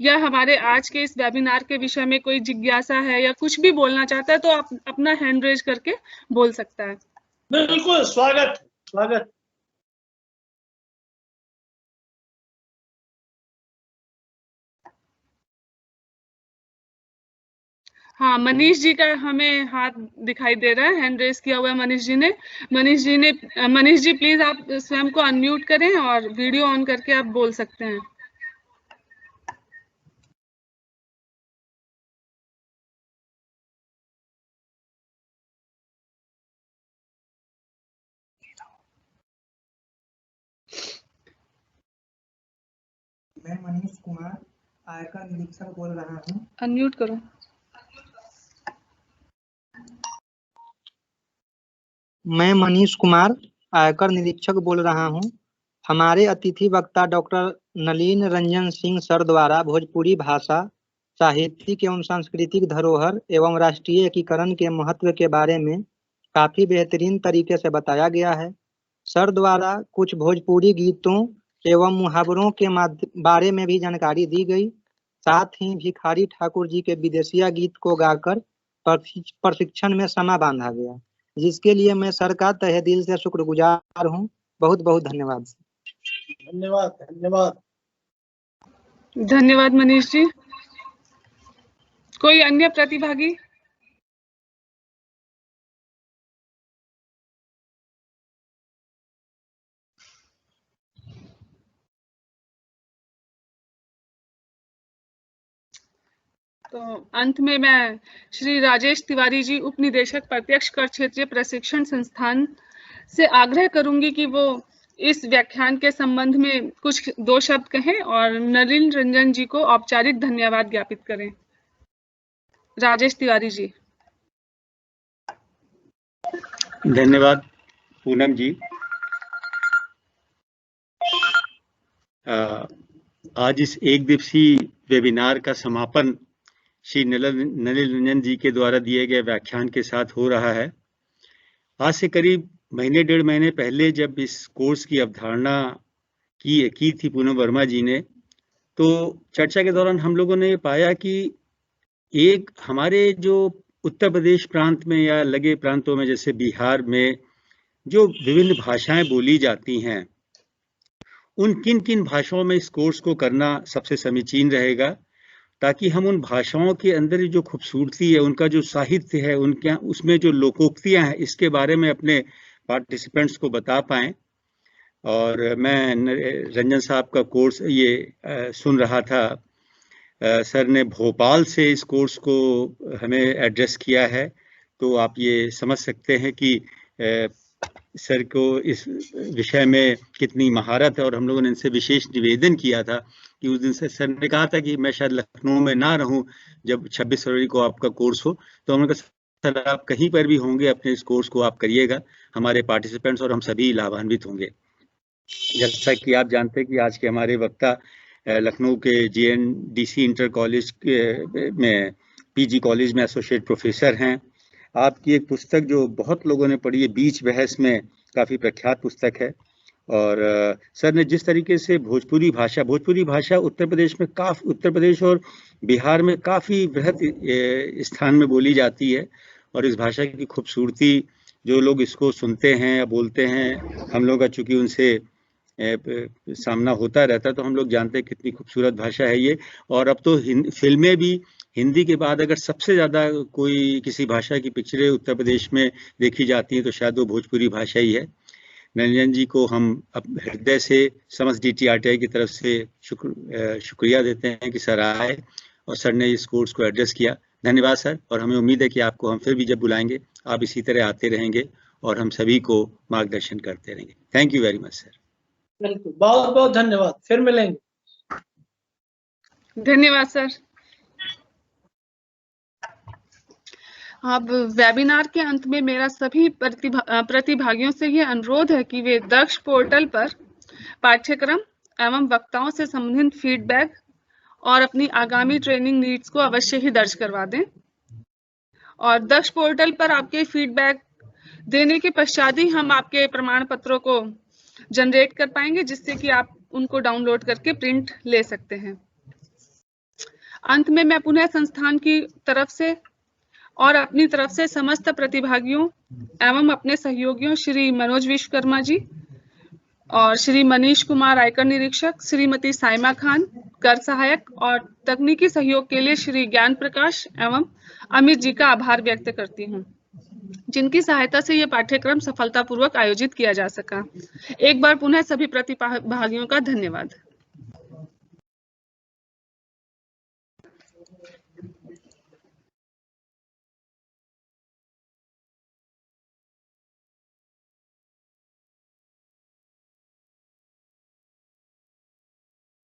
या हमारे आज के इस वेबिनार के विषय में कोई जिज्ञासा है या कुछ भी बोलना चाहता है तो आप अपना हैंड रेज करके बोल सकता है। बिल्कुल, स्वागत स्वागत। हाँ, मनीष जी का हमें हाथ दिखाई दे रहा है, हैंड रेज किया हुआ है मनीष जी ने। मनीष जी प्लीज आप स्वयं को अनम्यूट करें और वीडियो ऑन करके आप बोल सकते हैं। मैं मनीष कुमार आयकर निरीक्षक बोल रहा हूँ। अनम्यूट करो। मैं मनीष कुमार आयकर निरीक्षक बोल रहा हूँ। हमारे अतिथि वक्ता डॉक्टर नलिन रंजन सिंह सर द्वारा भोजपुरी भाषा, साहित्यिक एवं सांस्कृतिक धरोहर एवं राष्ट्रीय एकीकरण के महत्व के बारे में काफी बेहतरीन तरीके से बताया गया है। सर द्वारा कुछ भोजपुरी गीतों एवं मुहावरों के बारे में भी जानकारी दी गई। साथ ही भिखारी ठाकुर जी के विदेशिया गीत को गाकर प्रशिक्षण में समा बांधा गया, जिसके लिए मैं सर का तहे दिल से शुक्रगुजार हूँ। बहुत बहुत धन्यवाद। धन्यवाद धन्यवाद धन्यवाद मनीष जी। कोई अन्य प्रतिभागी? तो अंत में मैं श्री राजेश तिवारी जी, उप निदेशक प्रत्यक्ष कर क्षेत्रीय प्रशिक्षण संस्थान से आग्रह करूंगी कि वो इस व्याख्यान के संबंध में कुछ 2 शब्द कहें और नलिन रंजन जी को औपचारिक धन्यवाद ज्ञापित करें। राजेश तिवारी जी। धन्यवाद पूनम जी। आज इस एक दिवसीय वेबिनार का समापन श्री नलिन रंजन जी के द्वारा दिए गए व्याख्यान के साथ हो रहा है। आज से करीब महीने 1.5 महीने पहले जब इस कोर्स की अवधारणा की थी पूनम वर्मा जी ने, तो चर्चा के दौरान हम लोगों ने पाया कि एक हमारे जो उत्तर प्रदेश प्रांत में या लगे प्रांतों में जैसे बिहार में जो विभिन्न भाषाएं बोली जाती हैं, उन किन किन भाषाओं में इस कोर्स को करना सबसे समीचीन रहेगा, ताकि हम उन भाषाओं के अंदर जो खूबसूरती है, उनका जो साहित्य है, उनके उसमें जो लोकोक्तियां हैं, इसके बारे में अपने पार्टिसिपेंट्स को बता पाएं। और मैं रंजन साहब का कोर्स ये सुन रहा था। सर ने भोपाल से इस कोर्स को हमें एड्रेस किया है, तो आप ये समझ सकते हैं कि सर को इस विषय में कितनी महारत है। और हम लोगों ने इनसे विशेष निवेदन किया था कि उस दिन से सर ने कहा था कि मैं शायद लखनऊ में ना रहूं जब 26 फरवरी को आपका कोर्स हो, तो हमने कहा सर आप कहीं पर भी होंगे अपने इस कोर्स को आप करिएगा, हमारे पार्टिसिपेंट्स और हम सभी लाभान्वित होंगे। जैसा कि आप जानते हैं कि आज के हमारे वक्ता लखनऊ के GNDC इंटर कॉलेज में PG कॉलेज में एसोसिएट प्रोफेसर हैं। आपकी एक पुस्तक जो बहुत लोगों ने पढ़ी है, बीच बहस में, काफ़ी प्रख्यात पुस्तक है। और सर ने जिस तरीके से भोजपुरी भाषा उत्तर प्रदेश और बिहार में काफ़ी बृहद स्थान में बोली जाती है, और इस भाषा की खूबसूरती जो लोग इसको सुनते हैं या बोलते हैं, हम लोग का चूँकि उनसे सामना होता रहता है, तो हम लोग जानते हैं कितनी खूबसूरत भाषा है ये। और अब तो फिल्में भी हिंदी के बाद अगर सबसे ज़्यादा कोई किसी भाषा की पिक्चरें उत्तर प्रदेश में देखी जाती हैं तो शायद वो भोजपुरी भाषा ही है। नलिन जी को हम अब हृदय से समस्त DTRTI की तरफ से शुक्रिया देते हैं कि सर आए और सर ने इस कोर्स को एड्रेस किया। धन्यवाद सर, और हमें उम्मीद है कि आपको हम फिर भी जब बुलाएंगे आप इसी तरह आते रहेंगे और हम सभी को मार्गदर्शन करते रहेंगे। Thank you very much sir. बिल्कुल, बहुत बहुत धन्यवाद, फिर मिलेंगे। धन्यवाद सर। अब वेबिनार के अंत में मेरा सभी प्रतिभागियों से ये अनुरोध है कि वे दक्ष पोर्टल पर पाठ्यक्रम एवं वक्ताओं से संबंधित फीडबैक और अपनी आगामी ट्रेनिंग नीड्स को अवश्य ही दर्ज करवा दें। और दक्ष पोर्टल पर आपके फीडबैक देने के पश्चात ही हम आपके प्रमाण पत्रों को जनरेट कर पाएंगे, जिससे कि आप उनको डाउनलोड करके प्रिंट ले सकते हैं। अंत में मैं पुनः संस्थान की तरफ से और अपनी तरफ से समस्त प्रतिभागियों एवं अपने सहयोगियों श्री मनोज विश्वकर्मा जी और श्री मनीष कुमार आयकर निरीक्षक, श्रीमती साइमा खान कर सहायक और तकनीकी सहयोग के लिए श्री ज्ञान प्रकाश एवं अमित जी का आभार व्यक्त करती हूँ, जिनकी सहायता से यह पाठ्यक्रम सफलतापूर्वक आयोजित किया जा सका। एक बार पुनः सभी प्रतिभागियों का धन्यवाद।